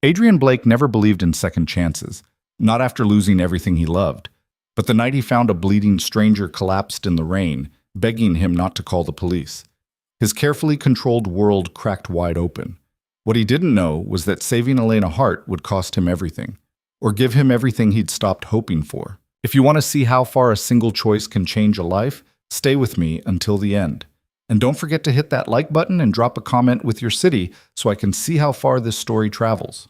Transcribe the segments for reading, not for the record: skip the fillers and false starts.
Adrian Blake never believed in second chances, not after losing everything he loved. But the night he found a bleeding stranger collapsed in the rain, begging him not to call the police, his carefully controlled world cracked wide open. What he didn't know was that saving Elena Hart would cost him everything, or give him everything he'd stopped hoping for. If you want to see how far a single choice can change a life, stay with me until the end. And don't forget to hit that like button and drop a comment with your city so I can see how far this story travels.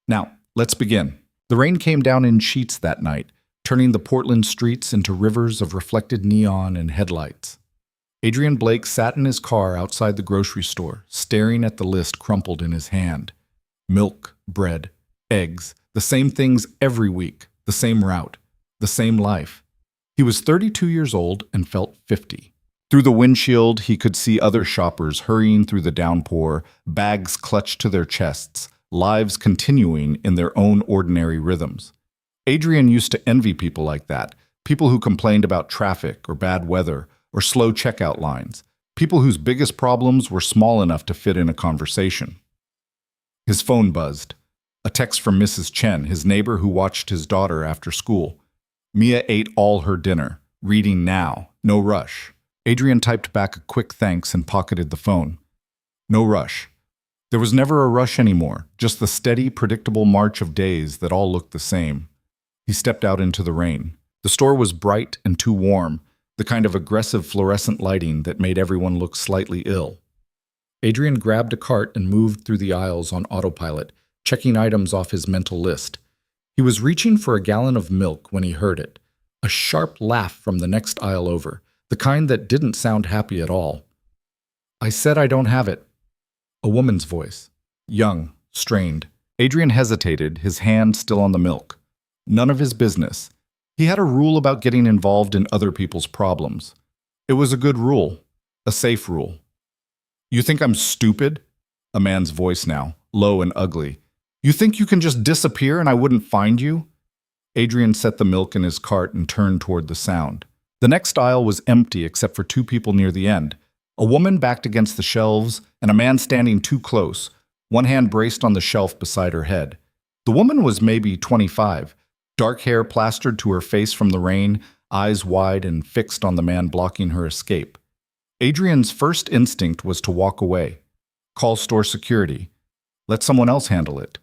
Now, let's begin. The rain came down in sheets that night, turning the Portland streets into rivers of reflected neon and headlights. Adrian Blake sat in his car outside the grocery store, staring at the list crumpled in his hand. Milk, bread, eggs, the same things every week, the same route, the same life. He was 32 years old and felt 50. Through the windshield, he could see other shoppers hurrying through the downpour, bags clutched to their chests, lives continuing in their own ordinary rhythms. Adrian used to envy people like that, people who complained about traffic or bad weather or slow checkout lines, people whose biggest problems were small enough to fit in a conversation. His phone buzzed. A text from Mrs. Chen, his neighbor who watched his daughter after school. Mia ate all her dinner, reading now, no rush. Adrian typed back a quick thanks and pocketed the phone. No rush. There was never a rush anymore, just the steady, predictable march of days that all looked the same. He stepped out into the rain. The store was bright and too warm, the kind of aggressive fluorescent lighting that made everyone look slightly ill. Adrian grabbed a cart and moved through the aisles on autopilot, checking items off his mental list. He was reaching for a gallon of milk when he heard it, a sharp laugh from the next aisle over, the kind that didn't sound happy at all. I said I don't have it. A woman's voice, young, strained. Adrian hesitated, his hand still on the milk. None of his business. He had a rule about getting involved in other people's problems. It was a good rule, a safe rule. You think I'm stupid? A man's voice now, low and ugly. You think you can just disappear and I wouldn't find you? Adrian set the milk in his cart and turned toward the sound. The next aisle was empty except for two people near the end. A woman backed against the shelves and a man standing too close, one hand braced on the shelf beside her head. The woman was maybe 25, dark hair plastered to her face from the rain, eyes wide and fixed on the man blocking her escape. Adrian's first instinct was to walk away, call store security, let someone else handle it.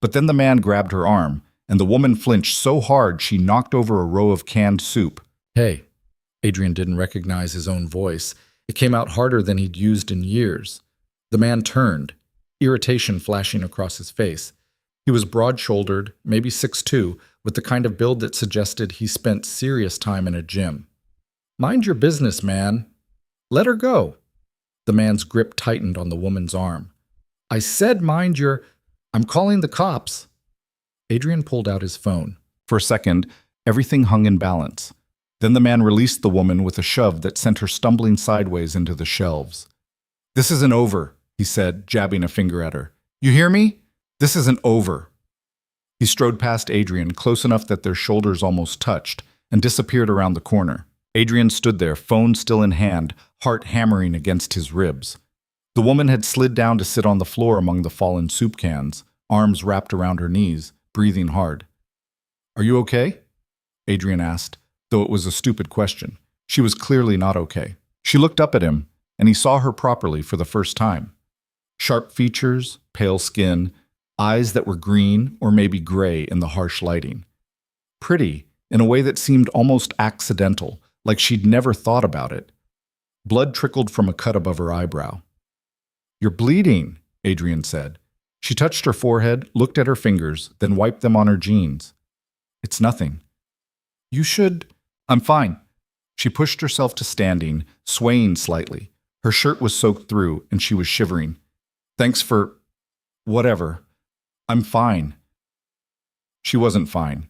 But then the man grabbed her arm, and the woman flinched so hard she knocked over a row of canned soup. Hey. Adrian didn't recognize his own voice. It came out harder than he'd used in years. The man turned, irritation flashing across his face. He was broad-shouldered, maybe 6'2", with the kind of build that suggested he spent serious time in a gym. Mind your business, man. Let her go. The man's grip tightened on the woman's arm. I said mind your... I'm calling the cops. Adrian pulled out his phone. For a second, everything hung in balance. Then the man released the woman with a shove that sent her stumbling sideways into the shelves. This isn't over, he said, jabbing a finger at her. You hear me? This isn't over. He strode past Adrian, close enough that their shoulders almost touched, and disappeared around the corner. Adrian stood there, phone still in hand, heart hammering against his ribs. The woman had slid down to sit on the floor among the fallen soup cans, arms wrapped around her knees, breathing hard. Are you okay? Adrian asked, though it was a stupid question. She was clearly not okay. She looked up at him, and he saw her properly for the first time. Sharp features, pale skin, eyes that were green or maybe gray in the harsh lighting. Pretty, in a way that seemed almost accidental, like she'd never thought about it. Blood trickled from a cut above her eyebrow. You're bleeding, Adrian said. She touched her forehead, looked at her fingers, then wiped them on her jeans. It's nothing. You should... I'm fine. She pushed herself to standing, swaying slightly. Her shirt was soaked through, and she was shivering. Thanks for... whatever. I'm fine. She wasn't fine.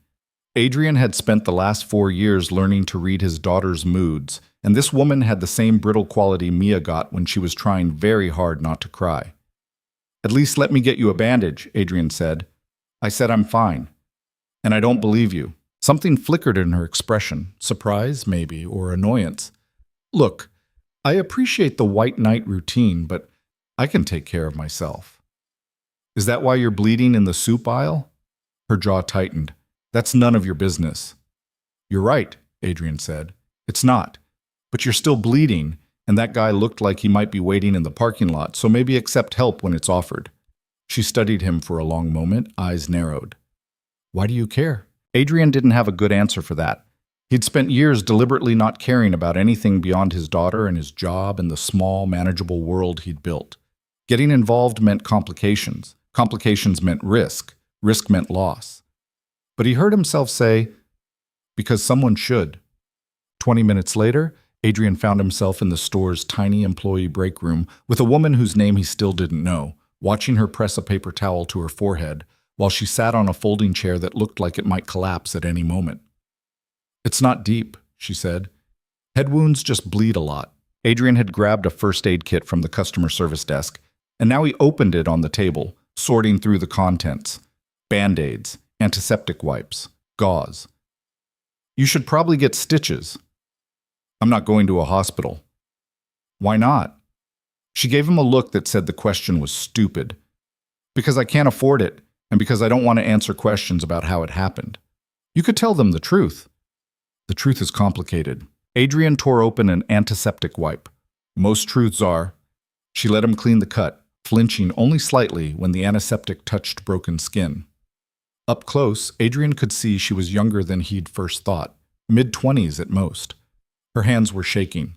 Adrian had spent the last 4 years learning to read his daughter's moods, and this woman had the same brittle quality Mia got when she was trying very hard not to cry. At least let me get you a bandage, Adrian said. I said I'm fine. And I don't believe you. Something flickered in her expression, surprise maybe, or annoyance. Look, I appreciate the white knight routine, but I can take care of myself. Is that why you're bleeding in the soup aisle? Her jaw tightened. That's none of your business. You're right, Adrian said. It's not. But you're still bleeding, and that guy looked like he might be waiting in the parking lot, so maybe accept help when it's offered. She studied him for a long moment, eyes narrowed. Why do you care? Adrian didn't have a good answer for that. He'd spent years deliberately not caring about anything beyond his daughter and his job and the small, manageable world he'd built. Getting involved meant complications. Complications meant risk. Risk meant loss. But he heard himself say, because someone should. 20 minutes later, Adrian found himself in the store's tiny employee break room with a woman whose name he still didn't know, watching her press a paper towel to her forehead while she sat on a folding chair that looked like it might collapse at any moment. It's not deep, she said. Head wounds just bleed a lot. Adrian had grabbed a first aid kit from the customer service desk, and now he opened it on the table, sorting through the contents. Band-aids, antiseptic wipes, gauze. You should probably get stitches. I'm not going to a hospital. Why not? She gave him a look that said the question was stupid. Because I can't afford it, and because I don't want to answer questions about how it happened. You could tell them the truth. The truth is complicated. Adrian tore open an antiseptic wipe. Most truths are. She let him clean the cut, flinching only slightly when the antiseptic touched broken skin. Up close, Adrian could see she was younger than he'd first thought, mid-20s at most. Her hands were shaking.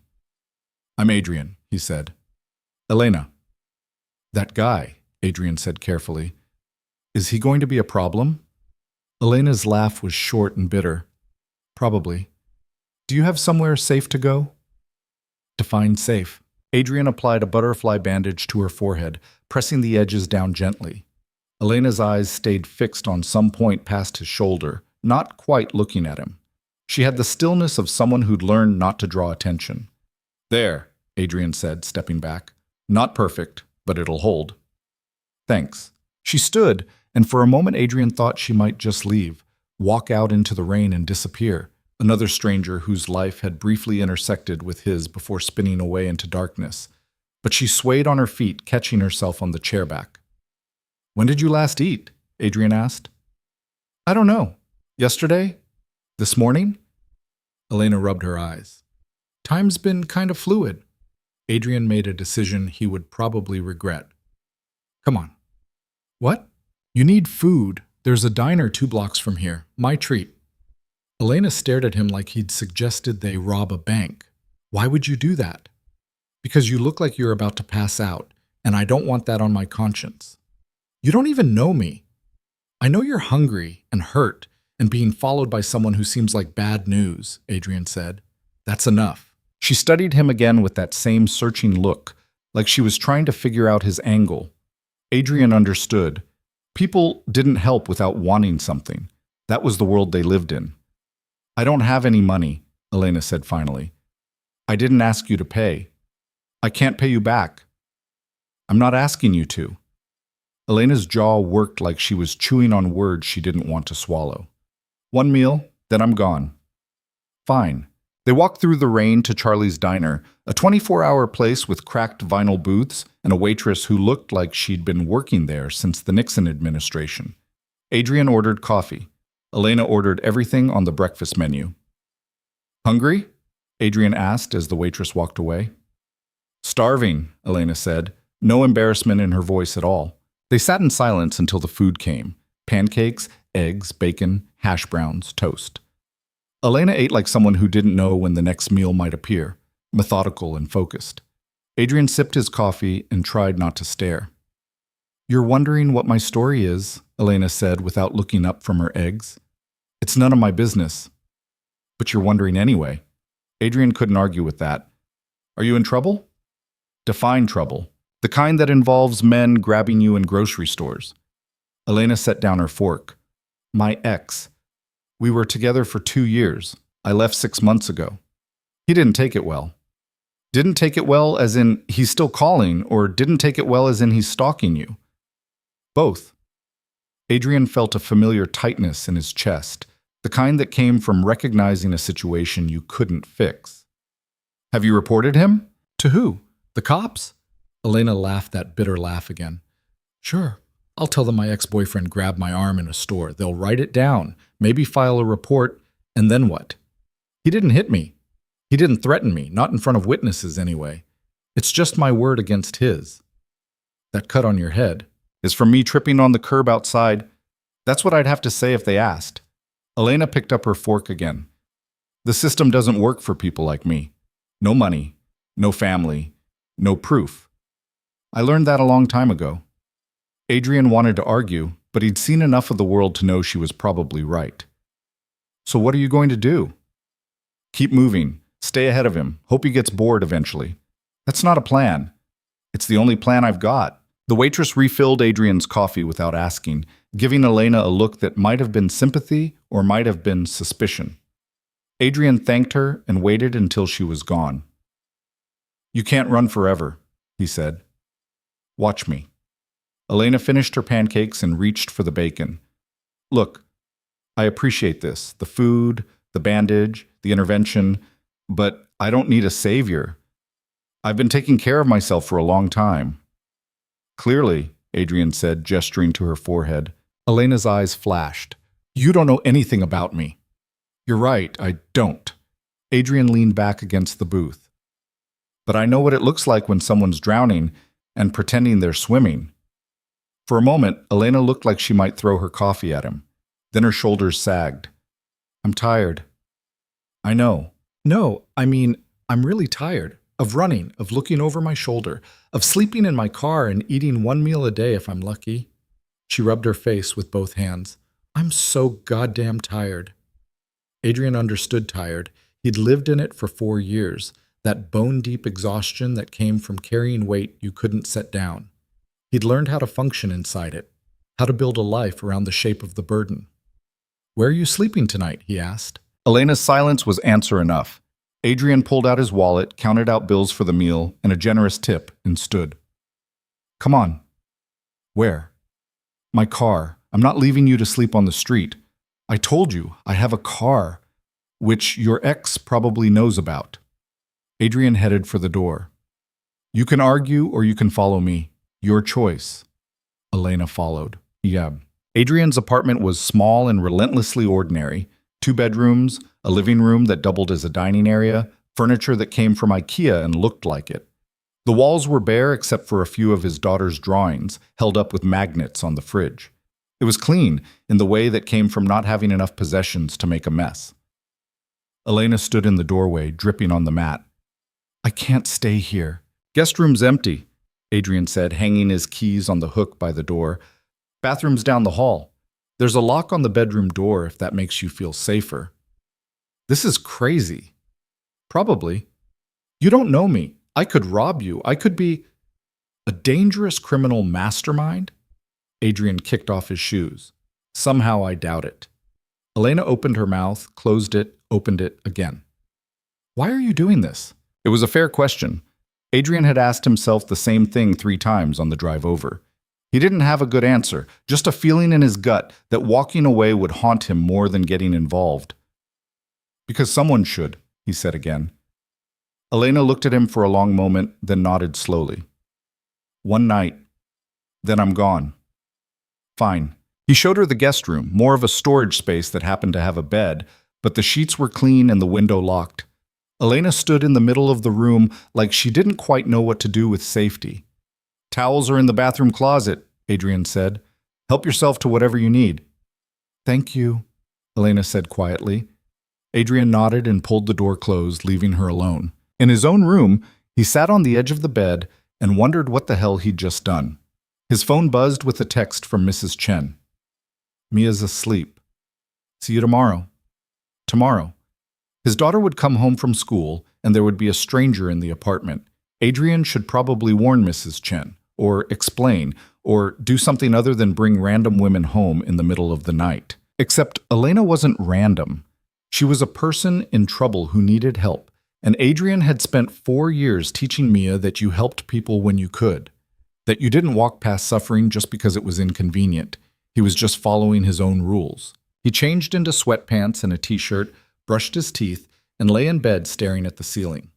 I'm Adrian, he said. Elena. That guy, Adrian said carefully. Is he going to be a problem? Elena's laugh was short and bitter. Probably. Do you have somewhere safe to go? Define safe. Adrian applied a butterfly bandage to her forehead, pressing the edges down gently. Elena's eyes stayed fixed on some point past his shoulder, not quite looking at him. She had the stillness of someone who'd learned not to draw attention. There, Adrian said, stepping back. Not perfect, but it'll hold. Thanks. She stood, and for a moment Adrian thought she might just leave, walk out into the rain and disappear, another stranger whose life had briefly intersected with his before spinning away into darkness. But she swayed on her feet, catching herself on the chair back. When did you last eat? Adrian asked. I don't know. Yesterday? This morning? Elena rubbed her eyes. Time's been kind of fluid. Adrian made a decision he would probably regret. Come on. What? You need food. There's a diner 2 blocks from here. My treat. Elena stared at him like he'd suggested they rob a bank. Why would you do that? Because you look like you're about to pass out, and I don't want that on my conscience. You don't even know me. I know you're hungry and hurt and being followed by someone who seems like bad news, Adrian said. That's enough. She studied him again with that same searching look, like she was trying to figure out his angle. Adrian understood. People didn't help without wanting something. That was the world they lived in. I don't have any money, Elena said finally. I didn't ask you to pay. I can't pay you back. I'm not asking you to. Elena's jaw worked like she was chewing on words she didn't want to swallow. 1 meal, then I'm gone. Fine. They walked through the rain to Charlie's Diner, a 24-hour place with cracked vinyl booths and a waitress who looked like she'd been working there since the Nixon administration. Adrian ordered coffee. Elena ordered everything on the breakfast menu. Hungry? Adrian asked as the waitress walked away. Starving, Elena said, no embarrassment in her voice at all. They sat in silence until the food came. Pancakes, eggs, bacon, hash browns, toast. Elena ate like someone who didn't know when the next meal might appear, methodical and focused. Adrian sipped his coffee and tried not to stare. You're wondering what my story is, Elena said without looking up from her eggs. It's none of my business. But you're wondering anyway. Adrian couldn't argue with that. Are you in trouble? Define trouble. The kind that involves men grabbing you in grocery stores. Elena set down her fork. My ex. We were together for 2 years. I left 6 months ago. He didn't take it well. Didn't take it well as in he's still calling, or didn't take it well as in he's stalking you? Both. Adrian felt a familiar tightness in his chest, the kind that came from recognizing a situation you couldn't fix. Have you reported him? To who? The cops? Elena laughed that bitter laugh again. Sure. I'll tell them my ex-boyfriend grabbed my arm in a store. They'll write it down, maybe file a report, and then what? He didn't hit me. He didn't threaten me, not in front of witnesses anyway. It's just my word against his. That cut on your head is from me tripping on the curb outside. That's what I'd have to say if they asked. Elena picked up her fork again. The system doesn't work for people like me. No money, no family, no proof. I learned that a long time ago. Adrian wanted to argue, but he'd seen enough of the world to know she was probably right. So what are you going to do? Keep moving, stay ahead of him, hope he gets bored eventually. That's not a plan. It's the only plan I've got. The waitress refilled Adrian's coffee without asking, giving Elena a look that might have been sympathy or might have been suspicion. Adrian thanked her and waited until she was gone. You can't run forever, he said. Watch me. Elena finished her pancakes and reached for the bacon. Look, I appreciate this, the food, the bandage, the intervention, but I don't need a savior. I've been taking care of myself for a long time. Clearly, Adrian said, gesturing to her forehead. Elena's eyes flashed. You don't know anything about me. You're right, I don't. Adrian leaned back against the booth. But I know what it looks like when someone's drowning and pretending they're swimming. For a moment, Elena looked like she might throw her coffee at him. Then her shoulders sagged. I'm tired. I know. No, I mean, I'm really tired. Of running, of looking over my shoulder, of sleeping in my car and eating one meal a day if I'm lucky. She rubbed her face with both hands. I'm so goddamn tired. Adrian understood tired. He'd lived in it for 4 years, that bone-deep exhaustion that came from carrying weight you couldn't set down. He'd learned how to function inside it, how to build a life around the shape of the burden. Where are you sleeping tonight? He asked. Elena's silence was answer enough. Adrian pulled out his wallet, counted out bills for the meal and a generous tip, and stood. Come on. Where? My car. I'm not leaving you to sleep on the street. I told you, I have a car, which your ex probably knows about. Adrian headed for the door. You can argue or you can follow me. Your choice. Elena followed. Yeah. Adrian's apartment was small and relentlessly ordinary. 2 bedrooms, a living room that doubled as a dining area, furniture that came from IKEA and looked like it. The walls were bare except for a few of his daughter's drawings, held up with magnets on the fridge. It was clean in the way that came from not having enough possessions to make a mess. Elena stood in the doorway, dripping on the mat. I can't stay here. Guest room's empty, Adrian said, hanging his keys on the hook by the door. Bathroom's down the hall. There's a lock on the bedroom door if that makes you feel safer. This is crazy. Probably. You don't know me. I could rob you. I could be a dangerous criminal mastermind? Adrian kicked off his shoes. Somehow I doubt it. Elena opened her mouth, closed it, opened it again. Why are you doing this? It was a fair question. Adrian had asked himself the same thing 3 times on the drive over. He didn't have a good answer, just a feeling in his gut that walking away would haunt him more than getting involved. Because someone should, he said again. Elena looked at him for a long moment, then nodded slowly. One night. Then I'm gone. Fine. He showed her the guest room, more of a storage space that happened to have a bed, but the sheets were clean and the window locked. Elena stood in the middle of the room like she didn't quite know what to do with safety. Towels are in the bathroom closet, Adrian said. Help yourself to whatever you need. Thank you, Elena said quietly. Adrian nodded and pulled the door closed, leaving her alone. In his own room, he sat on the edge of the bed and wondered what the hell he'd just done. His phone buzzed with a text from Mrs. Chen. Mia's asleep. See you tomorrow. Tomorrow. His daughter would come home from school, and there would be a stranger in the apartment. Adrian should probably warn Mrs. Chen, or explain, or do something other than bring random women home in the middle of the night. Except Elena wasn't random. She was a person in trouble who needed help, and Adrian had spent 4 years teaching Mia that you helped people when you could, that you didn't walk past suffering just because it was inconvenient. He was just following his own rules. He changed into sweatpants and a t-shirt, brushed his teeth, and lay in bed staring at the ceiling.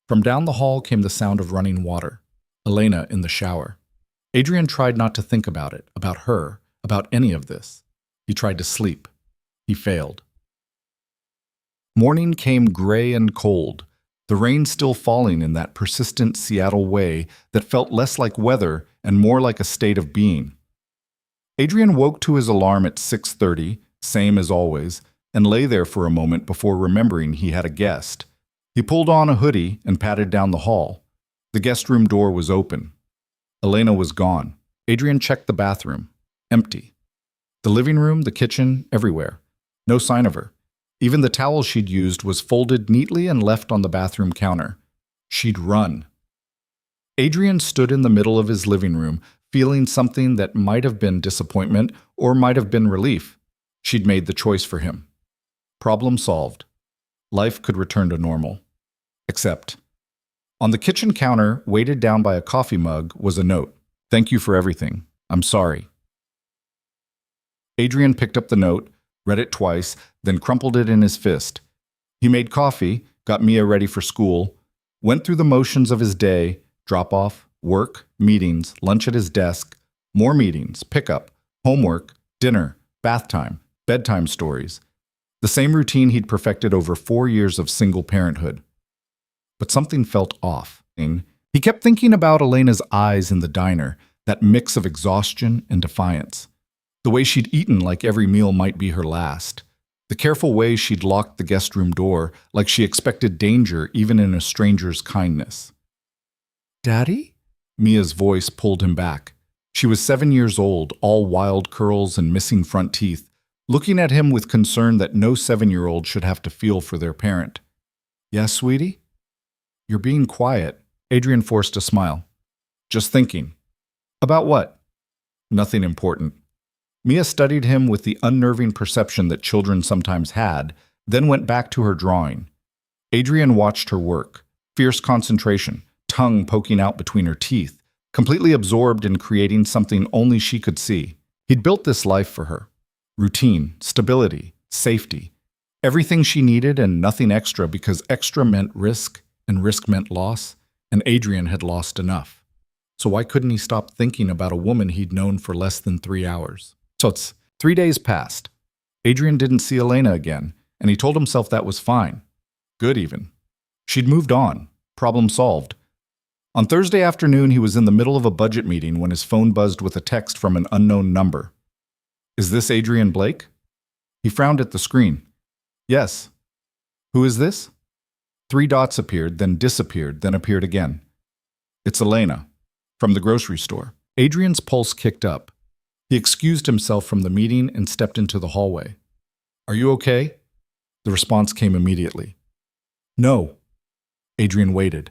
From down the hall came the sound of running water. Elena in the shower. Adrian tried not to think about it, about her, about any of this. He tried to sleep. He failed. Morning came gray and cold, the rain still falling in that persistent Seattle way that felt less like weather and more like a state of being. Adrian woke to his alarm at 6:30, same as always, and lay there for a moment before remembering he had a guest. He pulled on a hoodie and padded down the hall. The guest room door was open. Elena was gone. Adrian checked the bathroom. Empty. The living room, the kitchen, everywhere. No sign of her. Even the towel she'd used was folded neatly and left on the bathroom counter. She'd run. Adrian stood in the middle of his living room, feeling something that might have been disappointment or might have been relief. She'd made the choice for him. Problem solved. Life could return to normal. Except, on the kitchen counter, weighted down by a coffee mug, was a note. "Thank you for everything. I'm sorry." Adrian picked up the note, read it twice, then crumpled it in his fist. He made coffee, got Mia ready for school, went through the motions of his day, drop-off, work, meetings, lunch at his desk, more meetings, pickup, homework, dinner, bath time, bedtime stories. The same routine he'd perfected over 4 years of single parenthood. But something felt off. He kept thinking about Elena's eyes in the diner, that mix of exhaustion and defiance. The way she'd eaten like every meal might be her last. The careful way she'd locked the guest room door like she expected danger even in a stranger's kindness. "Daddy?" Mia's voice pulled him back. She was 7 years old, all wild curls and missing front teeth, looking at him with concern that no 7-year-old should have to feel for their parent. "Yes, sweetie?" "You're being quiet." Adrian forced a smile. "Just thinking." "About what?" "Nothing important." Mia studied him with the unnerving perception that children sometimes had, then went back to her drawing. Adrian watched her work. Fierce concentration, tongue poking out between her teeth, completely absorbed in creating something only she could see. He'd built this life for her. Routine, stability, safety. Everything she needed and nothing extra because extra meant risk and risk meant loss, and Adrian had lost enough. So why couldn't he stop thinking about a woman he'd known for less than 3 hours? So 3 days passed. Adrian didn't see Elena again, and he told himself that was fine. Good even. She'd moved on. Problem solved. On Thursday afternoon, he was in the middle of a budget meeting when his phone buzzed with a text from an unknown number. "Is this Adrian Blake?" He frowned at the screen. "Yes." "Who is this?" 3 dots appeared, then disappeared, then appeared again. "It's Elena, from the grocery store." Adrian's pulse kicked up. He excused himself from the meeting and stepped into the hallway. "Are you okay?" The response came immediately. "No." Adrian waited.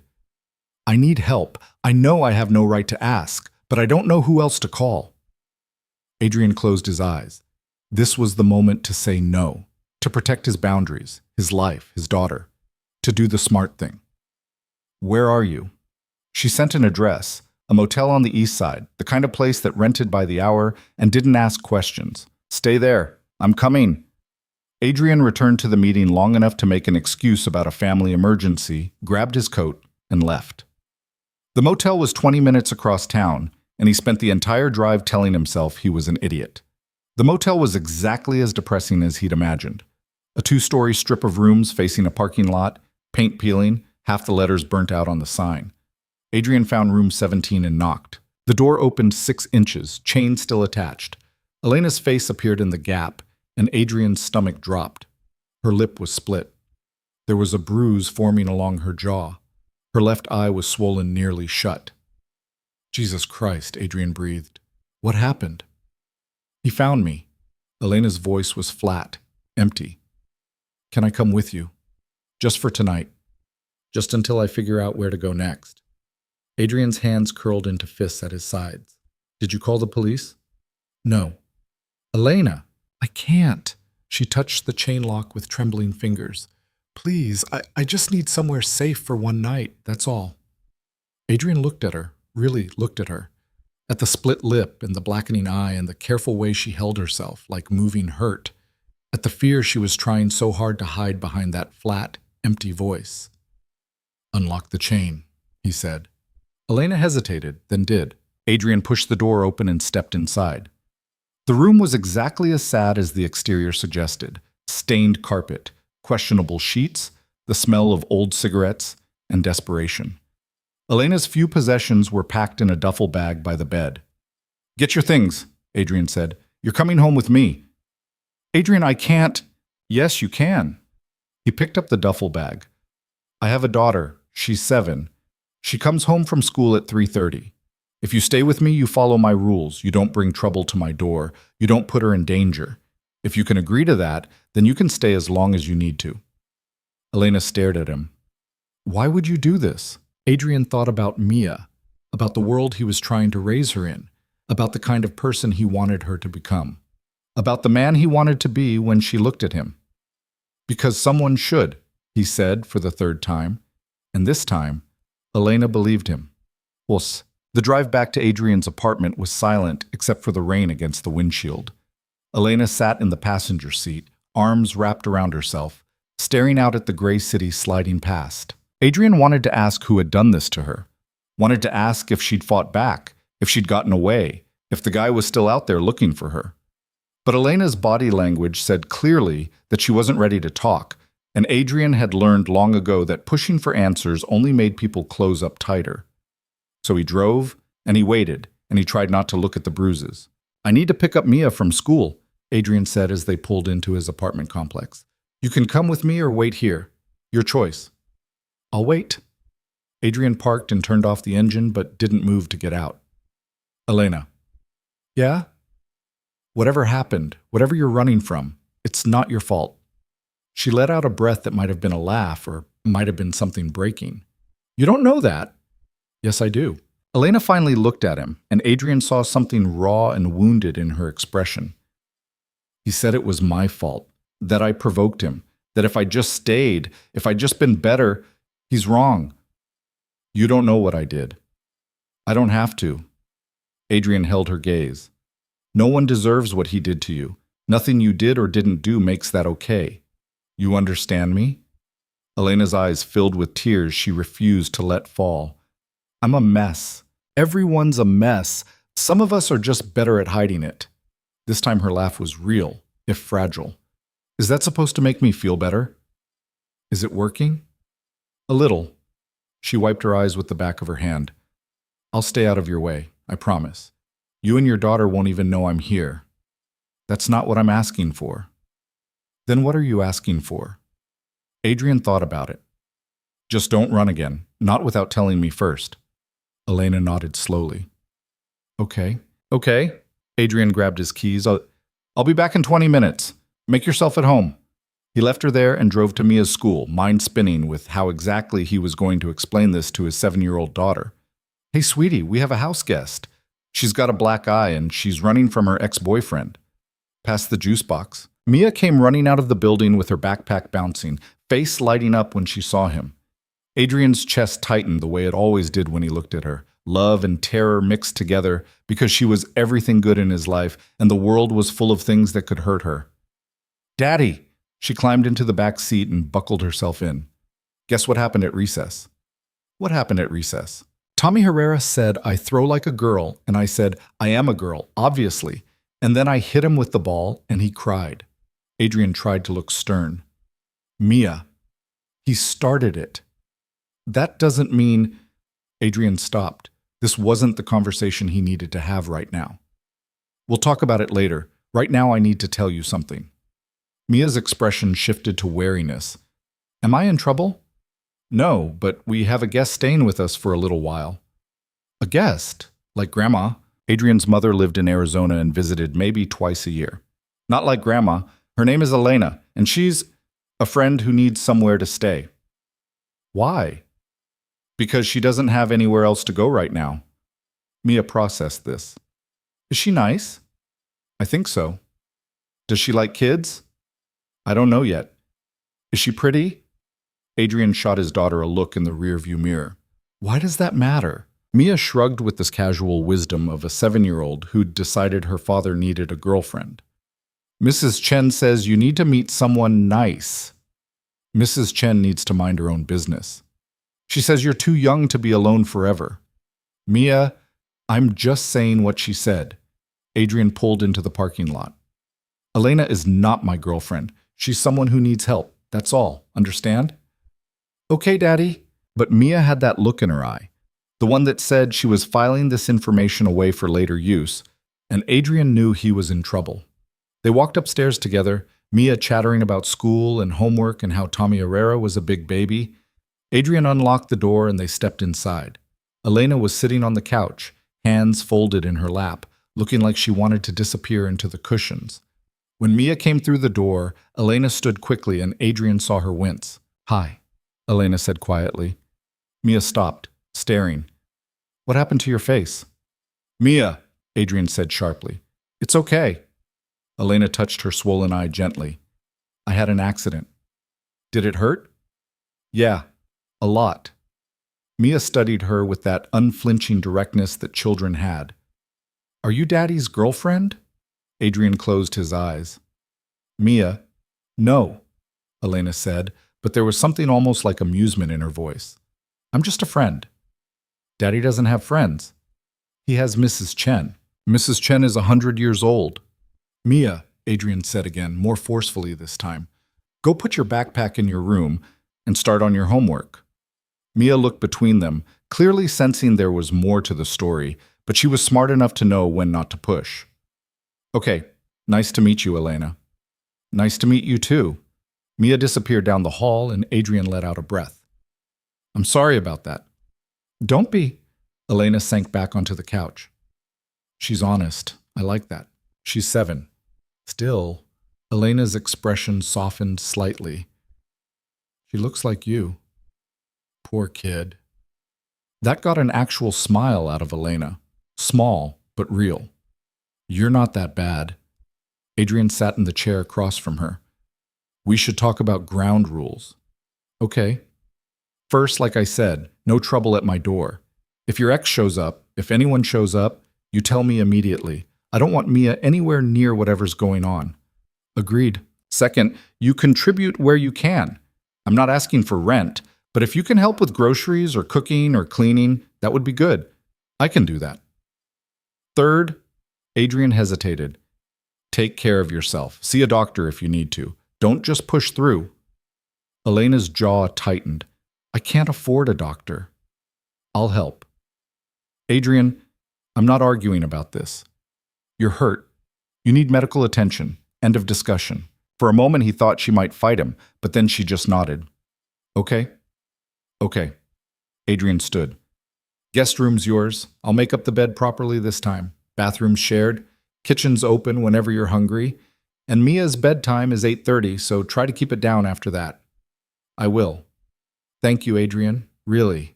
"I need help. I know I have no right to ask, but I don't know who else to call." Adrian closed his eyes. This was the moment to say no, to protect his boundaries, his life, his daughter, to do the smart thing. "Where are you?" She sent an address, a motel on the east side, the kind of place that rented by the hour and didn't ask questions. "Stay there. I'm coming." Adrian returned to the meeting long enough to make an excuse about a family emergency, grabbed his coat, and left. The motel was 20 minutes across town, and he spent the entire drive telling himself he was an idiot. The motel was exactly as depressing as he'd imagined. A 2-story strip of rooms facing a parking lot, paint peeling, half the letters burnt out on the sign. Adrian found room 17 and knocked. The door opened 6 inches, chain still attached. Elena's face appeared in the gap, and Adrian's stomach dropped. Her lip was split. There was a bruise forming along her jaw. Her left eye was swollen nearly shut. "Jesus Christ," Adrian breathed. "What happened?" "He found me." Elena's voice was flat, empty. "Can I come with you? Just for tonight. Just until I figure out where to go next." Adrian's hands curled into fists at his sides. "Did you call the police?" "No." "Elena, I can't." She touched the chain lock with trembling fingers. "Please, I just need somewhere safe for one night, that's all." Adrian looked at her, really looked at her. At the split lip and the blackening eye and the careful way she held herself, like moving hurt. At the fear she was trying so hard to hide behind that flat, empty voice. "Unlock the chain," he said. Elena hesitated, then did. Adrian pushed the door open and stepped inside. The room was exactly as sad as the exterior suggested. Stained carpet, questionable sheets, the smell of old cigarettes, and desperation. Elena's few possessions were packed in a duffel bag by the bed. "Get your things," Adrian said. "You're coming home with me." "Adrian, I can't." "Yes, you can." He picked up the duffel bag. "I have a daughter. She's 7. She comes home from school at 3:30. If you stay with me, you follow my rules. You don't bring trouble to my door. You don't put her in danger. If you can agree to that, then you can stay as long as you need to." Elena stared at him. "Why would you do this?" Adrian thought about Mia, about the world he was trying to raise her in, about the kind of person he wanted her to become, about the man he wanted to be when she looked at him. "Because someone should," he said for the 3rd time, and this time, Elena believed him. Pues. The drive back to Adrian's apartment was silent except for the rain against the windshield. Elena sat in the passenger seat, arms wrapped around herself, staring out at the gray city sliding past. Adrian wanted to ask who had done this to her, wanted to ask if she'd fought back, if she'd gotten away, if the guy was still out there looking for her. But Elena's body language said clearly that she wasn't ready to talk, and Adrian had learned long ago that pushing for answers only made people close up tighter. So he drove, and he waited, and he tried not to look at the bruises. "I need to pick up Mia from school," Adrian said as they pulled into his apartment complex. "You can come with me or wait here. Your choice." "I'll wait." Adrian parked and turned off the engine but didn't move to get out. "Elena." "Yeah?" "Whatever happened, whatever you're running from, it's not your fault." She let out a breath that might have been a laugh or might have been something breaking. "You don't know that." "Yes, I do." Elena finally looked at him, and Adrian saw something raw and wounded in her expression. "He said it was my fault, that I provoked him, that if I just stayed, if I'd just been better, he's wrong." "You don't know what I did." "I don't have to." Adrian held her gaze. "No one deserves what he did to you. Nothing you did or didn't do makes that okay. You understand me?" Elena's eyes filled with tears she refused to let fall. "I'm a mess. Everyone's a mess. Some of us are just better at hiding it." This time her laugh was real, if fragile. "Is that supposed to make me feel better?" "Is it working?" "A little." She wiped her eyes with the back of her hand. "I'll stay out of your way, I promise. You and your daughter won't even know I'm here." "That's not what I'm asking for." "Then what are you asking for?" Adrian thought about it. "Just don't run again, not without telling me first." Elena nodded slowly. "Okay." "Okay." Adrian grabbed his keys. I'll be back in 20 minutes. Make yourself at home." He left her there and drove to Mia's school, mind spinning with how exactly he was going to explain this to his 7-year-old daughter. "Hey, sweetie, we have a house guest. She's got a black eye and she's running from her ex-boyfriend." Past the juice box, Mia came running out of the building with her backpack bouncing, face lighting up when she saw him. Adrian's chest tightened the way it always did when he looked at her. Love and terror mixed together because she was everything good in his life and the world was full of things that could hurt her. "Daddy!" She climbed into the back seat and buckled herself in. "Guess what happened at recess?" "What happened at recess?" "Tommy Herrera said I throw like a girl, and I said, I am a girl, obviously. And then I hit him with the ball, and he cried." Adrian tried to look stern. "Mia, he started it." "That doesn't mean—" Adrian stopped. This wasn't the conversation he needed to have right now. "We'll talk about it later. Right now I need to tell you something." Mia's expression shifted to wariness. "Am I in trouble?" "No, but we have a guest staying with us for a little while." "A guest? Like Grandma?" Adrian's mother lived in Arizona and visited maybe twice a year. "Not like Grandma. Her name is Elena, and she's a friend who needs somewhere to stay." "Why?" "Because she doesn't have anywhere else to go right now." Mia processed this. "Is she nice?" "I think so." "Does she like kids?" "I don't know yet." "Is she pretty?" Adrian shot his daughter a look in the rearview mirror. "Why does that matter?" Mia shrugged with the casual wisdom of a 7-year-old who'd decided her father needed a girlfriend. "Mrs. Chen says you need to meet someone nice." "Mrs. Chen needs to mind her own business. She says you're too young to be alone forever." "Mia, I'm just saying what she said. Adrian pulled into the parking lot. Elena is not my girlfriend. She's someone who needs help. That's all. Understand? Okay, Daddy. But Mia had that look in her eye, the one that said she was filing this information away for later use, and Adrian knew he was in trouble. They walked upstairs together, Mia chattering about school and homework and how Tommy Herrera was a big baby. Adrian unlocked the door and they stepped inside. Elena was sitting on the couch, hands folded in her lap, looking like she wanted to disappear into the cushions. When Mia came through the door, Elena stood quickly and Adrian saw her wince. "Hi," Elena said quietly. Mia stopped, staring. "What happened to your face?" "Mia," Adrian said sharply. "It's okay." Elena touched her swollen eye gently. "I had an accident." "Did it hurt?" "Yeah, a lot." Mia studied her with that unflinching directness that children had. "Are you Daddy's girlfriend?" Adrian closed his eyes. "Mia, no," Elena said, but there was something almost like amusement in her voice. "I'm just a friend." "Daddy doesn't have friends." "He has Mrs. Chen. Mrs. Chen is 100 years old." "Mia," Adrian said again, more forcefully this time, "go put your backpack in your room and start on your homework." Mia looked between them, clearly sensing there was more to the story, but she was smart enough to know when not to push. "Okay, nice to meet you, Elena." "Nice to meet you too." Mia disappeared down the hall and Adrian let out a breath. "I'm sorry about that." "Don't be." Elena sank back onto the couch. "She's honest. I like that. She's 7. Still," Elena's expression softened slightly. "She looks like you." "Poor kid." That got an actual smile out of Elena. Small, but real. "You're not that bad." Adrian sat in the chair across from her. "We should talk about ground rules." "Okay. First, like I said, no trouble at my door. If your ex shows up, if anyone shows up, you tell me immediately. I don't want Mia anywhere near whatever's going on." "Agreed." "Second, you contribute where you can. I'm not asking for rent, but if you can help with groceries or cooking or cleaning, that would be good. I can do that." "Third," Adrian hesitated, "take care of yourself. See a doctor if you need to. Don't just push through." Elena's jaw tightened. "I can't afford a doctor." "I'll help." "Adrian, I'm not arguing about this. You're hurt. You need medical attention. End of discussion." For a moment he thought she might fight him, but then she just nodded. "Okay." "Okay." Adrian stood. "Guest room's yours. I'll make up the bed properly this time. Bathroom's shared. Kitchen's open whenever you're hungry. And Mia's bedtime is 8:30, so try to keep it down after that." "I will." "Thank you, Adrian. Really."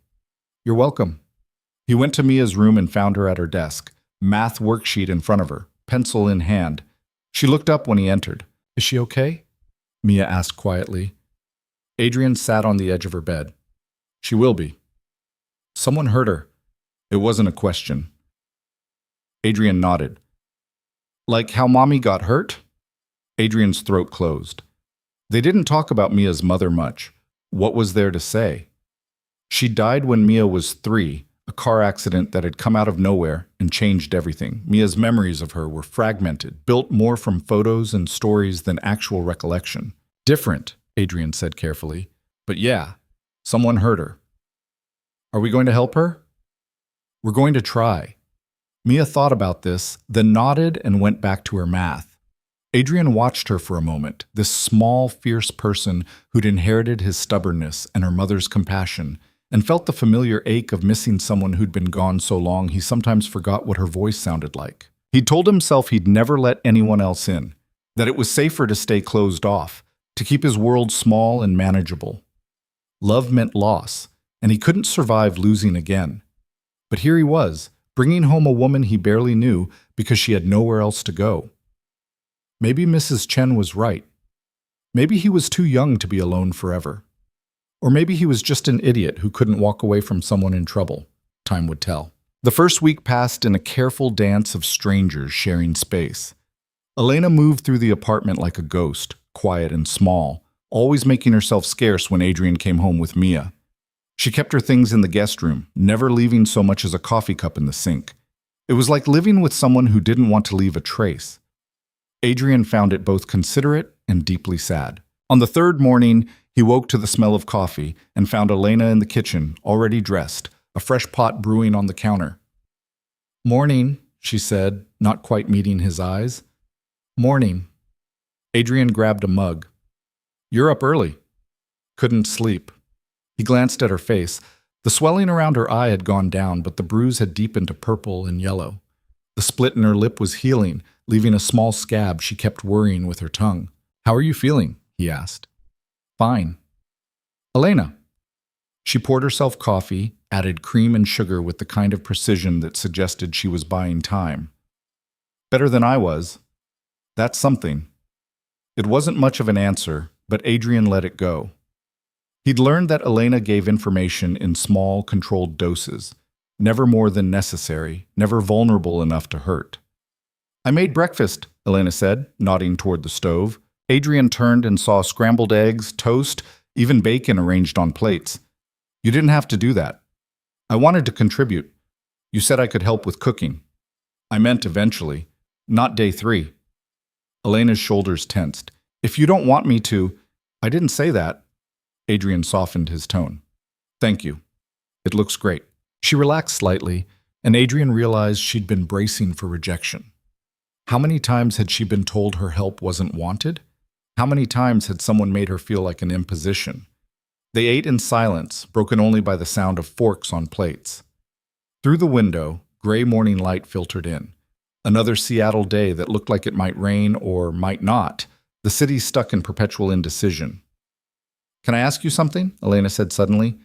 "You're welcome." He went to Mia's room and found her at her desk, math worksheet in front of her, pencil in hand. She looked up when he entered. "Is she okay?" Mia asked quietly. Adrian sat on the edge of her bed. "She will be." "Someone hurt her." It wasn't a question. Adrian nodded. "Like how Mommy got hurt?" Adrian's throat closed. They didn't talk about Mia's mother much. What was there to say? She died when Mia was 3, a car accident that had come out of nowhere and changed everything. Mia's memories of her were fragmented, built more from photos and stories than actual recollection. "Different," Adrian said carefully. "But yeah, someone hurt her." "Are we going to help her?" "We're going to try." Mia thought about this, then nodded and went back to her math. Adrian watched her for a moment, this small, fierce person who'd inherited his stubbornness and her mother's compassion, and felt the familiar ache of missing someone who'd been gone so long he sometimes forgot what her voice sounded like. He'd told himself he'd never let anyone else in, that it was safer to stay closed off, to keep his world small and manageable. Love meant loss, and he couldn't survive losing again. But here he was, bringing home a woman he barely knew because she had nowhere else to go. Maybe Mrs. Chen was right. Maybe he was too young to be alone forever. Or maybe he was just an idiot who couldn't walk away from someone in trouble. Time would tell. The first week passed in a careful dance of strangers sharing space. Elena moved through the apartment like a ghost, quiet and small, always making herself scarce when Adrian came home with Mia. She kept her things in the guest room, never leaving so much as a coffee cup in the sink. It was like living with someone who didn't want to leave a trace. Adrian found it both considerate and deeply sad. On the third morning, he woke to the smell of coffee and found Elena in the kitchen, already dressed, a fresh pot brewing on the counter. "Morning," she said, not quite meeting his eyes. "Morning." Adrian grabbed a mug. "You're up early." "Couldn't sleep." He glanced at her face. The swelling around her eye had gone down, but the bruise had deepened to purple and yellow. The split in her lip was healing, leaving a small scab she kept worrying with her tongue. "How are you feeling?" he asked. "Fine." "Elena." She poured herself coffee, added cream and sugar with the kind of precision that suggested she was buying time. "Better than I was." "That's something." It wasn't much of an answer, but Adrian let it go. He'd learned that Elena gave information in small, controlled doses, never more than necessary, never vulnerable enough to hurt. "I made breakfast," Elena said, nodding toward the stove. Adrian turned and saw scrambled eggs, toast, even bacon arranged on plates. "You didn't have to do that." "I wanted to contribute. You said I could help with cooking." "I meant eventually, not day 3. Elena's shoulders tensed. "If you don't want me to—" "I didn't say that." Adrian softened his tone. "Thank you. It looks great." She relaxed slightly, and Adrian realized she'd been bracing for rejection. How many times had she been told her help wasn't wanted? How many times had someone made her feel like an imposition? They ate in silence, broken only by the sound of forks on plates. Through the window, gray morning light filtered in. Another Seattle day that looked like it might rain or might not. The city stuck in perpetual indecision. "Can I ask you something?" Elena said suddenly.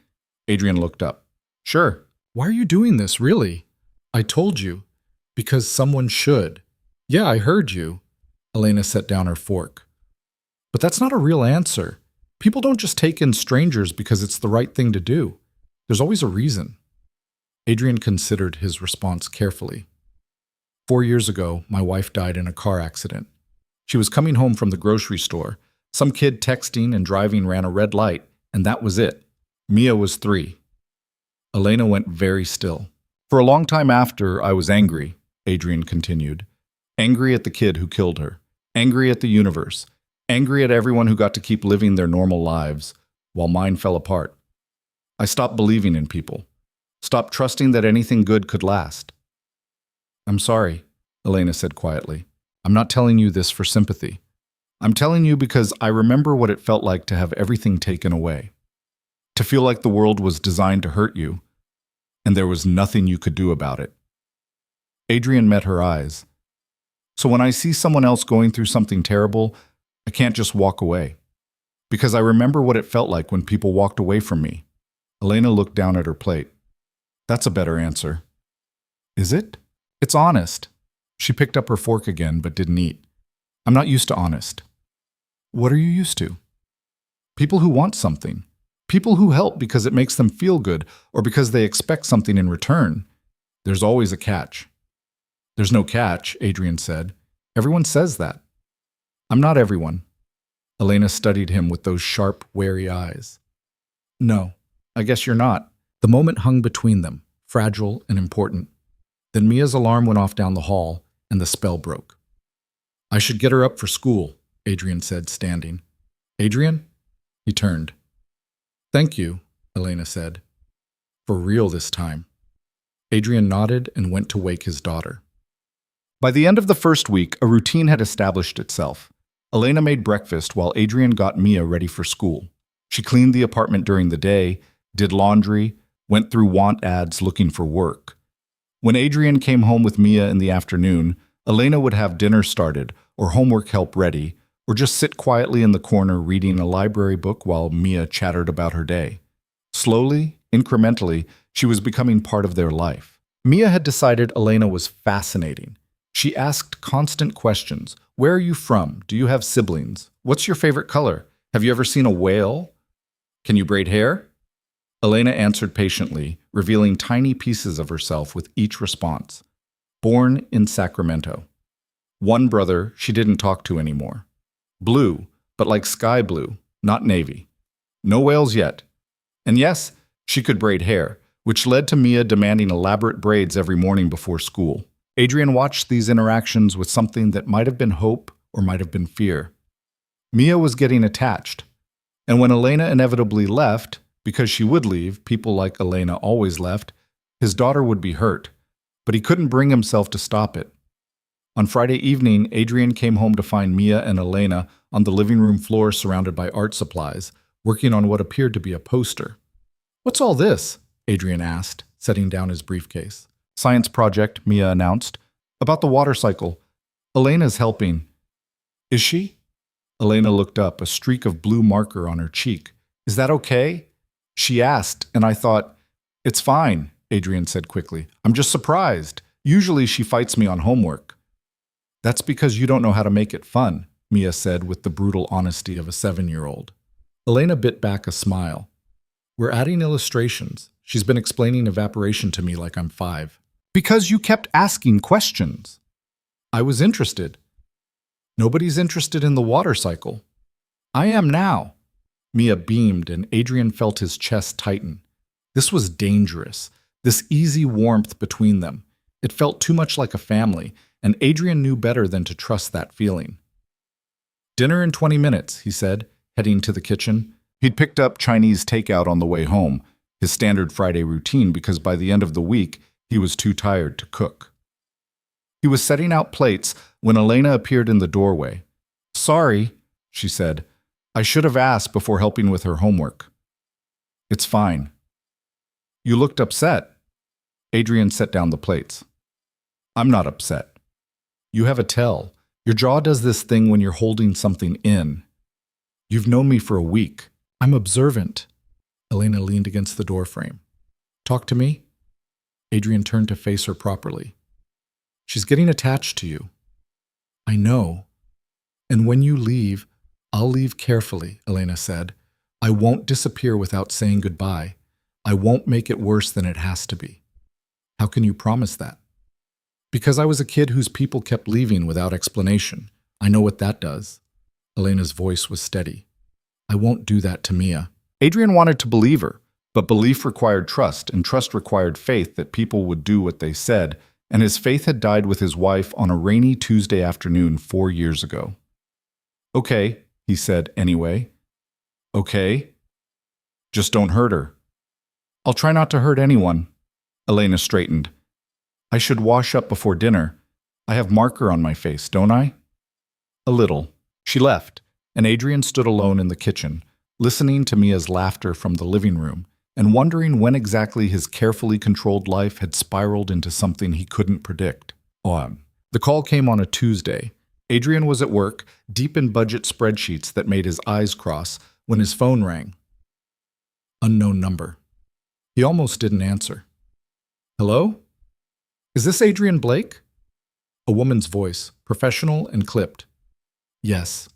Adrian looked up. "Sure." "Why are you doing this, really?" "I told you. Because someone should." "Yeah, I heard you." Elena set down her fork. "But that's not a real answer. People don't just take in strangers because it's the right thing to do. There's always a reason." Adrian considered his response carefully. 4 years ago, my wife died in a car accident. She was coming home from the grocery store. Some kid texting and driving ran a red light, and that was it. Mia was 3. Elena went very still. "For a long time after, I was angry," Adrian continued. "Angry at the kid who killed her. Angry at the universe. Angry at everyone who got to keep living their normal lives, while mine fell apart. I stopped believing in people. Stopped trusting that anything good could last." "I'm sorry," Elena said quietly. "I'm not telling you this for sympathy. I'm telling you because I remember what it felt like to have everything taken away. To feel like the world was designed to hurt you, and there was nothing you could do about it." Adrian met her eyes. "So when I see someone else going through something terrible, I can't just walk away. Because I remember what it felt like when people walked away from me." Elena looked down at her plate. "That's a better answer." "Is it?" "It's honest." She picked up her fork again, but didn't eat. "I'm not used to honest." "What are you used to?" "People who want something. People who help because it makes them feel good or because they expect something in return. There's always a catch." "There's no catch," Adrian said. "Everyone says that." "I'm not everyone." Elena studied him with those sharp, wary eyes. "No, I guess you're not." The moment hung between them, fragile and important. Then Mia's alarm went off down the hall, and the spell broke. "I should get her up for school," Adrian said, standing. "Adrian?" He turned. "Thank you," Elena said. "For real this time." Adrian nodded and went to wake his daughter. By the end of the first week, a routine had established itself. Elena made breakfast while Adrian got Mia ready for school. She cleaned the apartment during the day, did laundry, went through want ads looking for work. When Adrian came home with Mia in the afternoon, Elena would have dinner started or homework help ready, or just sit quietly in the corner reading a library book while Mia chattered about her day. Slowly, incrementally, she was becoming part of their life. Mia had decided Elena was fascinating. She asked constant questions. "Where are you from? Do you have siblings? What's your favorite color? Have you ever seen a whale? Can you braid hair?" Elena answered patiently, revealing tiny pieces of herself with each response. Born in Sacramento. One brother she didn't talk to anymore. Blue, but like sky blue, not navy. No whales yet. And yes, she could braid hair, which led to Mia demanding elaborate braids every morning before school. Adrian watched these interactions with something that might have been hope or might have been fear. Mia was getting attached, and when Elena inevitably left, because she would leave, people like Elena always left, his daughter would be hurt, but he couldn't bring himself to stop it. On Friday evening, Adrian came home to find Mia and Elena on the living room floor surrounded by art supplies, working on what appeared to be a poster. "What's all this?" Adrian asked, setting down his briefcase. "Science project," Mia announced. "About the water cycle. Elena's helping." "Is she?" Elena looked up, a streak of blue marker on her cheek. "Is that okay?" She asked, and I thought, "It's fine," Adrian said quickly. "I'm just surprised. Usually she fights me on homework." "That's because you don't know how to make it fun," Mia said with the brutal honesty of a 7-year-old. Elena bit back a smile. "We're adding illustrations. She's been explaining evaporation to me like I'm 5. Because you kept asking questions. I was interested. Nobody's interested in the water cycle. I am now." Mia beamed and Adrian felt his chest tighten. This was dangerous, this easy warmth between them. It felt too much like a family, and Adrian knew better than to trust that feeling. "Dinner in 20 minutes, he said, heading to the kitchen. He'd picked up Chinese takeout on the way home, his standard Friday routine because by the end of the week, he was too tired to cook. He was setting out plates when Elena appeared in the doorway. "Sorry," she said. "I should have asked before helping with her homework." "It's fine." "You looked upset." Adrian set down the plates. "I'm not upset. You have a tell. Your jaw does this thing when you're holding something in. You've known me for a week. I'm observant." Elena leaned against the doorframe. "Talk to me?" Adrian turned to face her properly. "She's getting attached to you." "I know. And when you leave, I'll leave carefully," Elena said. "I won't disappear without saying goodbye. I won't make it worse than it has to be." "How can you promise that?" "Because I was a kid whose people kept leaving without explanation. I know what that does." Elena's voice was steady. "I won't do that to Mia." Adrian wanted to believe her, but belief required trust, and trust required faith that people would do what they said, and his faith had died with his wife on a rainy Tuesday afternoon 4 years ago. "Okay," he said anyway. "Okay. Just don't hurt her." "I'll try not to hurt anyone." Elena straightened. "I should wash up before dinner. I have marker on my face, don't I?" "A little." She left, and Adrian stood alone in the kitchen, listening to Mia's laughter from the living room, and wondering when exactly his carefully controlled life had spiraled into something he couldn't predict. The call came on a Tuesday. Adrian was at work, deep in budget spreadsheets that made his eyes cross, when his phone rang. Unknown number. He almost didn't answer. "Hello? Is this Adrian Blake?" A woman's voice, professional and clipped. "Yes."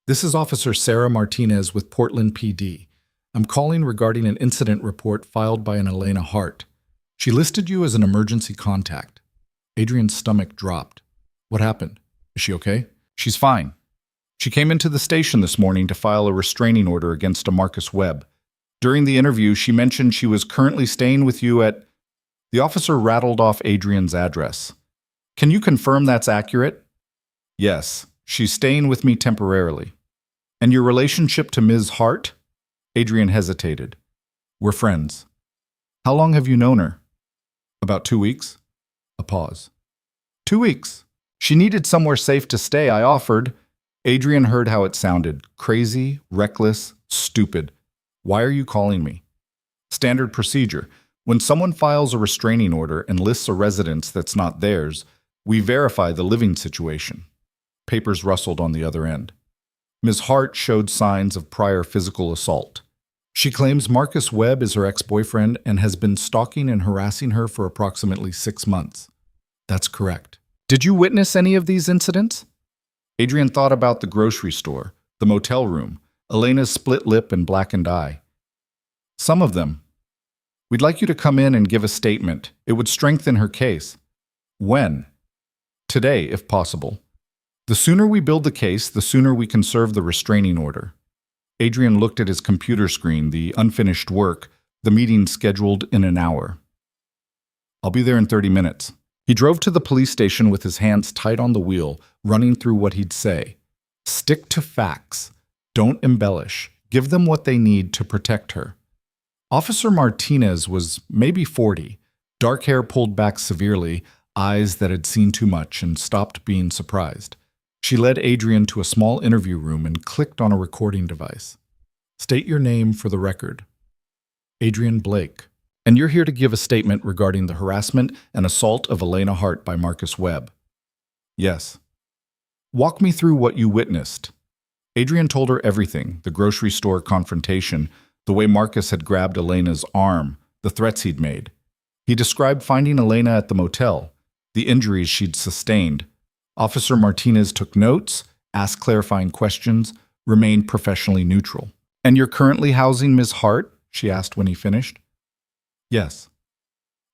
"This is Officer Sarah Martinez with Portland PD. I'm calling regarding an incident report filed by an Elena Hart. She listed you as an emergency contact." Adrian's stomach dropped. "What happened? Is she okay?" "She's fine. She came into the station this morning to file a restraining order against a Marcus Webb. During the interview, she mentioned she was currently staying with you at..." The officer rattled off Adrian's address. "Can you confirm that's accurate?" "Yes, she's staying with me temporarily." "And your relationship to Ms. Hart?" Adrian hesitated. "We're friends." "How long have you known her?" "About 2 weeks." A pause. 2 weeks. She needed somewhere safe to stay. I offered." Adrian heard how it sounded. Crazy, reckless, stupid. "Why are you calling me?" "Standard procedure. When someone files a restraining order and lists a residence that's not theirs, we verify the living situation." Papers rustled on the other end. "Ms. Hart showed signs of prior physical assault. She claims Marcus Webb is her ex-boyfriend and has been stalking and harassing her for approximately 6 months." "That's correct." "Did you witness any of these incidents?" Adrian thought about the grocery store, the motel room, Elena's split lip and blackened eye. "Some of them. We'd like you to come in and give a statement. It would strengthen her case." "When?" "Today, if possible. The sooner we build the case, the sooner we can serve the restraining order." Adrian looked at his computer screen, the unfinished work, the meeting scheduled in an hour. "I'll be there in 30 minutes. He drove to the police station with his hands tight on the wheel, running through what he'd say. Stick to facts. Don't embellish. Give them what they need to protect her. Officer Martinez was maybe 40, dark hair pulled back severely, eyes that had seen too much and stopped being surprised. She led Adrian to a small interview room and clicked on a recording device. State your name for the record. Adrian Blake. And you're here to give a statement regarding the harassment and assault of Elena Hart by Marcus Webb. Yes. Walk me through what you witnessed. Adrian told her everything, the grocery store confrontation, the way Marcus had grabbed Elena's arm, the threats he'd made. He described finding Elena at the motel, the injuries she'd sustained. Officer Martinez took notes, asked clarifying questions, remained professionally neutral. And you're currently housing Ms. Hart? She asked when he finished. Yes.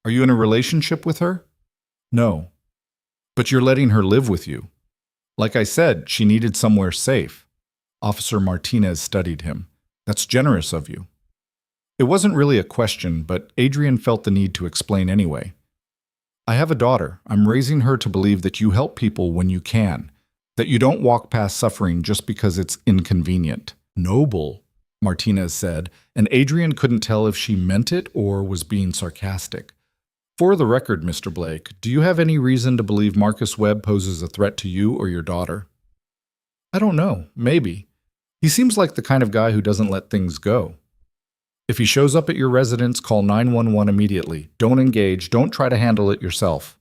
Are you in a relationship with her? No. But you're letting her live with you. Like I said, she needed somewhere safe. Officer Martinez studied him. That's generous of you. It wasn't really a question, but Adrian felt the need to explain anyway. I have a daughter. I'm raising her to believe that you help people when you can, that you don't walk past suffering just because it's inconvenient. Noble, Martinez said, and Adrian couldn't tell if she meant it or was being sarcastic. For the record, Mr. Blake, do you have any reason to believe Marcus Webb poses a threat to you or your daughter? I don't know. Maybe. He seems like the kind of guy who doesn't let things go. If he shows up at your residence, call 911 immediately. Don't engage. Don't try to handle it yourself.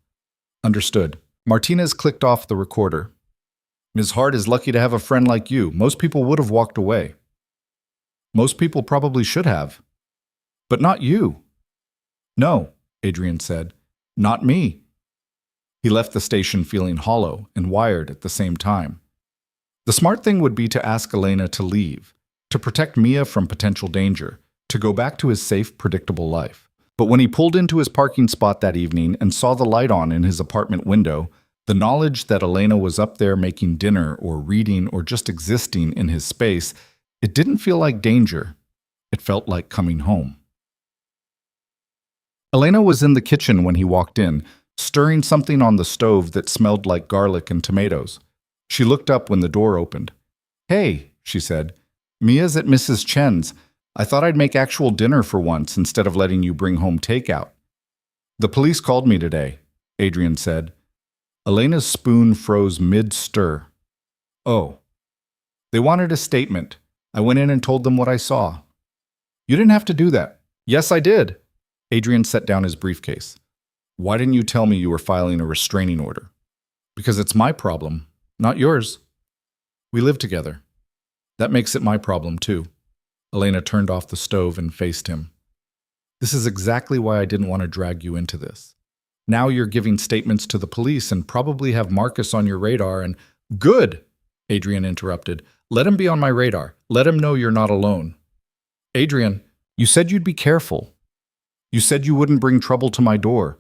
Understood. Martinez clicked off the recorder. Ms. Hart is lucky to have a friend like you. Most people would have walked away. Most people probably should have. But not you. No, Adrian said. Not me. He left the station feeling hollow and wired at the same time. The smart thing would be to ask Elena to leave, to protect Mia from potential danger, to go back to his safe, predictable life. But when he pulled into his parking spot that evening and saw the light on in his apartment window, the knowledge that Elena was up there making dinner or reading or just existing in his space, it didn't feel like danger. It felt like coming home. Elena was in the kitchen when he walked in, stirring something on the stove that smelled like garlic and tomatoes. She looked up when the door opened. Hey, she said, Mia's at Mrs. Chen's. I thought I'd make actual dinner for once instead of letting you bring home takeout. The police called me today, Adrian said. Elena's spoon froze mid-stir. Oh. They wanted a statement. I went in and told them what I saw. You didn't have to do that. Yes, I did. Adrian set down his briefcase. Why didn't you tell me you were filing a restraining order? Because it's my problem, not yours. We live together. That makes it my problem, too. Elena turned off the stove and faced him. This is exactly why I didn't want to drag you into this. Now you're giving statements to the police and probably have Marcus on your radar and— Good, Adrian interrupted. Let him be on my radar. Let him know you're not alone. Adrian, you said you'd be careful. You said you wouldn't bring trouble to my door.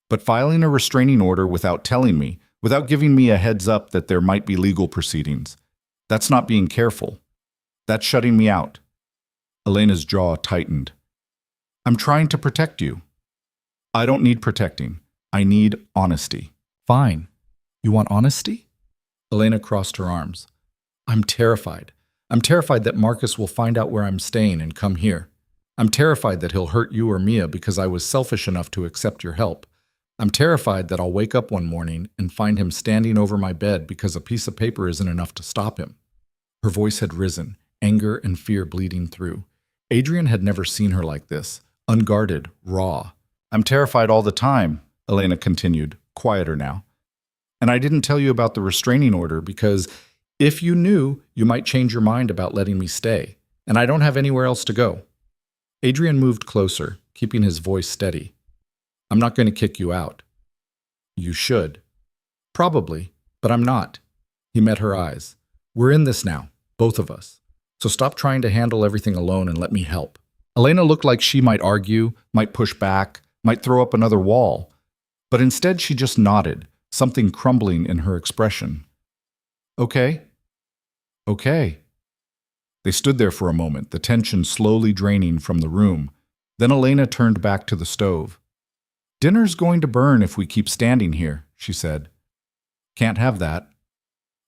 But filing a restraining order without telling me, without giving me a heads up that there might be legal proceedings, that's not being careful. That's shutting me out. Elena's jaw tightened. I'm trying to protect you. I don't need protecting. I need honesty. Fine. You want honesty? Elena crossed her arms. I'm terrified. I'm terrified that Marcus will find out where I'm staying and come here. I'm terrified that he'll hurt you or Mia because I was selfish enough to accept your help. I'm terrified that I'll wake up one morning and find him standing over my bed because a piece of paper isn't enough to stop him. Her voice had risen, anger and fear bleeding through. Adrian had never seen her like this, unguarded, raw. I'm terrified all the time, Elena continued, quieter now. And I didn't tell you about the restraining order because if you knew, you might change your mind about letting me stay, and I don't have anywhere else to go. Adrian moved closer, keeping his voice steady. I'm not going to kick you out. You should. Probably, but I'm not. He met her eyes. We're in this now, both of us. So stop trying to handle everything alone and let me help. Elena looked like she might argue, might push back, might throw up another wall. But instead she just nodded, something crumbling in her expression. Okay. Okay. They stood there for a moment, the tension slowly draining from the room. Then Elena turned back to the stove. Dinner's going to burn if we keep standing here, she said. Can't have that.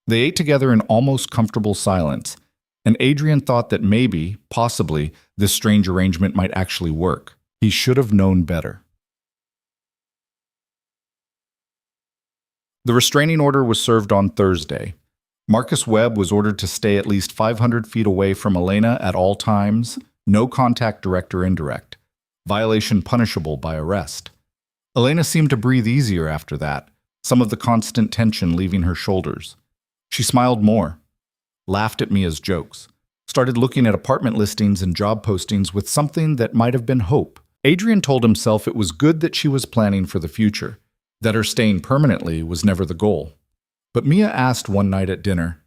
They ate together in almost comfortable silence, and Adrian thought that maybe, possibly, this strange arrangement might actually work. He should have known better. The restraining order was served on Thursday. Marcus Webb was ordered to stay at least 500 feet away from Elena at all times, no contact direct or indirect, violation punishable by arrest. Elena seemed to breathe easier after that, some of the constant tension leaving her shoulders. She smiled more, laughed at Mia's jokes, started looking at apartment listings and job postings with something that might have been hope. Adrian told himself it was good that she was planning for the future, that her staying permanently was never the goal. But Mia asked one night at dinner,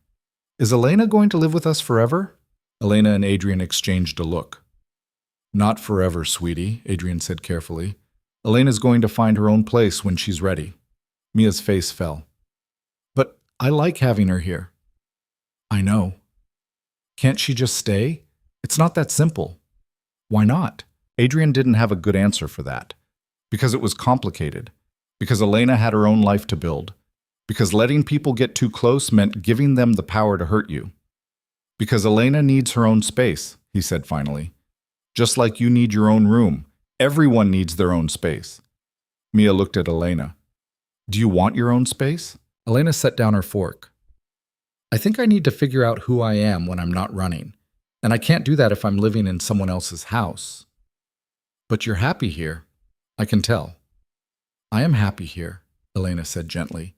"Is Elena going to live with us forever?" Elena and Adrian exchanged a look. "Not forever, sweetie," Adrian said carefully. "Elena's going to find her own place when she's ready." Mia's face fell. "But I like having her here." "I know. Can't she just stay? It's not that simple." "Why not?" Adrian didn't have a good answer for that. Because it was complicated. Because Elena had her own life to build. Because letting people get too close meant giving them the power to hurt you. Because Elena needs her own space, he said finally. Just like you need your own room. Everyone needs their own space. Mia looked at Elena. "Do you want your own space?" Elena set down her fork. "I think I need to figure out who I am when I'm not running. And I can't do that if I'm living in someone else's house." "But you're happy here. I can tell." "I am happy here," Elena said gently.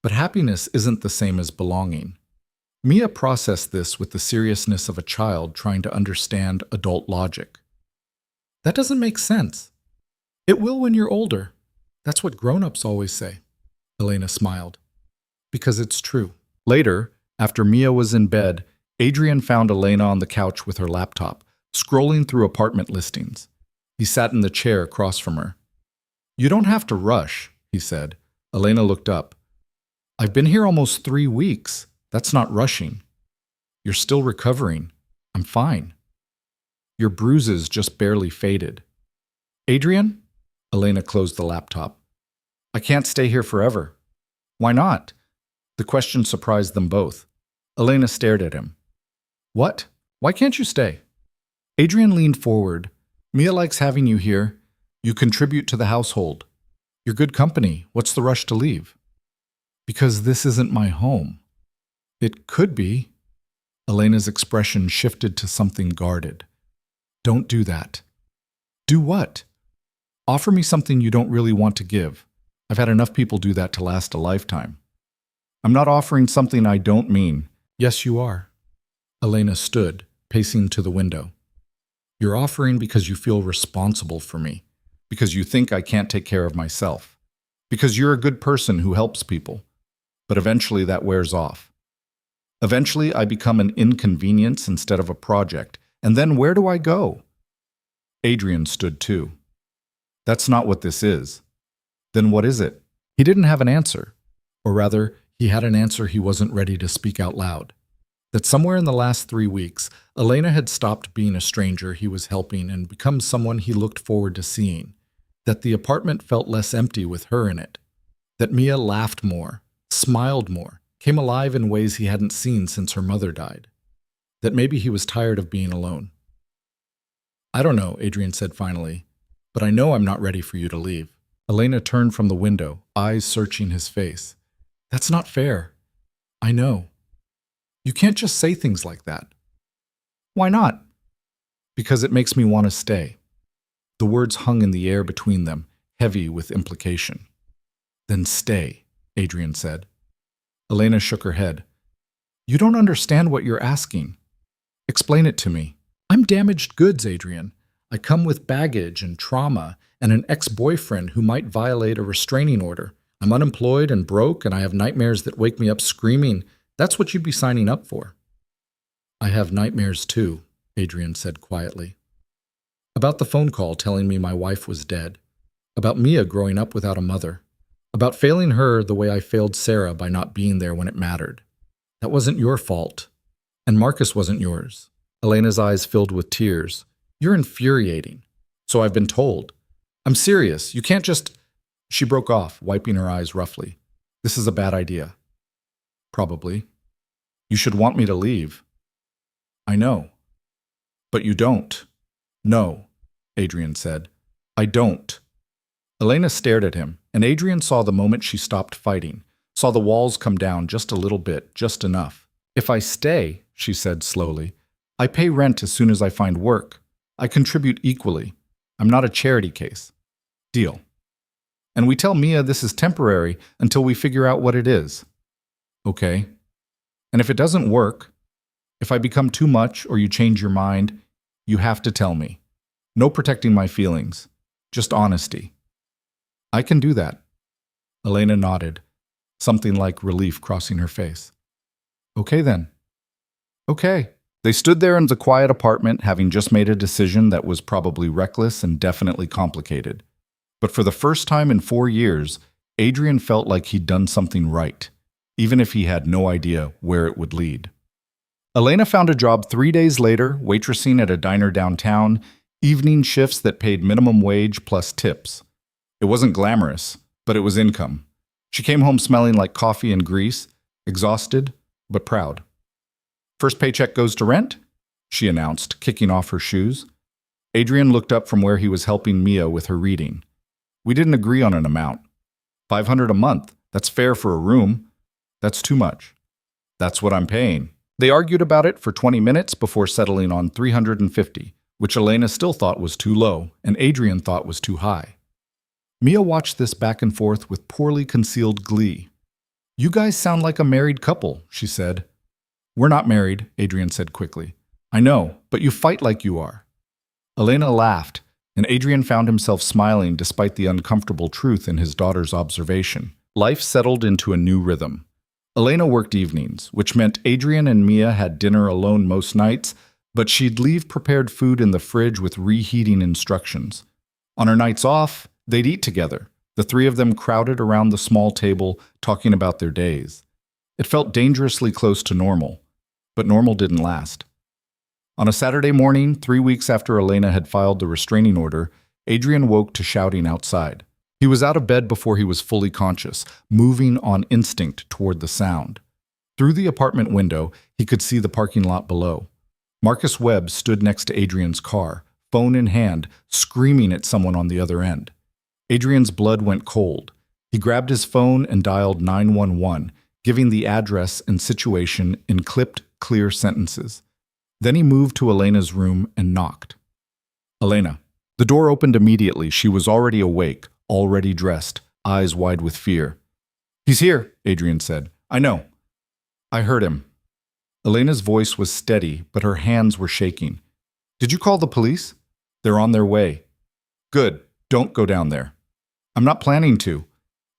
But happiness isn't the same as belonging. Mia processed this with the seriousness of a child trying to understand adult logic. "That doesn't make sense." "It will when you're older. That's what grown-ups always say." Elena smiled. "Because it's true." Later, after Mia was in bed, Adrian found Elena on the couch with her laptop, scrolling through apartment listings. He sat in the chair across from her. "You don't have to rush," he said. Elena looked up. "I've been here almost 3 weeks. That's not rushing. You're still recovering. I'm fine. Your bruises just barely faded." "Adrian?" Elena closed the laptop. "I can't stay here forever." "Why not?" The question surprised them both. Elena stared at him. "What? Why can't you stay?" Adrian leaned forward. "Mia likes having you here. You contribute to the household. You're good company. What's the rush to leave?" "Because this isn't my home." "It could be." Elena's expression shifted to something guarded. "Don't do that." "Do what?" "Offer me something you don't really want to give. I've had enough people do that to last a lifetime." "I'm not offering something I don't mean." "Yes, you are." Elena stood, pacing to the window. "You're offering because you feel responsible for me. Because you think I can't take care of myself. Because you're a good person who helps people. But eventually that wears off. Eventually I become an inconvenience instead of a project. And then where do I go?" Adrian stood too. "That's not what this is." "Then what is it?" He didn't have an answer. Or rather, he had an answer he wasn't ready to speak out loud. That somewhere in the last 3 weeks, Elena had stopped being a stranger he was helping and become someone he looked forward to seeing. That the apartment felt less empty with her in it. That Mia laughed more, smiled more, came alive in ways he hadn't seen since her mother died. That maybe he was tired of being alone. "I don't know," Adrian said finally, "but I know I'm not ready for you to leave." Elena turned from the window, eyes searching his face. "That's not fair." "I know. You can't just say things like that." "Why not?" "Because it makes me want to stay." The words hung in the air between them, heavy with implication. "Then stay," Adrian said. Elena shook her head. "You don't understand what you're asking." "Explain it to me." "I'm damaged goods, Adrian. I come with baggage and trauma and an ex-boyfriend who might violate a restraining order. I'm unemployed and broke, and I have nightmares that wake me up screaming. That's what you'd be signing up for." "I have nightmares too," Adrian said quietly. "About the phone call telling me my wife was dead. About Mia growing up without a mother. About failing her the way I failed Sarah by not being there when it mattered. That wasn't your fault. And Marcus wasn't yours." Elena's eyes filled with tears. "You're infuriating." "So I've been told." I'm serious. You can't just... She broke off, wiping her eyes roughly. This is a bad idea. Probably. You should want me to leave. I know. But you don't. No, Adrian said. I don't. Elena stared at him, and Adrian saw the moment she stopped fighting, saw the walls come down just a little bit, just enough. If I stay, she said slowly, I pay rent as soon as I find work. I contribute equally. I'm not a charity case. Deal. And we tell Mia this is temporary until we figure out what it is. Okay. And if it doesn't work, if I become too much or you change your mind, you have to tell me. No protecting my feelings. Just honesty. I can do that. Elena nodded, something like relief crossing her face. Okay then. Okay. They stood there in the quiet apartment, having just made a decision that was probably reckless and definitely complicated. But for the first time in 4 years, Adrian felt like he'd done something right, even if he had no idea where it would lead. Elena found a job 3 days later, waitressing at a diner downtown, evening shifts that paid minimum wage plus tips. It wasn't glamorous, but it was income. She came home smelling like coffee and grease, exhausted, but proud. First paycheck goes to rent, she announced, kicking off her shoes. Adrian looked up from where he was helping Mia with her reading. We didn't agree on an amount. $500 a month, that's fair for a room. That's too much. That's what I'm paying. They argued about it for 20 minutes before settling on $350, which Elena still thought was too low and Adrian thought was too high. Mia watched this back and forth with poorly concealed glee. You guys sound like a married couple, she said. We're not married, Adrian said quickly. I know, but you fight like you are. Elena laughed, and Adrian found himself smiling despite the uncomfortable truth in his daughter's observation. Life settled into a new rhythm. Elena worked evenings, which meant Adrian and Mia had dinner alone most nights, but she'd leave prepared food in the fridge with reheating instructions. On her nights off, they'd eat together, the three of them crowded around the small table, talking about their days. It felt dangerously close to normal, but normal didn't last. On a Saturday morning, 3 weeks after Elena had filed the restraining order, Adrian woke to shouting outside. He was out of bed before he was fully conscious, moving on instinct toward the sound. Through the apartment window, he could see the parking lot below. Marcus Webb stood next to Adrian's car, phone in hand, screaming at someone on the other end. Adrian's blood went cold. He grabbed his phone and dialed 911, giving the address and situation in clipped, clear sentences. Then he moved to Elena's room and knocked. Elena. The door opened immediately. She was already awake, already dressed, eyes wide with fear. He's here, Adrian said. I know. I heard him. Elena's voice was steady, but her hands were shaking. Did you call the police? They're on their way. Good. Don't go down there. I'm not planning to.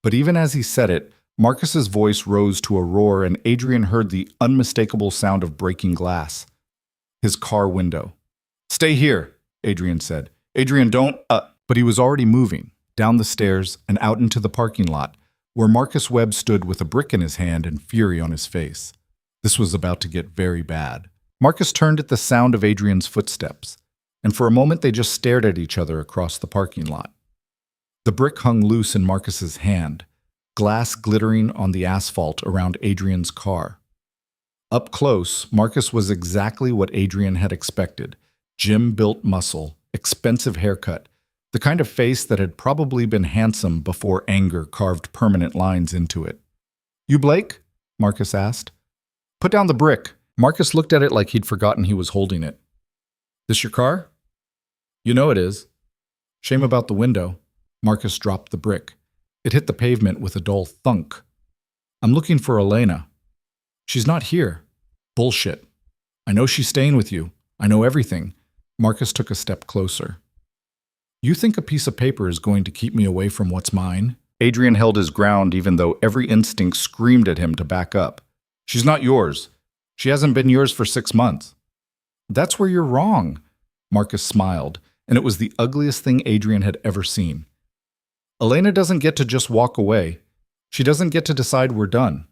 But even as he said it, Marcus's voice rose to a roar and Adrian heard the unmistakable sound of breaking glass. His car window. Stay here, Adrian said. Adrian, don't... But he was already moving, down the stairs and out into the parking lot, where Marcus Webb stood with a brick in his hand and fury on his face. This was about to get very bad. Marcus turned at the sound of Adrian's footsteps, and for a moment they just stared at each other across the parking lot. The brick hung loose in Marcus's hand, glass glittering on the asphalt around Adrian's car. Up close, Marcus was exactly what Adrian had expected. Gym-built muscle, expensive haircut, the kind of face that had probably been handsome before anger carved permanent lines into it. You Blake? Marcus asked. Put down the brick. Marcus looked at it like he'd forgotten he was holding it. This your car? You know it is. Shame about the window. Marcus dropped the brick. It hit the pavement with a dull thunk. I'm looking for Elena. She's not here. Bullshit. I know she's staying with you. I know everything. Marcus took a step closer. You think a piece of paper is going to keep me away from what's mine? Adrian held his ground even though every instinct screamed at him to back up. She's not yours. She hasn't been yours for 6 months. That's where you're wrong. Marcus smiled, and it was the ugliest thing Adrian had ever seen. Elena doesn't get to just walk away. She doesn't get to decide we're done.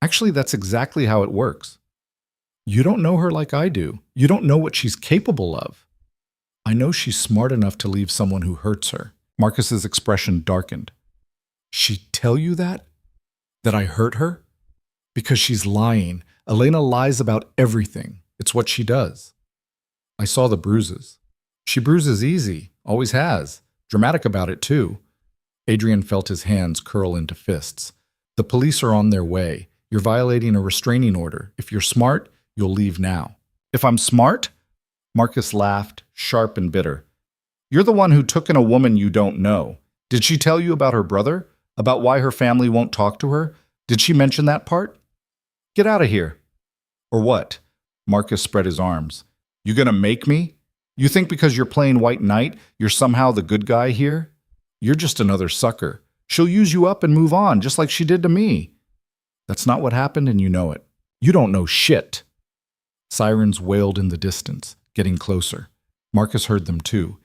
Actually, that's exactly how it works. You don't know her like I do. You don't know what she's capable of. I know she's smart enough to leave someone who hurts her. Marcus's expression darkened. She'd tell you that? That I hurt her? Because she's lying. Elena lies about everything. It's what she does. I saw the bruises. She bruises easy, always has. Dramatic about it, too. Adrian felt his hands curl into fists. The police are on their way. You're violating a restraining order. If you're smart, you'll leave now. If I'm smart? Marcus laughed, sharp and bitter. You're the one who took in a woman you don't know. Did she tell you about her brother? About why her family won't talk to her? Did she mention that part? Get out of here. Or what? Marcus spread his arms. You gonna make me? You think because you're playing white knight, you're somehow the good guy here? You're just another sucker. She'll use you up and move on, just like she did to me. That's not what happened, and you know it. You don't know shit. Sirens wailed in the distance, getting closer. Marcus heard them too.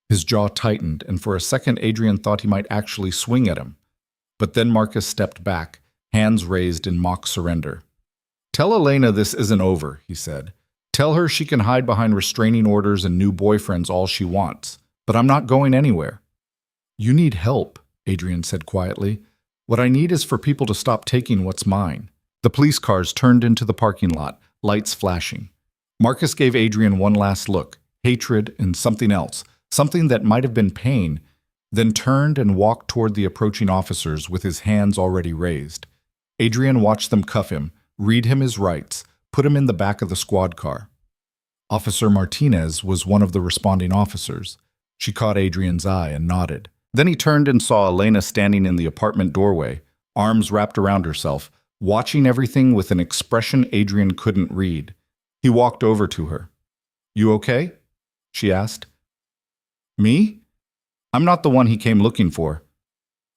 His jaw tightened, and for a second Adrian thought he might actually swing at him. But then Marcus stepped back, hands raised in mock surrender. Tell Elena this isn't over, he said. Tell her she can hide behind restraining orders and new boyfriends all she wants, but I'm not going anywhere. You need help, Adrian said quietly. What I need is for people to stop taking what's mine. The police cars turned into the parking lot, lights flashing. Marcus gave Adrian one last look, hatred and something else, something that might have been pain, then turned and walked toward the approaching officers with his hands already raised. Adrian watched them cuff him, read him his rights, put him in the back of the squad car. Officer Martinez was one of the responding officers. She caught Adrian's eye and nodded. Then he turned and saw Elena standing in the apartment doorway, arms wrapped around herself, watching everything with an expression Adrian couldn't read. He walked over to her. You okay? She asked. Me? I'm not the one he came looking for.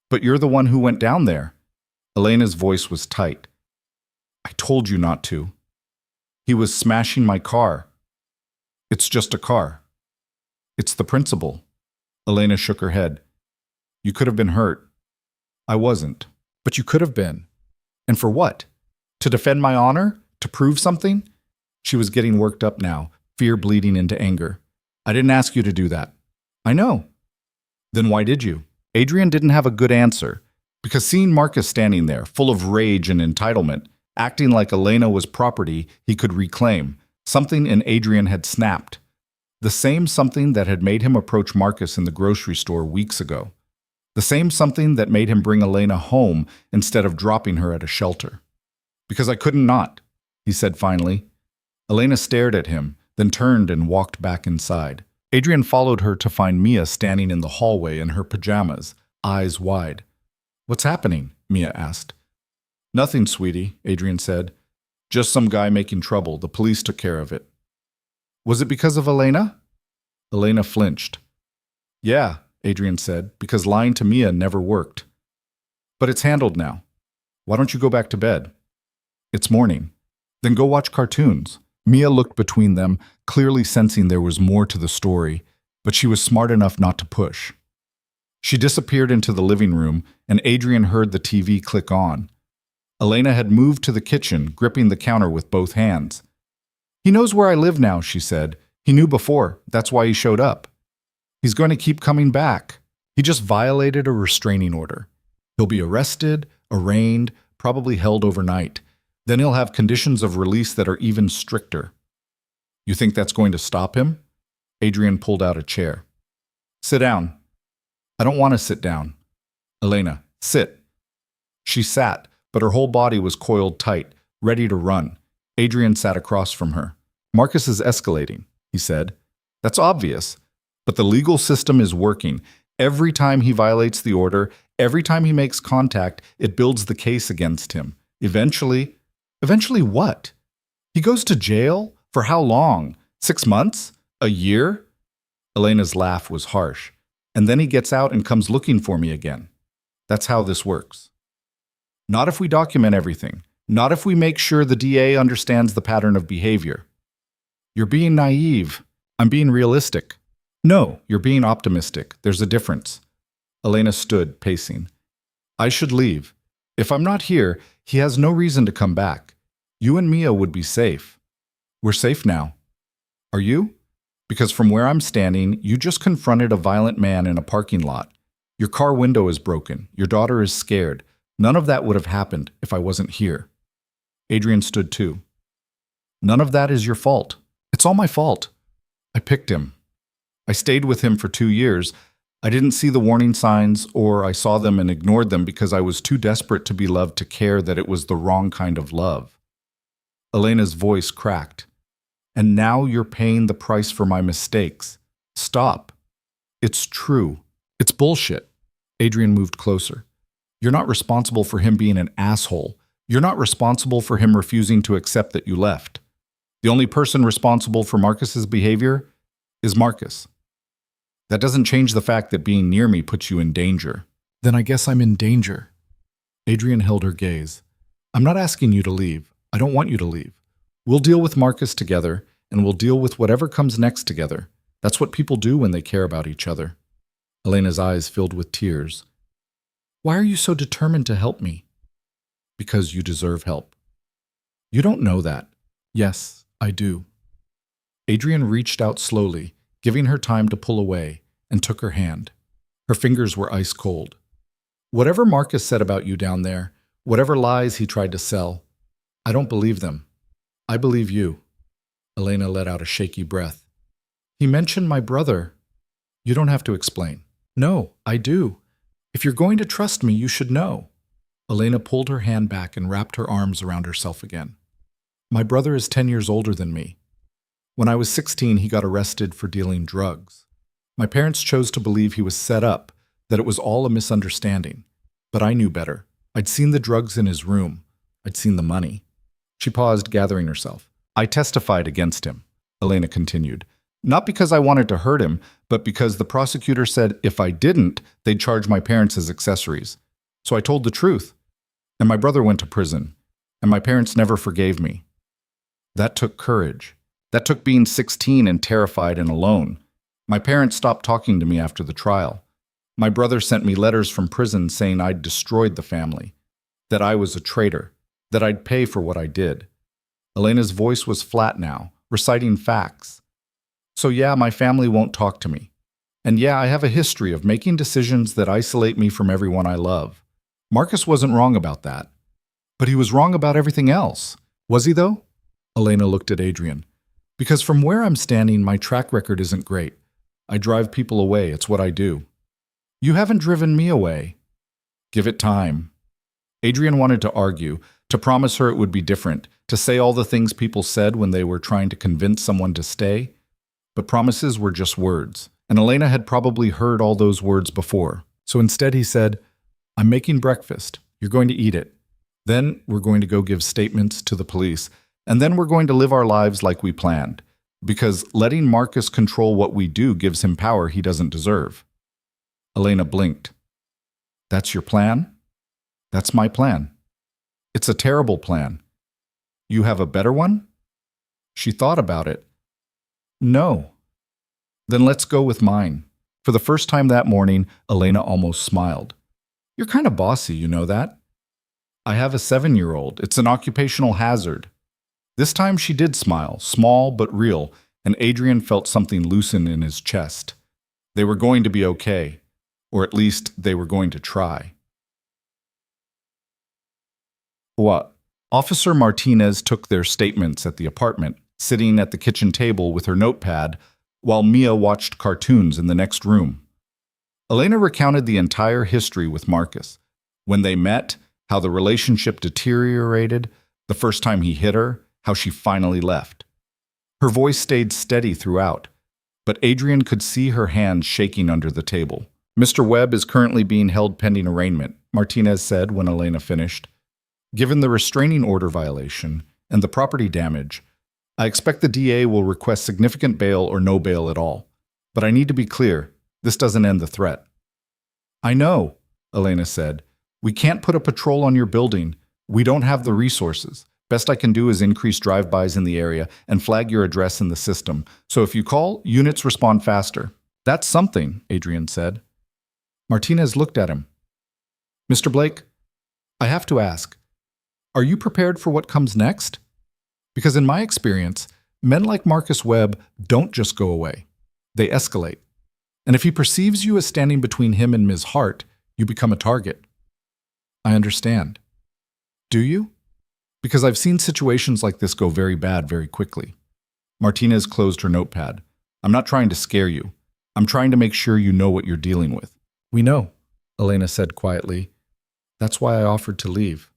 But you're the one who went down there. Elena's voice was tight. I told you not to. He was smashing my car. It's just a car. It's the principal. Elena shook her head. You could have been hurt. I wasn't. But you could have been. And for what? To defend my honor? To prove something? She was getting worked up now, fear bleeding into anger. I didn't ask you to do that. I know. Then why did you? Adrian didn't have a good answer, because seeing Marcus standing there, full of rage and entitlement, acting like Elena was property he could reclaim, something in Adrian had snapped. The same something that had made him approach Marcus in the grocery store weeks ago. The same something that made him bring Elena home instead of dropping her at a shelter. Because I couldn't not, he said finally. Elena stared at him, then turned and walked back inside. Adrian followed her to find Mia standing in the hallway in her pajamas, eyes wide. What's happening? Mia asked. Nothing, sweetie, Adrian said. Just some guy making trouble. The police took care of it. Was it because of Elena? Elena flinched. Yeah, Adrian said, because lying to Mia never worked. But it's handled now. Why don't you go back to bed? It's morning. Then go watch cartoons. Mia looked between them, clearly sensing there was more to the story, but she was smart enough not to push. She disappeared into the living room, and Adrian heard the TV click on. Elena had moved to the kitchen, gripping the counter with both hands. He knows where I live now, she said. He knew before. That's why he showed up. He's going to keep coming back. He just violated a restraining order. He'll be arrested, arraigned, probably held overnight. Then he'll have conditions of release that are even stricter. You think that's going to stop him? Adrian pulled out a chair. Sit down. I don't want to sit down. Elena, sit. She sat, but her whole body was coiled tight, ready to run. Adrian sat across from her. Marcus is escalating, he said. That's obvious. But the legal system is working. Every time he violates the order, every time he makes contact, it builds the case against him. Eventually what? He goes to jail? For how long? 6 months? A year? Elena's laugh was harsh. And then he gets out and comes looking for me again. That's how this works. Not if we document everything. Not if we make sure the DA understands the pattern of behavior. You're being naive. I'm being realistic. No, you're being optimistic. There's a difference. Elena stood, pacing. I should leave. If I'm not here, he has no reason to come back. You and Mia would be safe. We're safe now. Are you? Because from where I'm standing, you just confronted a violent man in a parking lot. Your car window is broken. Your daughter is scared. None of that would have happened if I wasn't here. Adrian stood too. None of that is your fault. It's all my fault. I picked him. I stayed with him for 2 years. I didn't see the warning signs, or I saw them and ignored them because I was too desperate to be loved to care that it was the wrong kind of love. Elena's voice cracked. And now you're paying the price for my mistakes. Stop. It's true. It's bullshit. Adrian moved closer. You're not responsible for him being an asshole. You're not responsible for him refusing to accept that you left. The only person responsible for Marcus's behavior is Marcus. That doesn't change the fact that being near me puts you in danger. Then I guess I'm in danger. Adrian held her gaze. I'm not asking you to leave. I don't want you to leave. We'll deal with Marcus together, and we'll deal with whatever comes next together. That's what people do when they care about each other. Elena's eyes filled with tears. Why are you so determined to help me? Because you deserve help. You don't know that. Yes, I do. Adrian reached out slowly, giving her time to pull away, and took her hand. Her fingers were ice cold. Whatever Marcus said about you down there, whatever lies he tried to sell, I don't believe them. I believe you. Elena let out a shaky breath. He mentioned my brother. You don't have to explain. No, I do. If you're going to trust me, you should know. Elena pulled her hand back and wrapped her arms around herself again. My brother is 10 years older than me. When I was 16, he got arrested for dealing drugs. My parents chose to believe he was set up, that it was all a misunderstanding. But I knew better. I'd seen the drugs in his room. I'd seen the money. She paused, gathering herself. I testified against him, Elena continued. Not because I wanted to hurt him, but because the prosecutor said if I didn't, they'd charge my parents as accessories. So I told the truth. And my brother went to prison. And my parents never forgave me. That took courage. That took being 16 and terrified and alone. My parents stopped talking to me after the trial. My brother sent me letters from prison saying I'd destroyed the family, that I was a traitor, that I'd pay for what I did. Elena's voice was flat now, reciting facts. So yeah, my family won't talk to me. And yeah, I have a history of making decisions that isolate me from everyone I love. Marcus wasn't wrong about that. But he was wrong about everything else. Was he, though? Elena looked at Adrian. Because from where I'm standing, my track record isn't great. I drive people away. It's what I do. You haven't driven me away. Give it time. Adrian wanted to argue, to promise her it would be different, to say all the things people said when they were trying to convince someone to stay. But promises were just words, and Elena had probably heard all those words before. So instead he said, I'm making breakfast. You're going to eat it. Then we're going to go give statements to the police, and then we're going to live our lives like we planned, because letting Marcus control what we do gives him power he doesn't deserve. Elena blinked. That's your plan? That's my plan. It's a terrible plan. You have a better one? She thought about it. No. Then let's go with mine. For the first time that morning, Elena almost smiled. You're kind of bossy, you know that? I have a 7-year-old. It's an occupational hazard. This time she did smile, small but real, and Adrian felt something loosen in his chest. They were going to be okay, or at least they were going to try. What? Officer Martinez took their statements at the apartment, sitting at the kitchen table with her notepad, while Mia watched cartoons in the next room. Elena recounted the entire history with Marcus. When they met, how the relationship deteriorated, the first time he hit her, how she finally left. Her voice stayed steady throughout, but Adrian could see her hands shaking under the table. Mr. Webb is currently being held pending arraignment, Martinez said when Elena finished. Given the restraining order violation and the property damage, I expect the DA will request significant bail or no bail at all. But I need to be clear, this doesn't end the threat. I know, Elena said. We can't put a patrol on your building. We don't have the resources. Best I can do is increase drive-bys in the area and flag your address in the system. So if you call, units respond faster. That's something, Adrian said. Martinez looked at him. Mr. Blake, I have to ask, are you prepared for what comes next? Because in my experience, men like Marcus Webb don't just go away. They escalate. And if he perceives you as standing between him and Ms. Hart, you become a target. I understand. Do you? Because I've seen situations like this go very bad very quickly. Martinez closed her notepad. I'm not trying to scare you. I'm trying to make sure you know what you're dealing with. We know, Elena said quietly. That's why I offered to leave.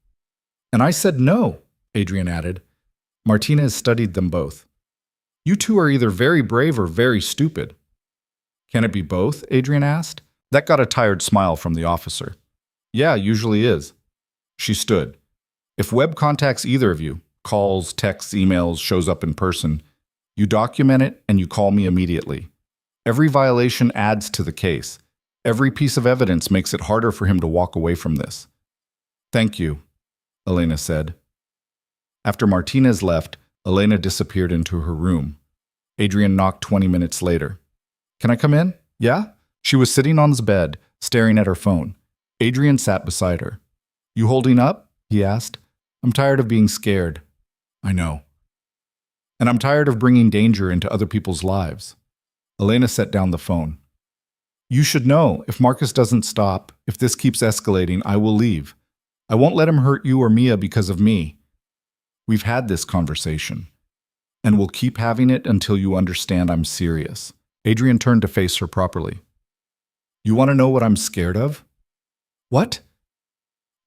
And I said no, Adrian added. Martinez studied them both. You two are either very brave or very stupid. Can it be both? Adrian asked. That got a tired smile from the officer. Yeah, usually is. She stood. If Webb contacts either of you, calls, texts, emails, shows up in person, you document it and you call me immediately. Every violation adds to the case. Every piece of evidence makes it harder for him to walk away from this. Thank you, Elena said. After Martinez left, Elena disappeared into her room. Adrian knocked 20 minutes later. Can I come in? Yeah? She was sitting on his bed, staring at her phone. Adrian sat beside her. You holding up? He asked. I'm tired of being scared. I know. And I'm tired of bringing danger into other people's lives. Elena set down the phone. You should know, if Marcus doesn't stop, if this keeps escalating, I will leave. I won't let him hurt you or Mia because of me. We've had this conversation. And we'll keep having it until you understand I'm serious. Adrian turned to face her properly. You want to know what I'm scared of? What?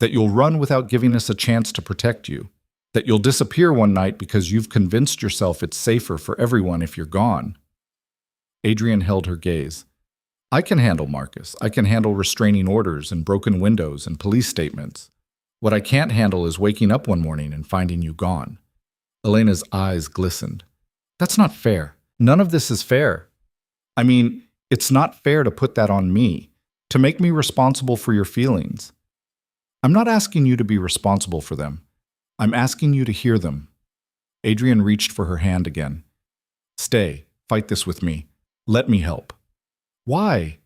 That you'll run without giving us a chance to protect you. That you'll disappear one night because you've convinced yourself it's safer for everyone if you're gone. Adrian held her gaze. I can handle Marcus. I can handle restraining orders and broken windows and police statements. What I can't handle is waking up one morning and finding you gone. Elena's eyes glistened. That's not fair. None of this is fair. I mean, it's not fair to put that on me, to make me responsible for your feelings. I'm not asking you to be responsible for them. I'm asking you to hear them. Adrian reached for her hand again. Stay. Fight this with me. Let me help. Why?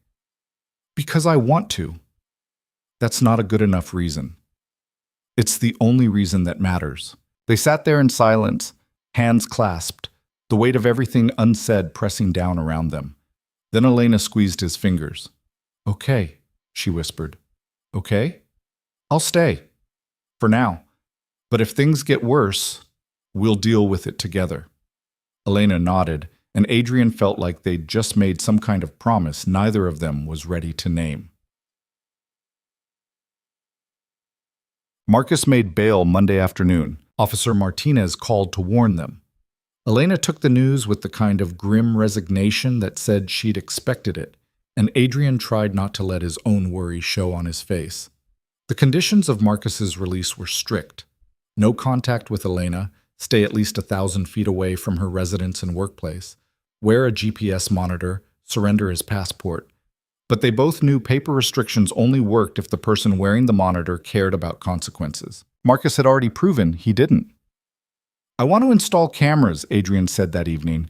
Because I want to. That's not a good enough reason. It's the only reason that matters. They sat there in silence, hands clasped, the weight of everything unsaid pressing down around them. Then Elena squeezed his fingers. Okay, she whispered. Okay? I'll stay. For now. But if things get worse, we'll deal with it together. Elena nodded, and Adrian felt like they'd just made some kind of promise neither of them was ready to name. Marcus made bail Monday afternoon. Officer Martinez called to warn them. Elena took the news with the kind of grim resignation that said she'd expected it, and Adrian tried not to let his own worry show on his face. The conditions of Marcus's release were strict. No contact with Elena, stay at least 1,000 feet away from her residence and workplace, wear a GPS monitor, surrender his passport. But they both knew paper restrictions only worked if the person wearing the monitor cared about consequences. Marcus had already proven he didn't. I want to install cameras, Adrian said that evening.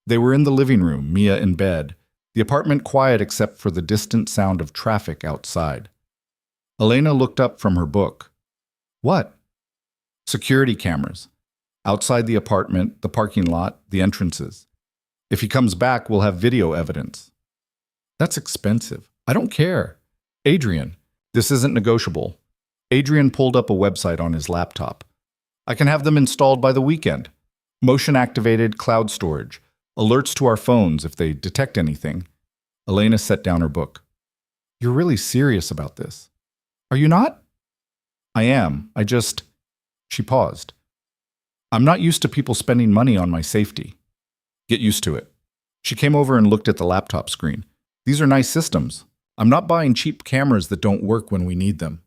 They were in the living room, Mia in bed, the apartment quiet except for the distant sound of traffic outside. Elena looked up from her book. What? Security cameras. Outside the apartment, the parking lot, the entrances. If he comes back, we'll have video evidence. That's expensive. I don't care. Adrian, this isn't negotiable. Adrian pulled up a website on his laptop. I can have them installed by the weekend. Motion-activated cloud storage. Alerts to our phones if they detect anything. Elena set down her book. You're really serious about this. Are you not? I am. She paused. I'm not used to people spending money on my safety. Get used to it. She came over and looked at the laptop screen. These are nice systems. I'm not buying cheap cameras that don't work when we need them.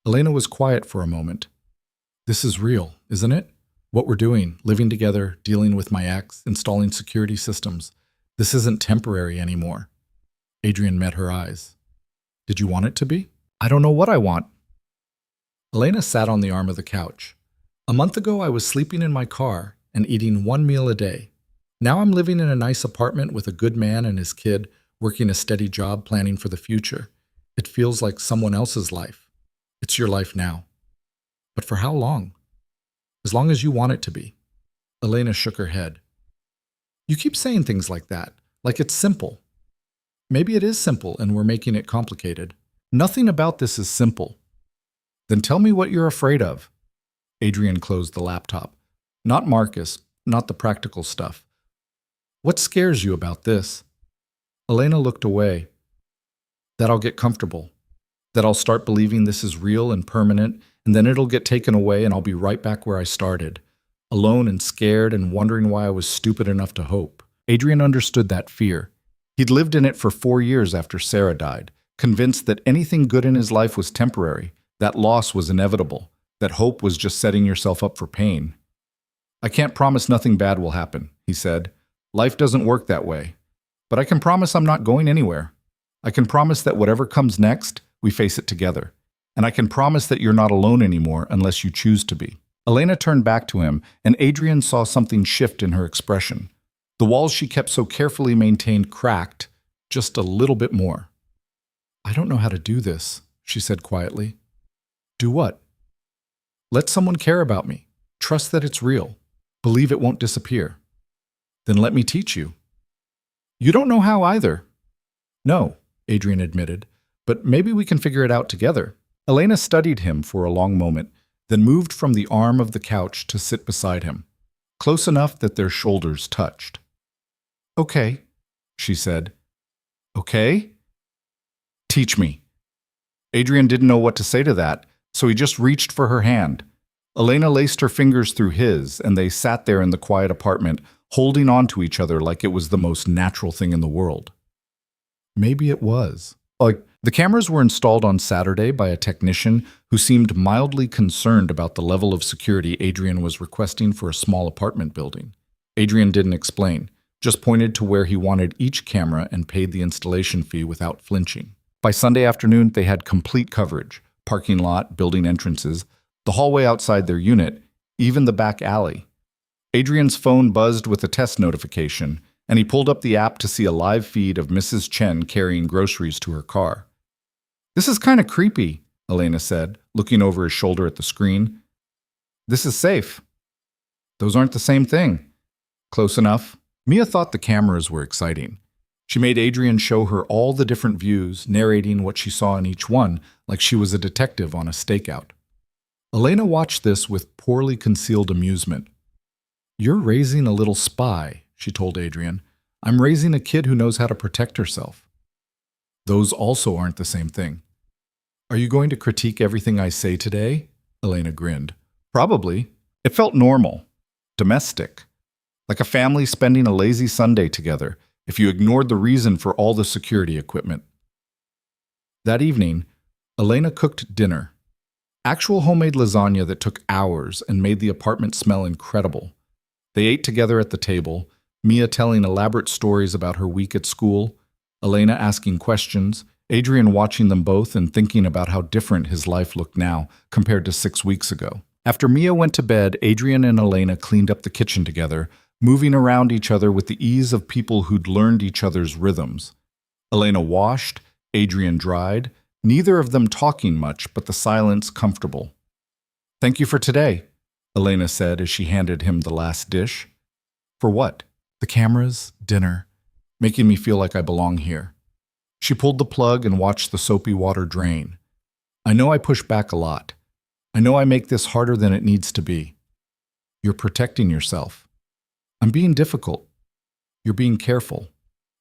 Elena was quiet for a moment. This is real, isn't it? What we're doing, living together, dealing with my ex, installing security systems. This isn't temporary anymore. Adrian met her eyes. Did you want it to be? I don't know what I want. Elena sat on the arm of the couch. A month ago, I was sleeping in my car and eating one meal a day. Now I'm living in a nice apartment with a good man and his kid, working a steady job, planning for the future. It feels like someone else's life. It's your life now. But for how long? As long as you want it to be. Elena shook her head. You keep saying things like that, like it's simple. Maybe it is simple and we're making it complicated. Nothing about this is simple. Then tell me what you're afraid of. Adrian closed the laptop. Not Marcus, not the practical stuff. What scares you about this? Elena looked away. That I'll get comfortable. That I'll start believing this is real and permanent, and then it'll get taken away and I'll be right back where I started. Alone and scared and wondering why I was stupid enough to hope. Adrian understood that fear. He'd lived in it for 4 years after Sarah died, convinced that anything good in his life was temporary, that loss was inevitable, that hope was just setting yourself up for pain. I can't promise nothing bad will happen, he said. Life doesn't work that way. But I can promise I'm not going anywhere. I can promise that whatever comes next, we face it together. And I can promise that you're not alone anymore unless you choose to be. Elena turned back to him, and Adrian saw something shift in her expression. The walls she kept so carefully maintained cracked, just a little bit more. I don't know how to do this, she said quietly. Do what? Let someone care about me. Trust that it's real. Believe it won't disappear. Then let me teach you. You don't know how either. No, Adrian admitted, but maybe we can figure it out together. Elena studied him for a long moment, then moved from the arm of the couch to sit beside him, close enough that their shoulders touched. Okay, she said. Okay? Teach me. Adrian didn't know what to say to that, so he just reached for her hand. Elena laced her fingers through his, and they sat there in the quiet apartment, holding on to each other like it was the most natural thing in the world. Maybe it was. The cameras were installed on Saturday by a technician who seemed mildly concerned about the level of security Adrian was requesting for a small apartment building. Adrian didn't explain, just pointed to where he wanted each camera and paid the installation fee without flinching. By Sunday afternoon, they had complete coverage: parking lot, building entrances, the hallway outside their unit, even the back alley. Adrian's phone buzzed with a test notification, and he pulled up the app to see a live feed of Mrs. Chen carrying groceries to her car. This is kind of creepy, Elena said, looking over his shoulder at the screen. This is safe. Those aren't the same thing. Close enough. Mia thought the cameras were exciting. She made Adrian show her all the different views, narrating what she saw in each one, like she was a detective on a stakeout. Elena watched this with poorly concealed amusement. You're raising a little spy, she told Adrian. I'm raising a kid who knows how to protect herself. Those also aren't the same thing. Are you going to critique everything I say today? Elena grinned. Probably. It felt normal, domestic, like a family spending a lazy Sunday together if you ignored the reason for all the security equipment. That evening, Elena cooked dinner. Actual homemade lasagna that took hours and made the apartment smell incredible. They ate together at the table, Mia telling elaborate stories about her week at school, Elena asking questions, Adrian watching them both and thinking about how different his life looked now compared to 6 weeks ago. After Mia went to bed, Adrian and Elena cleaned up the kitchen together, moving around each other with the ease of people who'd learned each other's rhythms. Elena washed, Adrian dried, neither of them talking much, but the silence comfortable. Thank you for today, Elena said as she handed him the last dish. For what? The cameras, dinner, making me feel like I belong here. She pulled the plug and watched the soapy water drain. I know I push back a lot. I know I make this harder than it needs to be. You're protecting yourself. I'm being difficult. You're being careful.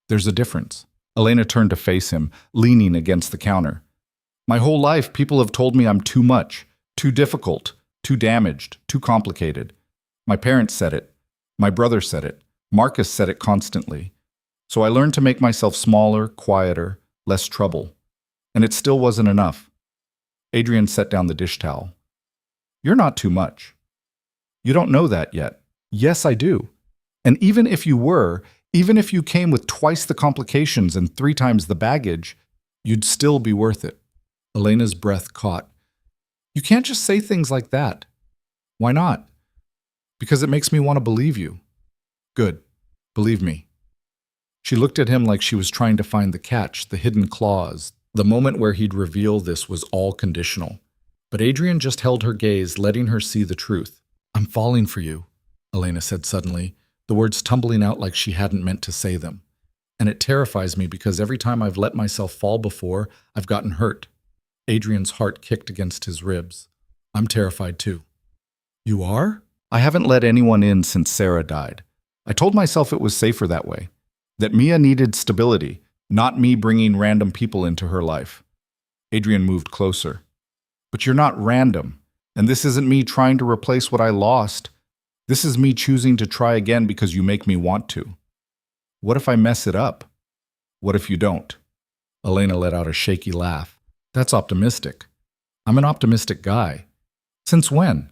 There's a difference. Elena turned to face him, leaning against the counter. My whole life, people have told me I'm too much, too difficult, too damaged, too complicated. My parents said it. My brother said it. Marcus said it constantly. So I learned to make myself smaller, quieter, less trouble. And it still wasn't enough. Adrian set down the dish towel. You're not too much. You don't know that yet. Yes, I do. And even if you were, even if you came with twice the complications and 3 times the baggage, you'd still be worth it. Elena's breath caught. You can't just say things like that. Why not? Because it makes me want to believe you. Good. Believe me. She looked at him like she was trying to find the catch, the hidden clause. The moment where he'd reveal this was all conditional. But Adrian just held her gaze, letting her see the truth. I'm falling for you, Elena said suddenly, the words tumbling out like she hadn't meant to say them. And it terrifies me because every time I've let myself fall before, I've gotten hurt. Adrian's heart kicked against his ribs. I'm terrified too. You are? I haven't let anyone in since Sarah died. I told myself it was safer that way. That Mia needed stability, not me bringing random people into her life. Adrian moved closer. But you're not random. And this isn't me trying to replace what I lost. This is me choosing to try again because you make me want to. What if I mess it up? What if you don't? Elena let out a shaky laugh. That's optimistic. I'm an optimistic guy. Since when?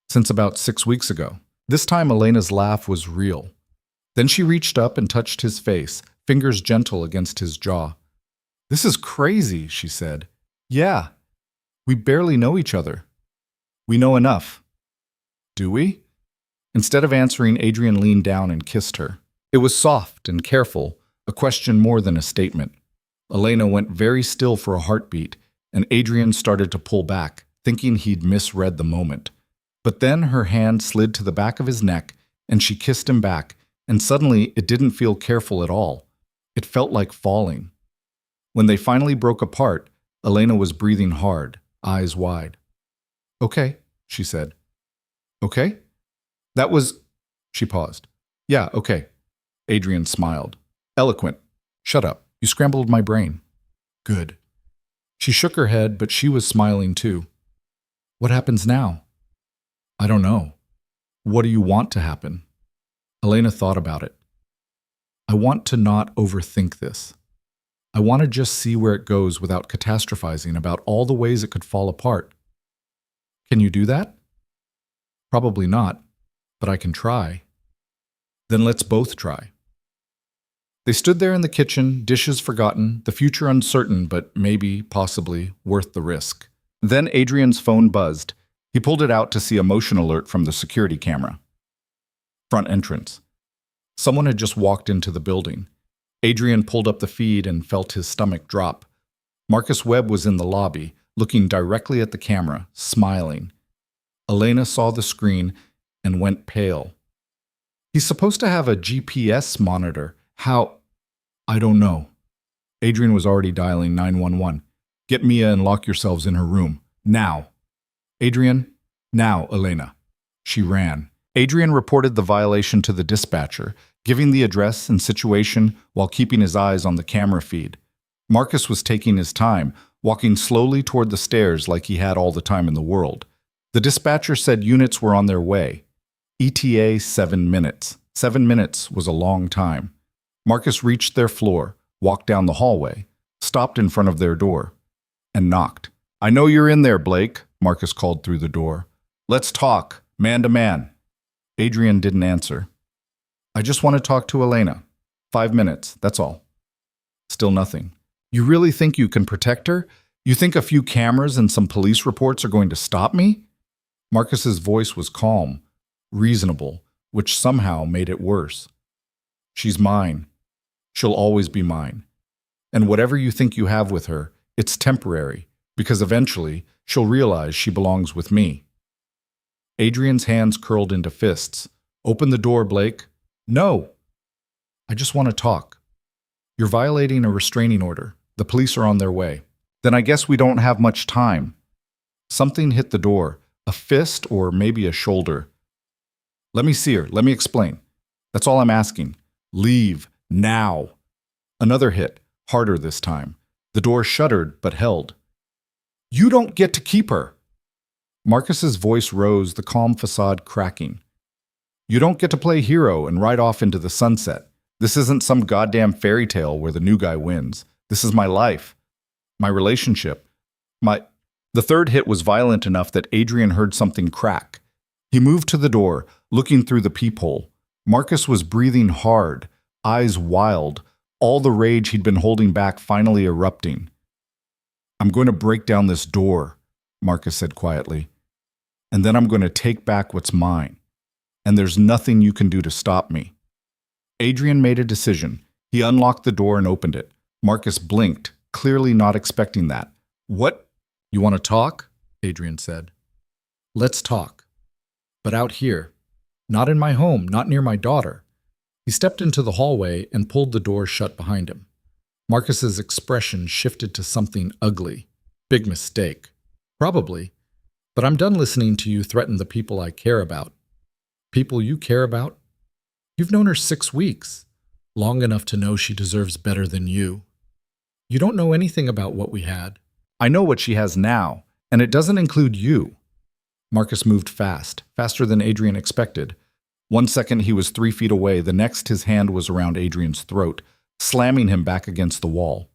Since about 6 weeks ago. This time Elena's laugh was real. Then she reached up and touched his face, fingers gentle against his jaw. This is crazy, she said. Yeah. We barely know each other. We know enough. Do we? Instead of answering, Adrian leaned down and kissed her. It was soft and careful, a question more than a statement. Elena went very still for a heartbeat, and Adrian started to pull back, thinking he'd misread the moment. But then her hand slid to the back of his neck, and she kissed him back, and suddenly it didn't feel careful at all. It felt like falling. When they finally broke apart, Elena was breathing hard, eyes wide. Okay, she said. Okay? That was... She paused. Yeah, okay. Adrian smiled. Eloquent. Shut up. You scrambled my brain. Good. She shook her head, but she was smiling too. What happens now? I don't know. What do you want to happen? Elena thought about it. I want to not overthink this. I want to just see where it goes without catastrophizing about all the ways it could fall apart. Can you do that? Probably not, but I can try. Then let's both try. They stood there in the kitchen, dishes forgotten, the future uncertain, but maybe, possibly, worth the risk. Then Adrian's phone buzzed. He pulled it out to see a motion alert from the security camera. Front entrance. Someone had just walked into the building. Adrian pulled up the feed and felt his stomach drop. Marcus Webb was in the lobby, looking directly at the camera, smiling. Elena saw the screen and went pale. He's supposed to have a GPS monitor. How? I don't know. Adrian was already dialing 911. Get Mia and lock yourselves in her room. Now. Adrian? Now, Elena. She ran. Adrian reported the violation to the dispatcher, giving the address and situation while keeping his eyes on the camera feed. Marcus was taking his time, walking slowly toward the stairs like he had all the time in the world. The dispatcher said units were on their way. ETA 7 minutes. 7 minutes was a long time. Marcus reached their floor, walked down the hallway, stopped in front of their door, and knocked. I know you're in there, Blake, Marcus called through the door. Let's talk, man to man. Adrian didn't answer. I just want to talk to Elena. 5 minutes, that's all. Still nothing. You really think you can protect her? You think a few cameras and some police reports are going to stop me? Marcus's voice was calm, reasonable, which somehow made it worse. She's mine. She'll always be mine. And whatever you think you have with her, it's temporary, because eventually she'll realize she belongs with me. Adrian's hands curled into fists. Open the door, Blake. No. I just want to talk. You're violating a restraining order. The police are on their way. Then I guess we don't have much time. Something hit the door, a fist or maybe a shoulder. Let me see her. Let me explain. That's all I'm asking. Leave. Now. Another hit, harder this time. The door shuddered but held. You don't get to keep her. Marcus's voice rose, the calm facade cracking. You don't get to play hero and ride off into the sunset. This isn't some goddamn fairy tale where the new guy wins. This is my life. My relationship. The third hit was violent enough that Adrian heard something crack. He moved to the door, looking through the peephole. Marcus was breathing hard, eyes wild, all the rage he'd been holding back finally erupting. I'm going to break down this door, Marcus said quietly. And then I'm going to take back what's mine. And there's nothing you can do to stop me. Adrian made a decision. He unlocked the door and opened it. Marcus blinked, clearly not expecting that. What? You want to talk? Adrian said. Let's talk. But out here. Not in my home, not near my daughter. He He stepped into the hallway and pulled the door shut behind him. Marcus's expression shifted to something ugly. Big mistake. Probably. But I'm done listening to you threaten the people I care about. People you care about? You've known her 6 weeks. Long enough to know she deserves better than you. You don't know anything about what we had. I know what she has now, and it doesn't include you. Marcus moved fast, faster than Adrian expected. 1 second he was 3 feet away, the next his hand was around Adrian's throat, slamming him back against the wall.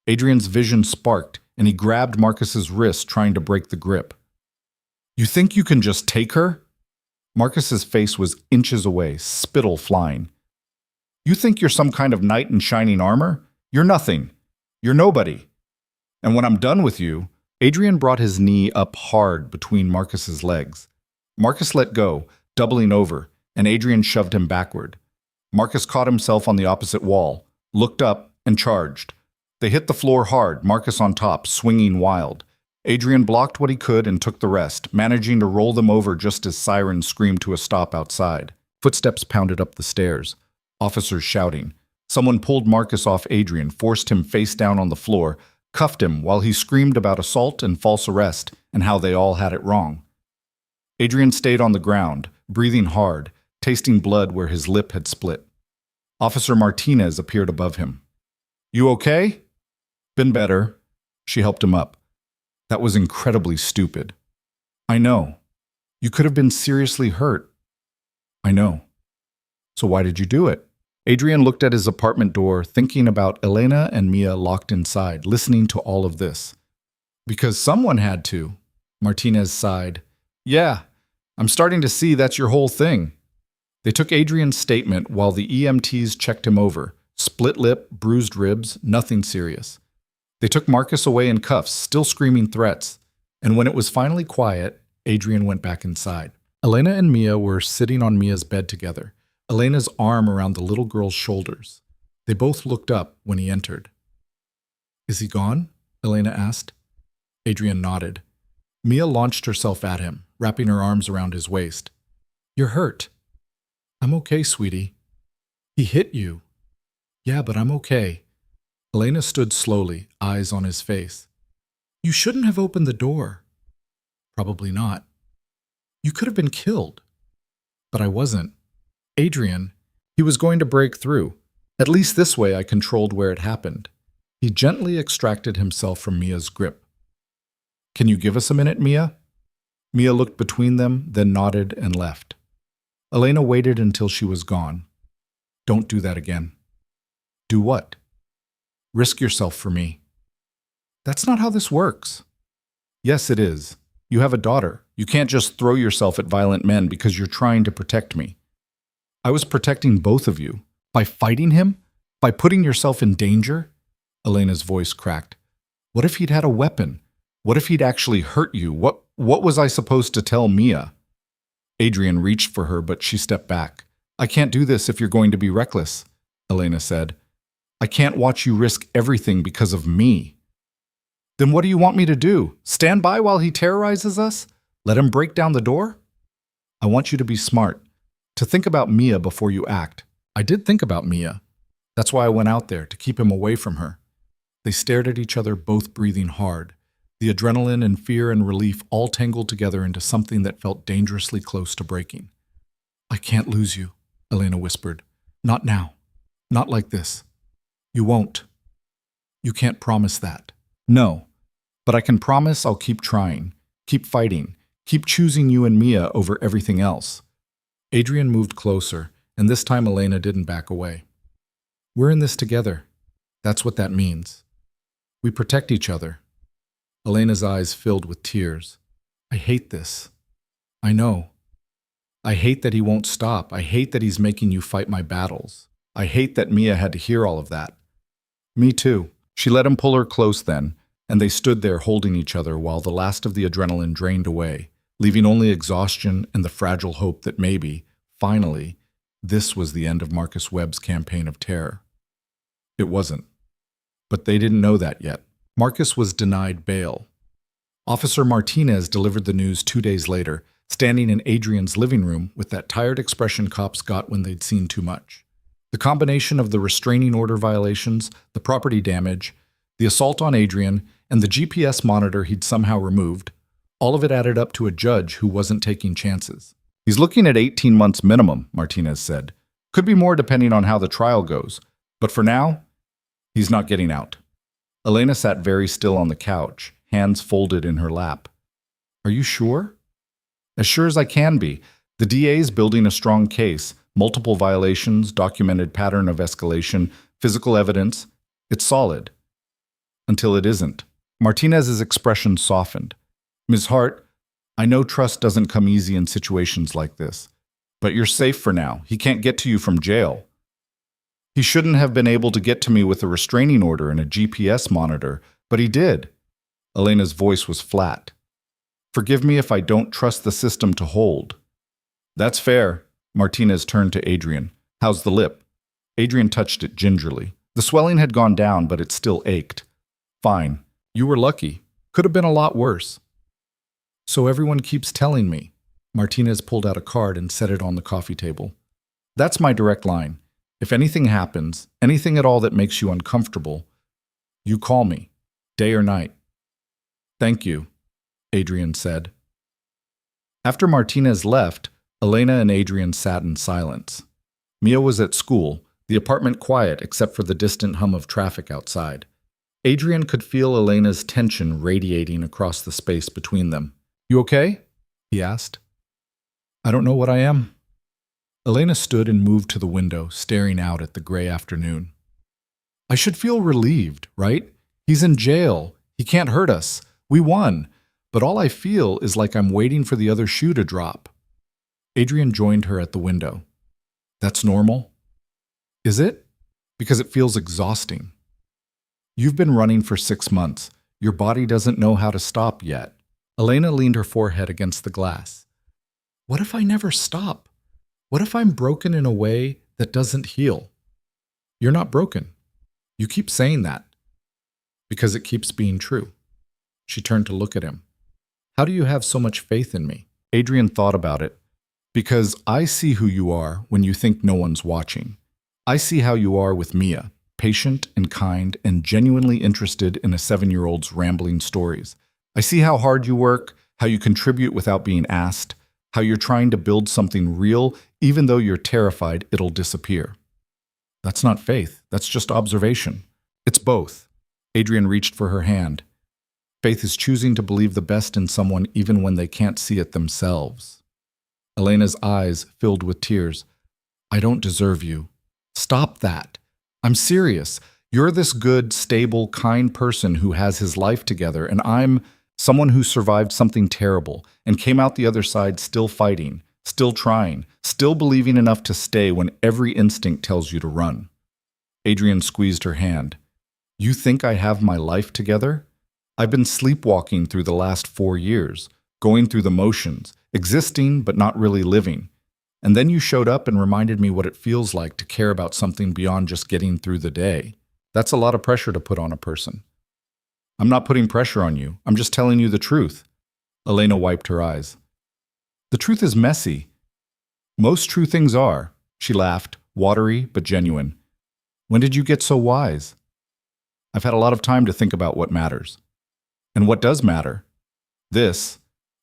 Adrian's vision sparked, and he grabbed Marcus's wrist, trying to break the grip. You think you can just take her? Marcus's face was inches away, spittle flying. You think you're some kind of knight in shining armor? You're nothing. You're nobody. And when I'm done with you, Adrian brought his knee up hard between Marcus's legs. Marcus let go, doubling over, and Adrian shoved him backward. Marcus caught himself on the opposite wall, looked up, and charged. They hit the floor hard, Marcus on top, swinging wild. Adrian blocked what he could and took the rest, managing to roll them over just as sirens screamed to a stop outside. Footsteps pounded up the stairs. Officers shouting. Someone pulled Marcus off Adrian, forced him face down on the floor, cuffed him while he screamed about assault and false arrest and how they all had it wrong. Adrian stayed on the ground, breathing hard, tasting blood where his lip had split. Officer Martinez appeared above him. You okay? Been better. She helped him up. That was incredibly stupid. I know. You could have been seriously hurt. I know. So why did you do it? Adrian looked at his apartment door, thinking about Elena and Mia locked inside, listening to all of this. Because someone had to. Martinez sighed. Yeah, I'm starting to see that's your whole thing. They took Adrian's statement while the EMTs checked him over. Split lip, bruised ribs, nothing serious. They took Marcus away in cuffs, still screaming threats. And when it was finally quiet, Adrian went back inside. Elena and Mia were sitting on Mia's bed together, Elena's arm around the little girl's shoulders. They both looked up when he entered. Is he gone? Elena asked. Adrian nodded. Mia launched herself at him, wrapping her arms around his waist. You're hurt. I'm okay, sweetie. He hit you. Yeah, but I'm okay. Elena stood slowly, eyes on his face. You shouldn't have opened the door. Probably not. You could have been killed. But I wasn't. Adrian, he was going to break through. At least this way I controlled where it happened. He gently extracted himself from Mia's grip. Can you give us a minute, Mia? Mia looked between them, then nodded and left. Elena waited until she was gone. Don't do that again. Do what? Risk yourself for me. That's not how this works. Yes, it is. You have a daughter. You can't just throw yourself at violent men because you're trying to protect me. I was protecting both of you. By fighting him? By putting yourself in danger? Elena's voice cracked. What if he'd had a weapon? What if he'd actually hurt you? What was I supposed to tell Mia? Adrian reached for her, but she stepped back. I can't do this if you're going to be reckless, Elena said. I can't watch you risk everything because of me. Then what do you want me to do? Stand by while he terrorizes us? Let him break down the door? I want you to be smart, to think about Mia before you act. I did think about Mia. That's why I went out there, to keep him away from her. They stared at each other, both breathing hard. The adrenaline and fear and relief all tangled together into something that felt dangerously close to breaking. I can't lose you, Elena whispered. Not now. Not like this. You won't. You can't promise that. No, but I can promise I'll keep trying, keep fighting, keep choosing you and Mia over everything else. Adrian moved closer, and this time Elena didn't back away. We're in this together. That's what that means. We protect each other. Elena's eyes filled with tears. I hate this. I know. I hate that he won't stop. I hate that he's making you fight my battles. I hate that Mia had to hear all of that. Me too. She let him pull her close then, and they stood there holding each other while the last of the adrenaline drained away, leaving only exhaustion and the fragile hope that maybe, finally, this was the end of Marcus Webb's campaign of terror. It wasn't. But they didn't know that yet. Marcus was denied bail. Officer Martinez delivered the news 2 days later, standing in Adrian's living room with that tired expression cops got when they'd seen too much. The combination of the restraining order violations, the property damage, the assault on Adrian, and the GPS monitor he'd somehow removed, all of it added up to a judge who wasn't taking chances. He's looking at 18 months minimum, Martinez said. Could be more depending on how the trial goes. But for now, he's not getting out. Elena sat very still on the couch, hands folded in her lap. Are you sure? As sure as I can be. The DA's building a strong case. Multiple violations, documented pattern of escalation, physical evidence. It's solid. Until it isn't. Martinez's expression softened. Ms. Hart, I know trust doesn't come easy in situations like this. But you're safe for now. He can't get to you from jail. He shouldn't have been able to get to me with a restraining order and a GPS monitor, but he did. Elena's voice was flat. Forgive me if I don't trust the system to hold. That's fair. Martinez turned to Adrian. How's the lip? Adrian touched it gingerly. The swelling had gone down, but it still ached. Fine. You were lucky. Could have been a lot worse. So everyone keeps telling me. Martinez pulled out a card and set it on the coffee table. That's my direct line. If anything happens, anything at all that makes you uncomfortable, you call me, day or night. Thank you, Adrian said. After Martinez left, Elena and Adrian sat in silence. Mia was at school, the apartment quiet except for the distant hum of traffic outside. Adrian could feel Elena's tension radiating across the space between them. You okay? He asked. I don't know what I am. Elena stood and moved to the window, staring out at the gray afternoon. I should feel relieved, right? He's in jail. He can't hurt us. We won. But all I feel is like I'm waiting for the other shoe to drop. Adrian joined her at the window. That's normal? Is it? Because it feels exhausting. You've been running for 6 months. Your body doesn't know how to stop yet. Elena leaned her forehead against the glass. What if I never stop? What if I'm broken in a way that doesn't heal? You're not broken. You keep saying that. Because it keeps being true. She turned to look at him. How do you have so much faith in me? Adrian thought about it. Because I see who you are when you think no one's watching. I see how you are with Mia, patient and kind and genuinely interested in a 7-year-old's rambling stories. I see how hard you work, how you contribute without being asked, how you're trying to build something real even though you're terrified it'll disappear. That's not faith, that's just observation. It's both. Adrian reached for her hand. Faith is choosing to believe the best in someone even when they can't see it themselves. Elena's eyes filled with tears. I don't deserve you. Stop that. I'm serious. You're this good, stable, kind person who has his life together, and I'm someone who survived something terrible and came out the other side still fighting, still trying, still believing enough to stay when every instinct tells you to run. Adrian squeezed her hand. You think I have my life together? I've been sleepwalking through the last 4 years, going through the motions, existing but not really living. And then you showed up and reminded me what it feels like to care about something beyond just getting through the day. That's a lot of pressure to put on a person. I'm not putting pressure on you. I'm just telling you the truth. Elena wiped her eyes. The truth is messy. Most true things are. She laughed, watery but genuine. When did you get so wise? I've had a lot of time to think about what matters. And what does matter? This,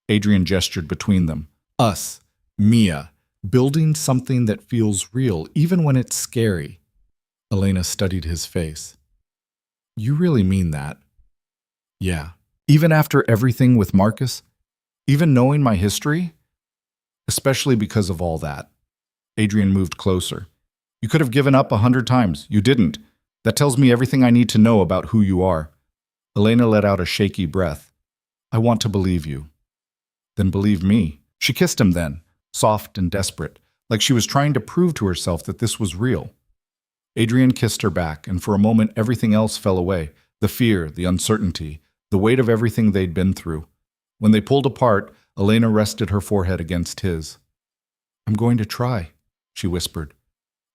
Adrian gestured between them. Us, Mia, building something that feels real, even when it's scary. Elena studied his face. You really mean that? Yeah. Even after everything with Marcus? Even knowing my history? Especially because of all that. Adrian moved closer. You could have given up 100 times. You didn't. That tells me everything I need to know about who you are. Elena let out a shaky breath. I want to believe you. Then believe me. She kissed him then, soft and desperate, like she was trying to prove to herself that this was real. Adrian kissed her back, and for a moment everything else fell away. The fear, the uncertainty, the weight of everything they'd been through. When they pulled apart, Elena rested her forehead against his. I'm going to try, she whispered,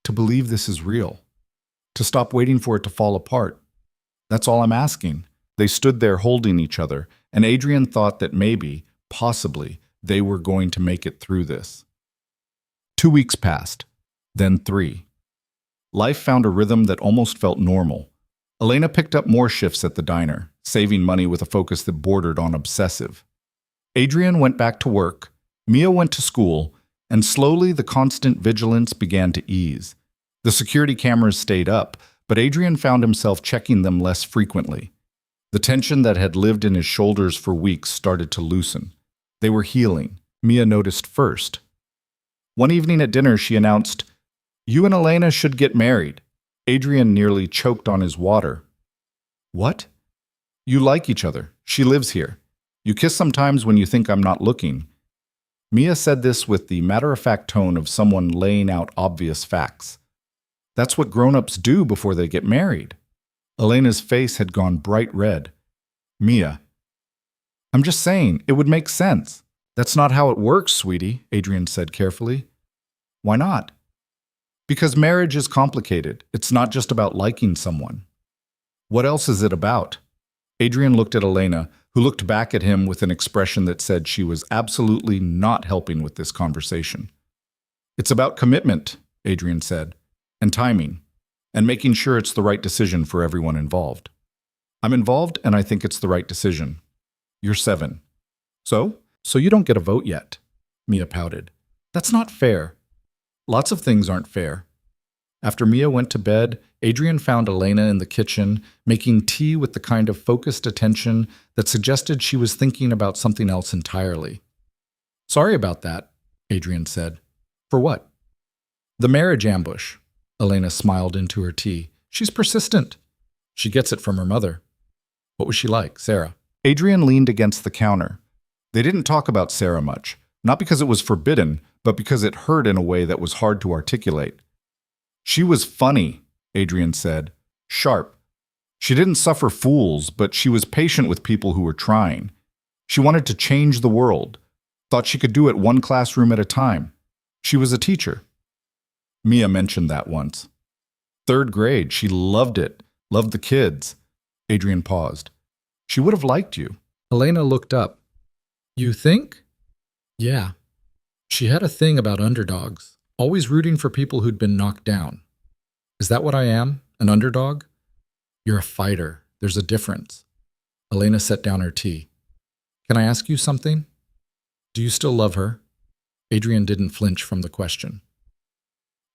to believe this is real. To stop waiting for it to fall apart. That's all I'm asking. They stood there holding each other, and Adrian thought that maybe, possibly, they were going to make it through this. 2 weeks passed, then 3. Life found a rhythm that almost felt normal. Elena picked up more shifts at the diner, saving money with a focus that bordered on obsessive. Adrian went back to work, Mia went to school, and slowly the constant vigilance began to ease. The security cameras stayed up, but Adrian found himself checking them less frequently. The tension that had lived in his shoulders for weeks started to loosen. They were healing. Mia noticed first. One evening at dinner, she announced, "You and Elena should get married." Adrian nearly choked on his water. "What?" "You like each other. She lives here. You kiss sometimes when you think I'm not looking." Mia said this with the matter-of-fact tone of someone laying out obvious facts. That's what grown-ups do before they get married. Elena's face had gone bright red. "Mia, I'm just saying, it would make sense." "That's not how it works, sweetie," Adrian said carefully. "Why not?" "Because marriage is complicated. It's not just about liking someone." "What else is it about?" Adrian looked at Elena, who looked back at him with an expression that said she was absolutely not helping with this conversation. "It's about commitment," Adrian said, "and timing, and making sure it's the right decision for everyone involved." "I'm involved, and I think it's the right decision." "You're 7. So you don't get a vote yet," Mia pouted. "That's not fair." "Lots of things aren't fair." After Mia went to bed, Adrian found Elena in the kitchen, making tea with the kind of focused attention that suggested she was thinking about something else entirely. "Sorry about that," Adrian said. "For what?" "The marriage ambush." Elena smiled into her tea. "She's persistent. She gets it from her mother." "What was she like, Sarah?" Adrian leaned against the counter. They didn't talk about Sarah much, not because it was forbidden, but because it hurt in a way that was hard to articulate. "She was funny," Adrian said. "Sharp. She didn't suffer fools, but she was patient with people who were trying. She wanted to change the world. Thought she could do it one classroom at a time. She was a teacher." Mia mentioned that once. "3rd grade. She loved it. Loved the kids." Adrian paused. "She would have liked you." Elena looked up. "You think?" "Yeah. She had a thing about underdogs, always rooting for people who'd been knocked down." "Is that what I am? An underdog?" "You're a fighter. There's a difference." Elena set down her tea. "Can I ask you something? Do you still love her?" Adrian didn't flinch from the question.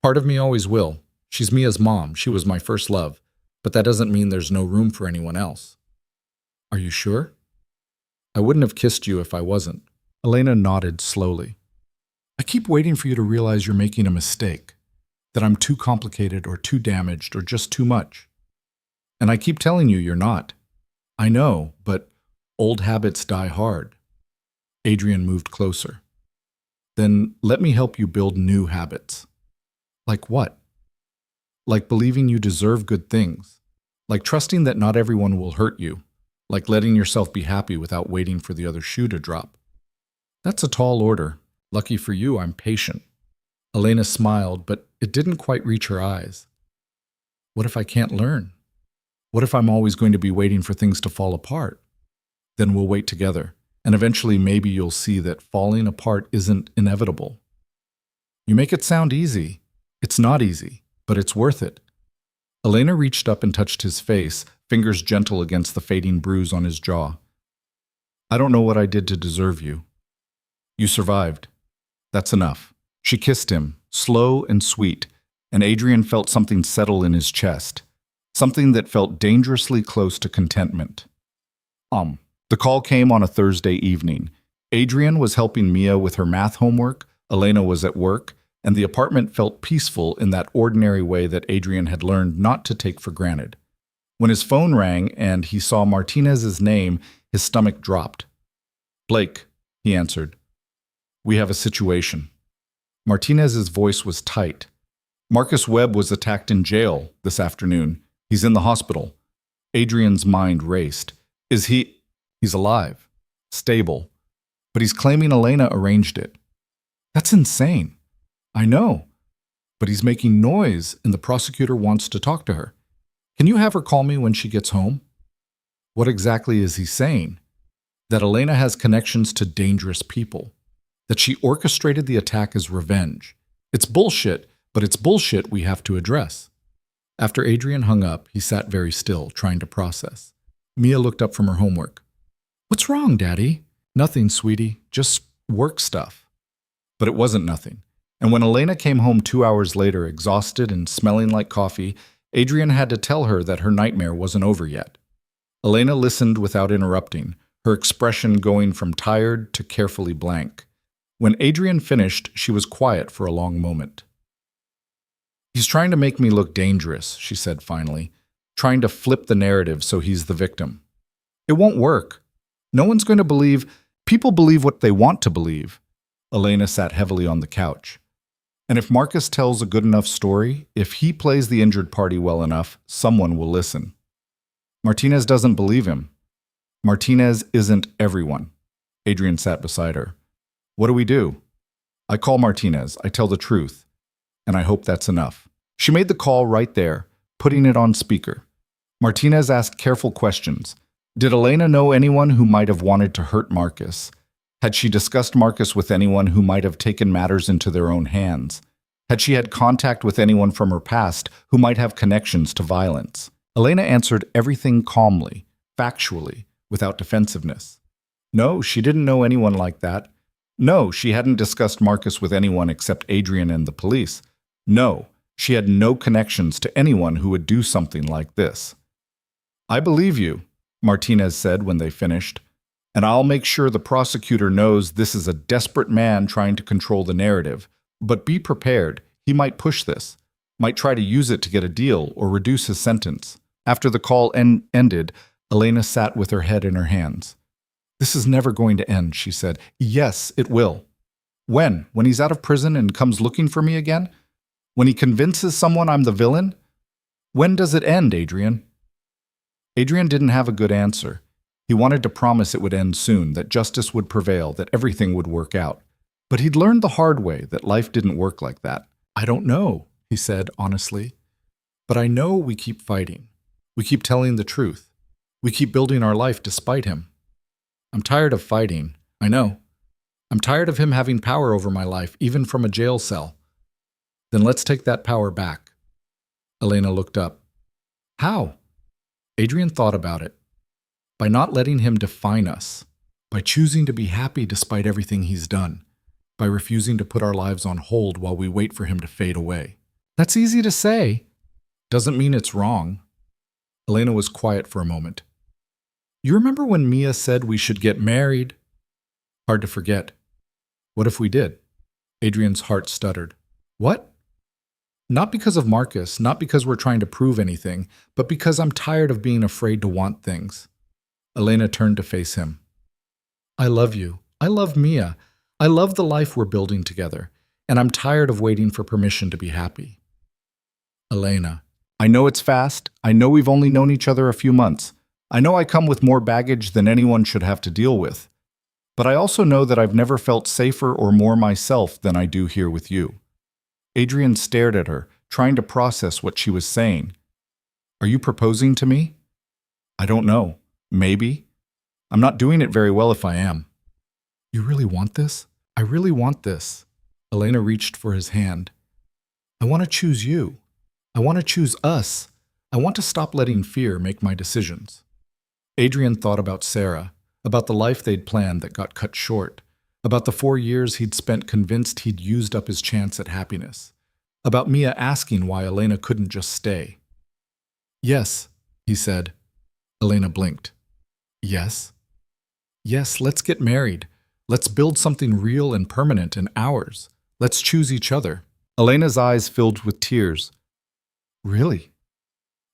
"Part of me always will. She's Mia's mom. She was my first love. But that doesn't mean there's no room for anyone else." "Are you sure?" "I wouldn't have kissed you if I wasn't." Elena nodded slowly. "I keep waiting for you to realize you're making a mistake, that I'm too complicated or too damaged or just too much. And I keep telling you you're not. I know, but old habits die hard." Adrian moved closer. "Then let me help you build new habits." "Like what?" "Like believing you deserve good things. Like trusting that not everyone will hurt you. Like letting yourself be happy without waiting for the other shoe to drop." "That's a tall order. Lucky for you, I'm patient." Elena smiled, but it didn't quite reach her eyes. "What if I can't learn? What if I'm always going to be waiting for things to fall apart?" "Then we'll wait together, and eventually maybe you'll see that falling apart isn't inevitable." "You make it sound easy. It's not easy, but it's worth it." Elena reached up and touched his face, fingers gentle against the fading bruise on his jaw. "I don't know what I did to deserve you. You survived. That's enough." She kissed him, slow and sweet, and Adrian felt something settle in his chest, something that felt dangerously close to contentment. The call came on a Thursday evening. Adrian was helping Mia with her math homework, Elena was at work, and the apartment felt peaceful in that ordinary way that Adrian had learned not to take for granted. When his phone rang and he saw Martinez's name, his stomach dropped. "Blake," he answered. "We have a situation." Martinez's voice was tight. "Marcus Webb was attacked in jail this afternoon. He's in the hospital." Adrian's mind raced. "Is he—" "He's alive. Stable. But he's claiming Elena arranged it." "That's insane." "I know. But he's making noise and the prosecutor wants to talk to her. Can you have her call me when she gets home?" "What exactly is he saying?" "That Elena has connections to dangerous people. That she orchestrated the attack as revenge. It's bullshit, but it's bullshit we have to address." After Adrian hung up, he sat very still, trying to process. Mia looked up from her homework. "What's wrong, Daddy?" "Nothing, sweetie. Just work stuff." But it wasn't nothing. And when Elena came home 2 hours later, exhausted and smelling like coffee, Adrian had to tell her that her nightmare wasn't over yet. Elena listened without interrupting, her expression going from tired to carefully blank. When Adrian finished, she was quiet for a long moment. "He's trying to make me look dangerous," she said finally, "trying to flip the narrative so he's the victim. It won't work. No one's going to believe. People believe what they want to believe." Elena sat heavily on the couch. "And if Marcus tells a good enough story, if he plays the injured party well enough, someone will listen. Martinez doesn't believe him. Martinez isn't everyone." Adrian sat beside her. "What do we do?" "I call Martinez. I tell the truth. And I hope that's enough." She made the call right there, putting it on speaker. Martinez asked careful questions. Did Elena know anyone who might have wanted to hurt Marcus? Had she discussed Marcus with anyone who might have taken matters into their own hands? Had she had contact with anyone from her past who might have connections to violence? Elena answered everything calmly, factually, without defensiveness. No, she didn't know anyone like that. No, she hadn't discussed Marcus with anyone except Adrian and the police. No, she had no connections to anyone who would do something like this. "I believe you," Martinez said when they finished, "and I'll make sure the prosecutor knows this is a desperate man trying to control the narrative. But be prepared, he might push this, might try to use it to get a deal or reduce his sentence." After the call ended, Elena sat with her head in her hands. "This is never going to end," she said. "Yes, it will." "When? When he's out of prison and comes looking for me again? When he convinces someone I'm the villain? When does it end, Adrian?" Adrian didn't have a good answer. He wanted to promise it would end soon, that justice would prevail, that everything would work out. But he'd learned the hard way that life didn't work like that. "I don't know," he said honestly. "But I know we keep fighting. We keep telling the truth. We keep building our life despite him. I'm tired of fighting, I know. I'm tired of him having power over my life, even from a jail cell. Then let's take that power back." Elena looked up. "How?" Adrian thought about it. "By not letting him define us. By choosing to be happy despite everything he's done. By refusing to put our lives on hold while we wait for him to fade away." "That's easy to say." "Doesn't mean it's wrong." Elena was quiet for a moment. "You remember when Mia said we should get married?" "Hard to forget." "What if we did?" Adrian's heart stuttered. "What?" "Not because of Marcus, not because we're trying to prove anything, but because I'm tired of being afraid to want things." Elena turned to face him. "I love you. I love Mia. I love the life we're building together, and I'm tired of waiting for permission to be happy." "Elena, I know it's fast. I know we've only known each other a few months. I know I come with more baggage than anyone should have to deal with. But I also know that I've never felt safer or more myself than I do here with you." Adrian stared at her, trying to process what she was saying. "Are you proposing to me?" "I don't know. Maybe. I'm not doing it very well if I am." "You really want this? I really want this." Elena reached for his hand. "I want to choose you. I want to choose us. I want to stop letting fear make my decisions." Adrian thought about Sarah, about the life they'd planned that got cut short, about the 4 years he'd spent convinced he'd used up his chance at happiness, about Mia asking why Elena couldn't just stay. "Yes," he said. Elena blinked. "Yes?" "Yes, let's get married. Let's build something real and permanent and ours. Let's choose each other." Elena's eyes filled with tears. "Really?"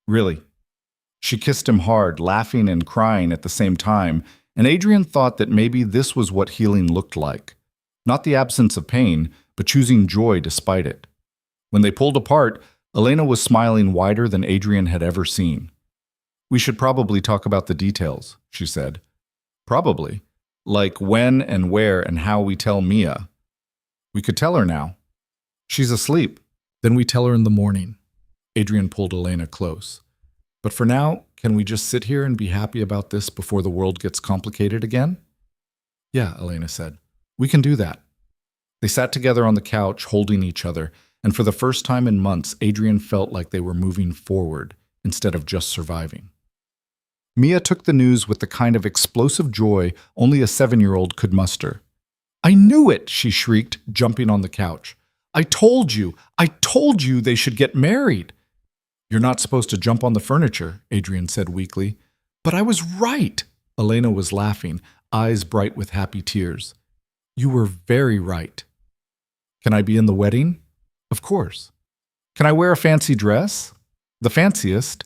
"Really." She kissed him hard, laughing and crying at the same time, and Adrian thought that maybe this was what healing looked like. Not the absence of pain, but choosing joy despite it. When they pulled apart, Elena was smiling wider than Adrian had ever seen. "We should probably talk about the details," she said. "Probably. Like when and where and how we tell Mia." "We could tell her now." "She's asleep." "Then we tell her in the morning." Adrian pulled Elena close. "But for now, can we just sit here and be happy about this before the world gets complicated again?" "Yeah," Elena said. "We can do that." They sat together on the couch, holding each other, and for the first time in months, Adrian felt like they were moving forward instead of just surviving. Mia took the news with the kind of explosive joy only a 7-year-old could muster. "I knew it!" she shrieked, jumping on the couch. I told you they should get married." "You're not supposed to jump on the furniture," Adrian said weakly. "But I was right." Elena was laughing, eyes bright with happy tears. "You were very right." "Can I be in the wedding?" "Of course." "Can I wear a fancy dress?" "The fanciest."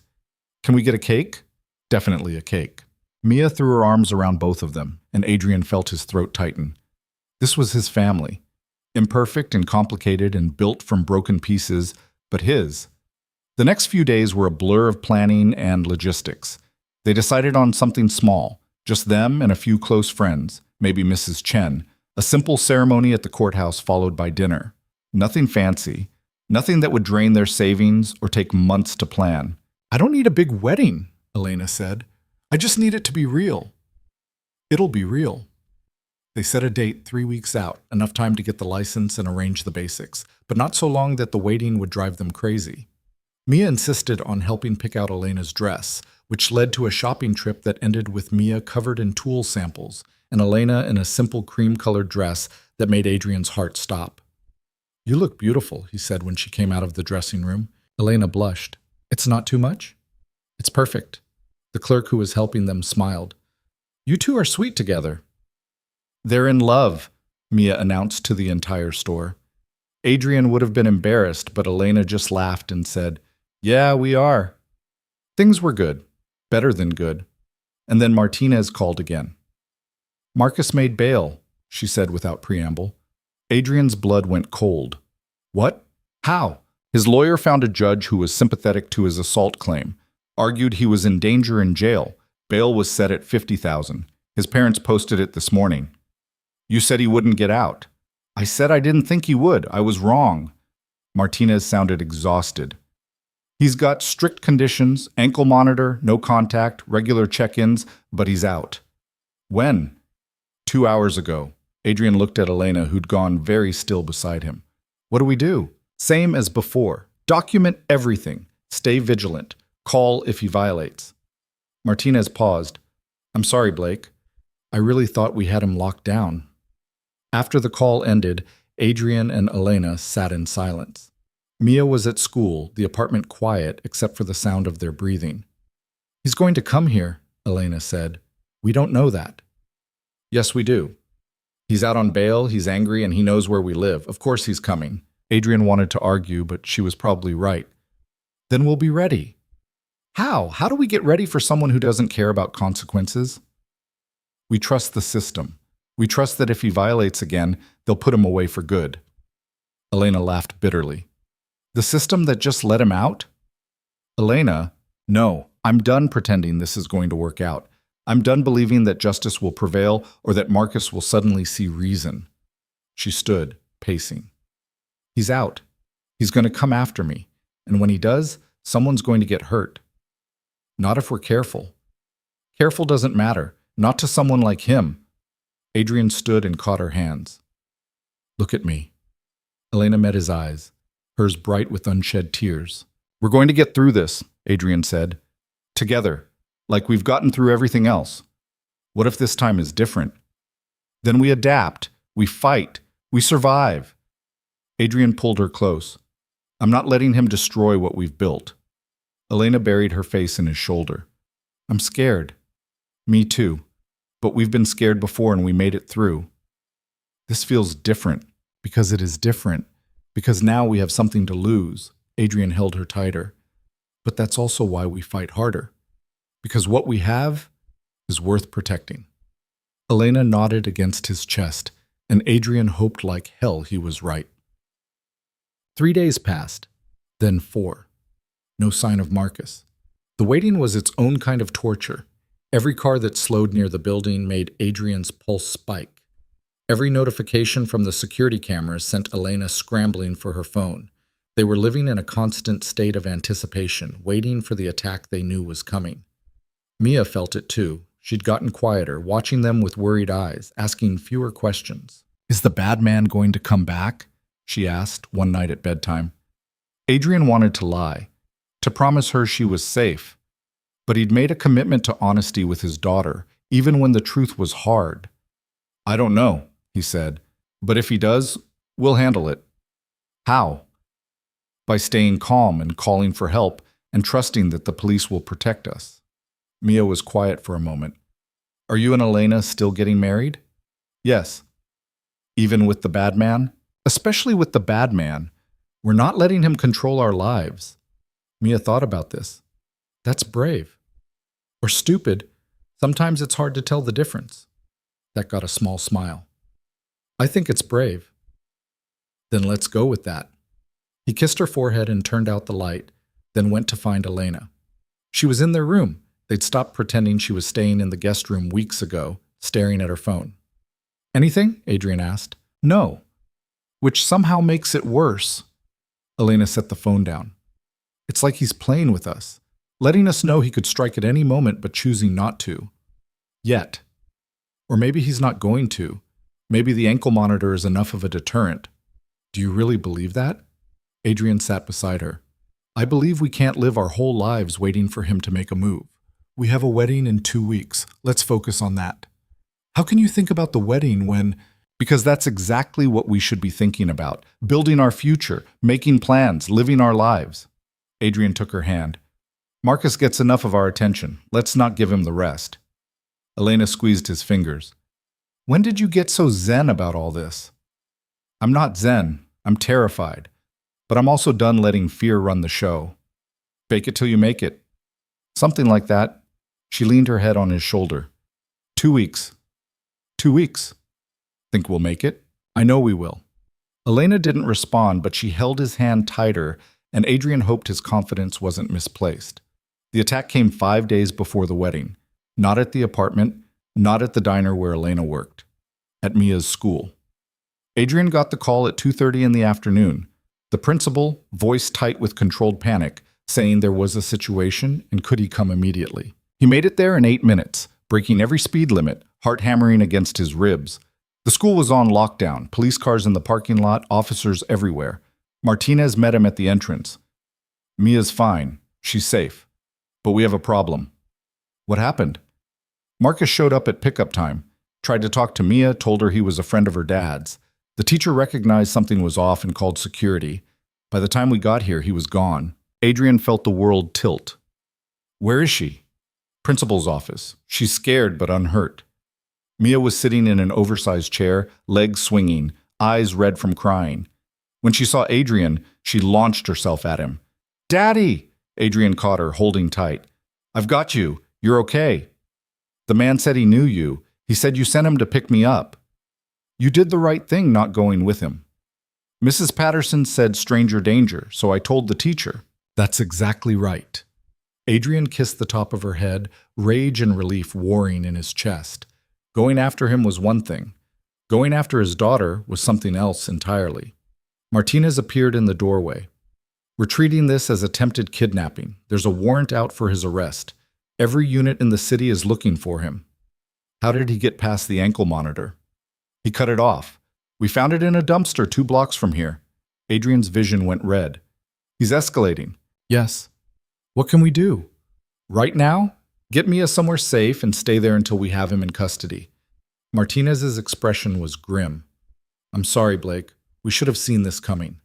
"Can we get a cake?" "Definitely a cake." Mia threw her arms around both of them, and Adrian felt his throat tighten. This was his family. Imperfect and complicated and built from broken pieces, but his. The next few days were a blur of planning and logistics. They decided on something small, just them and a few close friends, maybe Mrs. Chen, a simple ceremony at the courthouse followed by dinner. Nothing fancy, nothing that would drain their savings or take months to plan. "I don't need a big wedding," Elena said. "I just need it to be real." "It'll be real." They set a date 3 weeks out, enough time to get the license and arrange the basics, but not so long that the waiting would drive them crazy. Mia insisted on helping pick out Elena's dress, which led to a shopping trip that ended with Mia covered in tulle samples and Elena in a simple cream-colored dress that made Adrian's heart stop. "You look beautiful," he said when she came out of the dressing room. Elena blushed. "It's not too much?" "It's perfect." The clerk who was helping them smiled. "You two are sweet together." "They're in love," Mia announced to the entire store. Adrian would have been embarrassed, but Elena just laughed and said, "Yeah, we are." Things were good, better than good. And then Martinez called again. "Marcus made bail," she said without preamble. Adrian's blood went cold. "What? How?" His lawyer found a judge who was sympathetic to his assault claim, argued he was in danger in jail. Bail was set at $50,000. His parents posted it this morning. "You said he wouldn't get out." "I said I didn't think he would. I was wrong." Martinez sounded exhausted. "He's got strict conditions, ankle monitor, no contact, regular check-ins, but he's out." "When?" 2 hours ago. Adrian looked at Elena, who'd gone very still beside him. "What do we do?" "Same as before. Document everything. Stay vigilant. Call if he violates." Martinez paused. "I'm sorry, Blake. I really thought we had him locked down." After the call ended, Adrian and Elena sat in silence. Mia was at school, the apartment quiet except for the sound of their breathing. "He's going to come here," Elena said. "We don't know that." "Yes, we do. He's out on bail, he's angry, and he knows where we live. Of course he's coming." Adrian wanted to argue, but she was probably right. "Then we'll be ready." "How? How do we get ready for someone who doesn't care about consequences?" "We trust the system. We trust that if he violates again, they'll put him away for good." Elena laughed bitterly. "The system that just let him out?" "Elena, no. I'm done pretending this is going to work out. I'm done believing that justice will prevail or that Marcus will suddenly see reason." She stood, pacing. "He's out. He's going to come after me. And when he does, someone's going to get hurt. Not if we're careful. Careful doesn't matter. Not to someone like him." Adrian stood and caught her hands. "Look at me." Elena met his eyes, hers bright with unshed tears. "We're going to get through this," Adrian said. "Together, like we've gotten through everything else. What if this time is different? Then we adapt, we fight, we survive." Adrian pulled her close. "I'm not letting him destroy what we've built." Elena buried her face in his shoulder. "I'm scared." "Me too. But we've been scared before and we made it through." "This feels different, because it is different, because now we have something to lose." Adrian held her tighter. "But that's also why we fight harder, because what we have is worth protecting." Elena nodded against his chest, and Adrian hoped like hell he was right. 3 days passed, then 4. No sign of Marcus. The waiting was its own kind of torture. Every car that slowed near the building made Adrian's pulse spike. Every notification from the security cameras sent Elena scrambling for her phone. They were living in a constant state of anticipation, waiting for the attack they knew was coming. Mia felt it too. She'd gotten quieter, watching them with worried eyes, asking fewer questions. "Is the bad man going to come back?" she asked one night at bedtime. Adrian wanted to lie, to promise her she was safe, but he'd made a commitment to honesty with his daughter, even when the truth was hard. I don't know, he said, but if he does, we'll handle it. How? By staying calm and calling for help and trusting that the police will protect us. Mia was quiet for a moment. Are you and Elena still getting married? Yes. Even with the bad man? Especially with the bad man. We're not letting him control our lives. Mia thought about this. That's brave. Or stupid. Sometimes it's hard to tell the difference. That got a small smile. I think it's brave. Then let's go with that. He kissed her forehead and turned out the light, then went to find Elena. She was in their room. They'd stopped pretending she was staying in the guest room weeks ago, staring at her phone. Anything? Adrian asked. No. Which somehow makes it worse. Elena set the phone down. It's like he's playing with us, letting us know he could strike at any moment but choosing not to. Yet. Or maybe he's not going to. Maybe the ankle monitor is enough of a deterrent. Do you really believe that? Adrian sat beside her. I believe we can't live our whole lives waiting for him to make a move. We have a wedding in 2 weeks. Let's focus on that. How can you think about the wedding when... Because that's exactly what we should be thinking about. Building our future, making plans, living our lives. Adrian took her hand. Marcus gets enough of our attention. Let's not give him the rest. Elena squeezed his fingers. When did you get so zen about all this? I'm not zen. I'm terrified. But I'm also done letting fear run the show. Fake it till you make it. Something like that. She leaned her head on his shoulder. 2 weeks. 2 weeks. Think we'll make it? I know we will. Elena didn't respond, but she held his hand tighter, and Adrian hoped his confidence wasn't misplaced. The attack came 5 days before the wedding. Not at the apartment, not at the diner where Elena worked. At Mia's school. Adrian got the call at 2:30 in the afternoon. The principal, voice tight with controlled panic, saying there was a situation and could he come immediately. He made it there in 8 minutes, breaking every speed limit, heart hammering against his ribs. The school was on lockdown, police cars in the parking lot, officers everywhere. Martinez met him at the entrance. Mia's fine. She's safe. But we have a problem. What happened? Marcus showed up at pickup time, tried to talk to Mia, told her he was a friend of her dad's. The teacher recognized something was off and called security. By the time we got here, he was gone. Adrian felt the world tilt. Where is she? Principal's office. She's scared but unhurt. Mia was sitting in an oversized chair, legs swinging, eyes red from crying. When she saw Adrian, she launched herself at him. Daddy! Adrian caught her, holding tight. I've got you. You're okay. The man said he knew you. He said you sent him to pick me up. You did the right thing not going with him. Mrs. Patterson said stranger danger, so I told the teacher. That's exactly right. Adrian kissed the top of her head, rage and relief warring in his chest. Going after him was one thing. Going after his daughter was something else entirely. Martinez appeared in the doorway. We're treating this as attempted kidnapping. There's a warrant out for his arrest. Every unit in the city is looking for him. How did he get past the ankle monitor? He cut it off. We found it in a dumpster 2 blocks from here. Adrian's vision went red. He's escalating. Yes. What can we do? Right now? Get Mia somewhere safe and stay there until we have him in custody. Martinez's expression was grim. I'm sorry, Blake. We should have seen this coming.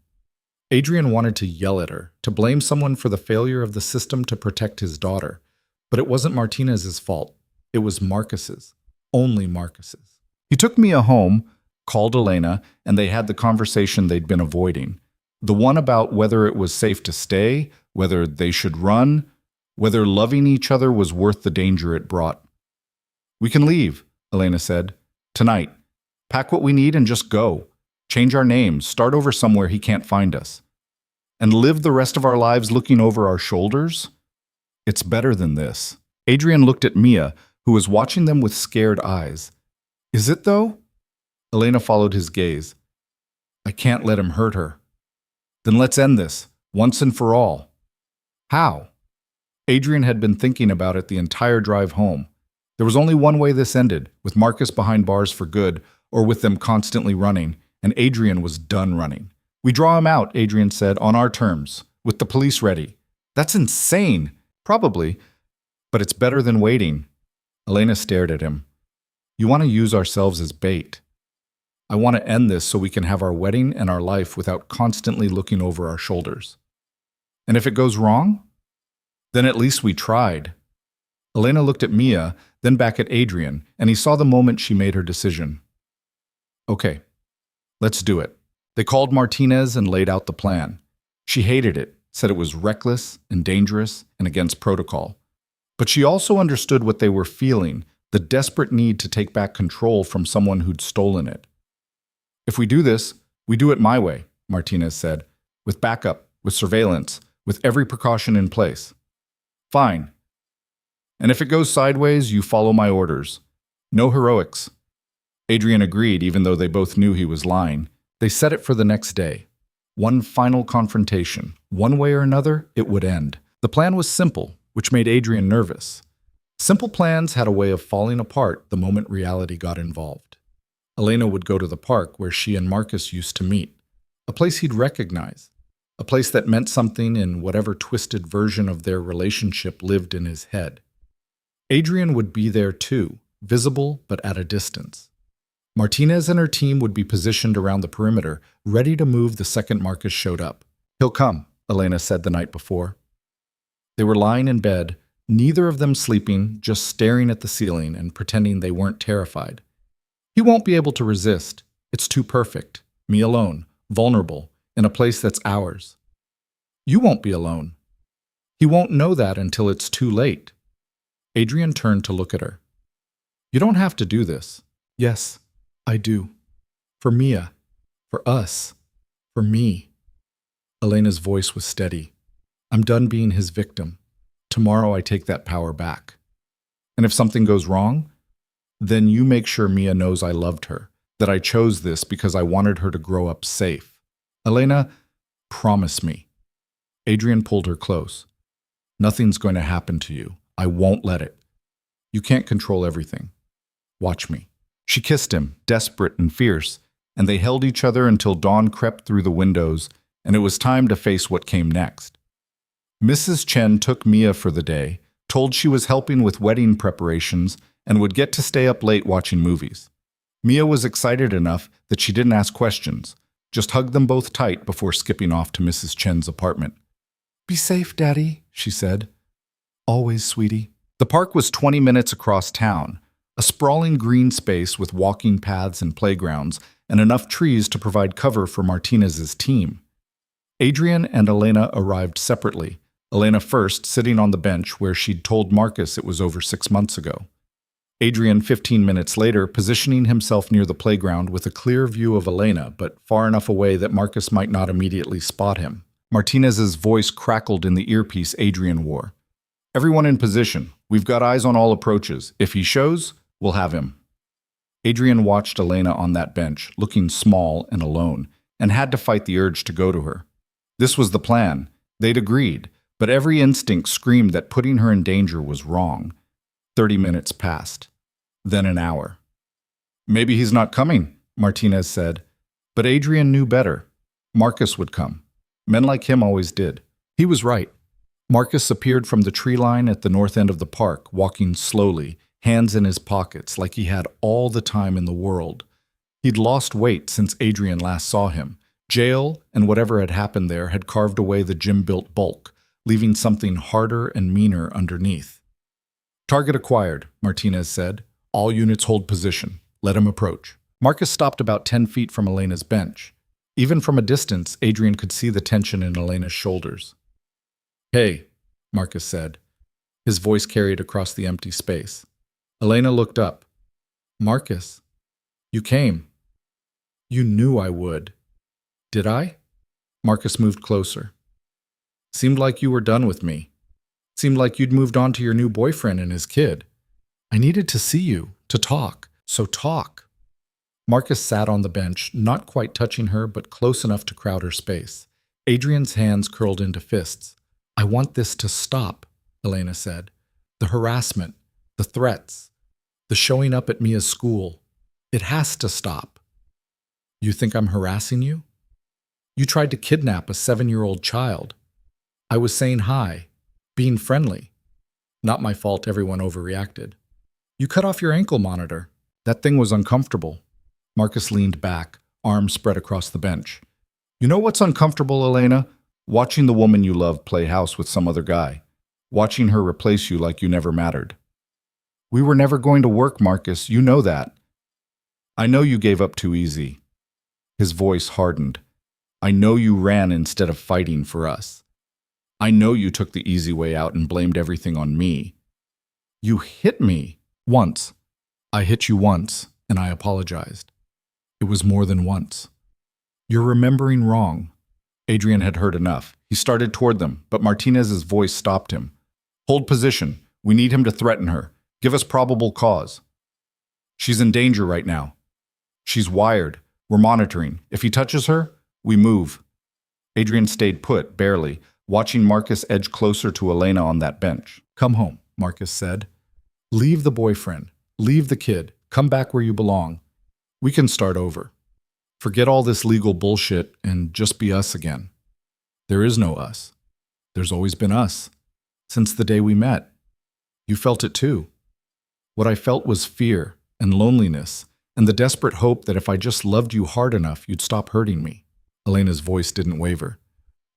Adrian wanted to yell at her, to blame someone for the failure of the system to protect his daughter. But it wasn't Martinez's fault. It was Marcus's. Only Marcus's. He took Mia home, called Elena, and they had the conversation they'd been avoiding. The one about whether it was safe to stay, whether they should run, whether loving each other was worth the danger it brought. We can leave, Elena said. Tonight. Pack what we need and just go. Change our names, start over somewhere he can't find us. And live the rest of our lives looking over our shoulders? It's better than this. Adrian looked at Mia, who was watching them with scared eyes. Is it, though? Elena followed his gaze. I can't let him hurt her. Then let's end this, once and for all. How? Adrian had been thinking about it the entire drive home. There was only one way this ended, with Marcus behind bars for good, or with them constantly running, and Adrian was done running. We draw him out, Adrian said, on our terms, with the police ready. That's insane. Probably, but it's better than waiting. Elena stared at him. You want to use ourselves as bait. I want to end this so we can have our wedding and our life without constantly looking over our shoulders. And if it goes wrong? Then at least we tried. Elena looked at Mia, then back at Adrian, and he saw the moment she made her decision. Okay, let's do it. They called Martinez and laid out the plan. She hated it, said it was reckless and dangerous and against protocol. But she also understood what they were feeling, the desperate need to take back control from someone who'd stolen it. If we do this, we do it my way, Martinez said, with backup, with surveillance, with every precaution in place. Fine. And if it goes sideways, you follow my orders. No heroics. Adrian agreed, even though they both knew he was lying. They set it for the next day. One final confrontation. One way or another, it would end. The plan was simple, which made Adrian nervous. Simple plans had a way of falling apart the moment reality got involved. Elena would go to the park where she and Marcus used to meet, a place he'd recognize, a place that meant something in whatever twisted version of their relationship lived in his head. Adrian would be there too, visible but at a distance. Martinez and her team would be positioned around the perimeter, ready to move the second Marcus showed up. He'll come, Elena said the night before. They were lying in bed, neither of them sleeping, just staring at the ceiling and pretending they weren't terrified. He won't be able to resist. It's too perfect. Me alone, vulnerable, in a place that's ours. You won't be alone. He won't know that until it's too late. Adrian turned to look at her. You don't have to do this. Yes, I do. For Mia. For us. For me. Elena's voice was steady. I'm done being his victim. Tomorrow I take that power back. And if something goes wrong, then you make sure Mia knows I loved her, that I chose this because I wanted her to grow up safe. Elena, promise me. Adrian pulled her close. Nothing's going to happen to you. I won't let it. You can't control everything. Watch me. She kissed him, desperate and fierce, and they held each other until dawn crept through the windows, and it was time to face what came next. Mrs. Chen took Mia for the day, told she was helping with wedding preparations, and would get to stay up late watching movies. Mia was excited enough that she didn't ask questions, just hugged them both tight before skipping off to Mrs. Chen's apartment. Be safe, Daddy, she said. Always, sweetie. The park was 20 minutes across town, a sprawling green space with walking paths and playgrounds, and enough trees to provide cover for Martinez's team. Adrian and Elena arrived separately, Elena first sitting on the bench where she'd told Marcus it was over 6 months ago. Adrian 15 minutes later, positioning himself near the playground with a clear view of Elena, but far enough away that Marcus might not immediately spot him. Martinez's voice crackled in the earpiece Adrian wore. Everyone in position. We've got eyes on all approaches. If he shows, we'll have him. Adrian watched Elena on that bench, looking small and alone, and had to fight the urge to go to her. This was the plan. They'd agreed, but every instinct screamed that putting her in danger was wrong. 30 minutes passed. Then an hour. Maybe he's not coming, Martinez said. But Adrian knew better. Marcus would come. Men like him always did. He was right. Marcus appeared from the tree line at the north end of the park, walking slowly, hands in his pockets, like he had all the time in the world. He'd lost weight since Adrian last saw him. Jail and whatever had happened there had carved away the gym-built bulk, leaving something harder and meaner underneath. Target acquired, Martinez said. All units hold position. Let him approach. Marcus stopped about 10 feet from Elena's bench. Even from a distance, Adrian could see the tension in Elena's shoulders. Hey, Marcus said. His voice carried across the empty space. Elena looked up. Marcus, you came. You knew I would. Did I? Marcus moved closer. Seemed like you were done with me. Seemed like you'd moved on to your new boyfriend and his kid. I needed to see you, to talk, so talk. Marcus sat on the bench, not quite touching her, but close enough to crowd her space. Adrian's hands curled into fists. I want this to stop, Elena said. The harassment, the threats, the showing up at Mia's school. It has to stop. You think I'm harassing you? You tried to kidnap a 7-year-old child. I was saying hi, being friendly. Not my fault everyone overreacted. You cut off your ankle monitor. That thing was uncomfortable. Marcus leaned back, arms spread across the bench. You know what's uncomfortable, Elena? Watching the woman you love play house with some other guy. Watching her replace you like you never mattered. We were never going to work, Marcus. You know that. I know you gave up too easy. His voice hardened. I know you ran instead of fighting for us. I know you took the easy way out and blamed everything on me. You hit me once. I hit you once, and I apologized. It was more than once. You're remembering wrong. Adrian had heard enough. He started toward them, but Martinez's voice stopped him. Hold position. We need him to threaten her. Give us probable cause. She's in danger right now. She's wired. We're monitoring. If he touches her, we move. Adrian stayed put, barely, watching Marcus edge closer to Elena on that bench. Come home, Marcus said. Leave the boyfriend. Leave the kid. Come back where you belong. We can start over. Forget all this legal bullshit and just be us again. There is no us. There's always been us. Since the day we met. You felt it too. What I felt was fear and loneliness and the desperate hope that if I just loved you hard enough, you'd stop hurting me. Elena's voice didn't waver.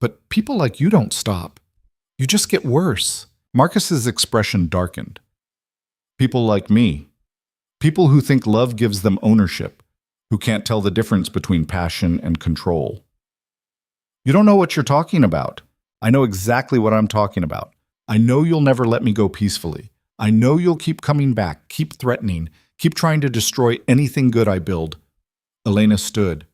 But people like you don't stop. You just get worse. Marcus's expression darkened. People like me. People who think love gives them ownership, who can't tell the difference between passion and control. You don't know what you're talking about. I know exactly what I'm talking about. I know you'll never let me go peacefully. I know you'll keep coming back, keep threatening, keep trying to destroy anything good I build. Elena stood.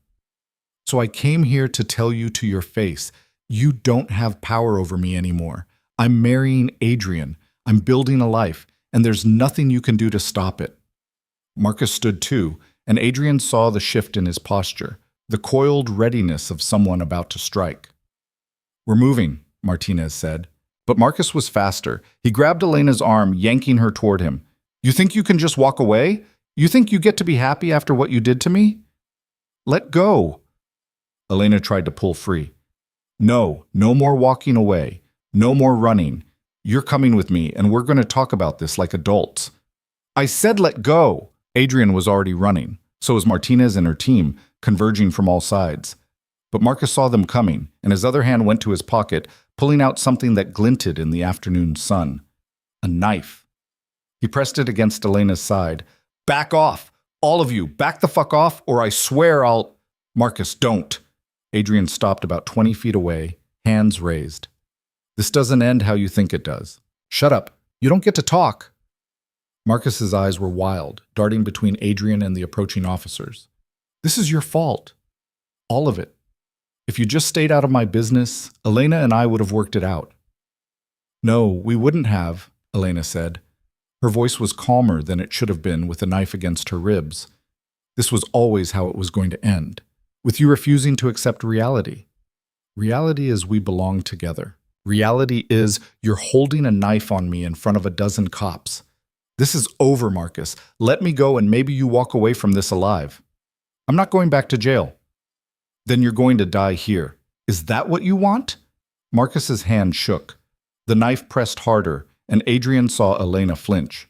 So I came here to tell you to your face, you don't have power over me anymore. I'm marrying Adrian. I'm building a life, and there's nothing you can do to stop it. Marcus stood too, and Adrian saw the shift in his posture, the coiled readiness of someone about to strike. We're moving, Martinez said. But Marcus was faster. He grabbed Elena's arm, yanking her toward him. You think you can just walk away? You think you get to be happy after what you did to me? Let go. Elena tried to pull free. No more walking away. No more running. You're coming with me, and we're going to talk about this like adults. I said let go. Adrian was already running. So was Martinez and her team, converging from all sides. But Marcus saw them coming, and his other hand went to his pocket, pulling out something that glinted in the afternoon sun. A knife. He pressed it against Elena's side. Back off! All of you, back the fuck off, or I swear I'll... Marcus, don't. Adrian stopped about 20 feet away, hands raised. This doesn't end how you think it does. Shut up. You don't get to talk. Marcus's eyes were wild, darting between Adrian and the approaching officers. This is your fault. All of it. If you just stayed out of my business, Elena and I would have worked it out. No, we wouldn't have, Elena said. Her voice was calmer than it should have been with a knife against her ribs. This was always how it was going to end, with you refusing to accept reality. Reality is we belong together. Reality is you're holding a knife on me in front of a dozen cops. This is over, Marcus. Let me go and maybe you walk away from this alive. I'm not going back to jail. Then you're going to die here. Is that what you want? Marcus's hand shook. The knife pressed harder, and Adrian saw Elena flinch.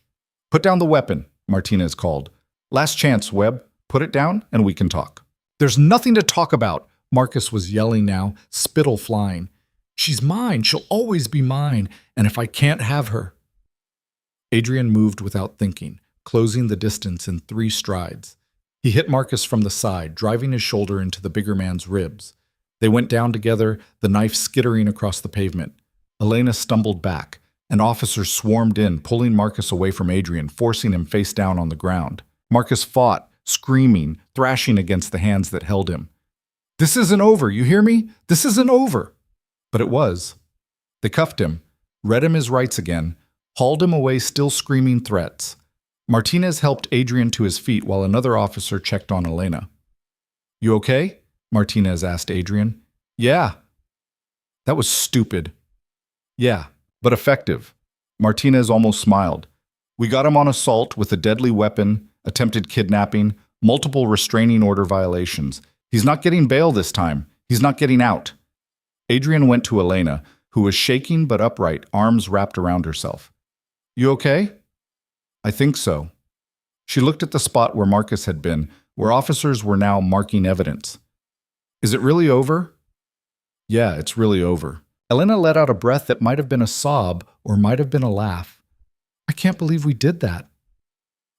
Put down the weapon, Martinez called. Last chance, Webb. Put it down, and we can talk. There's nothing to talk about, Marcus was yelling now, spittle flying. She's mine. She'll always be mine, and if I can't have her... Adrian moved without thinking, closing the distance in 3 strides. He hit Marcus from the side, driving his shoulder into the bigger man's ribs. They went down together, the knife skittering across the pavement. Elena stumbled back. An officer swarmed in, pulling Marcus away from Adrian, forcing him face down on the ground. Marcus fought, screaming, thrashing against the hands that held him. This isn't over, you hear me? This isn't over. But it was. They cuffed him, read him his rights again, hauled him away still screaming threats. Martinez helped Adrian to his feet while another officer checked on Elena. You okay? Martinez asked Adrian. Yeah. That was stupid. Yeah, but effective. Martinez almost smiled. We got him on assault with a deadly weapon, attempted kidnapping, multiple restraining order violations. He's not getting bail this time. He's not getting out. Adrian went to Elena, who was shaking but upright, arms wrapped around herself. You okay? I think so. She looked at the spot where Marcus had been, where officers were now marking evidence. Is it really over? Yeah, it's really over. Elena let out a breath that might have been a sob or might have been a laugh. I can't believe we did that.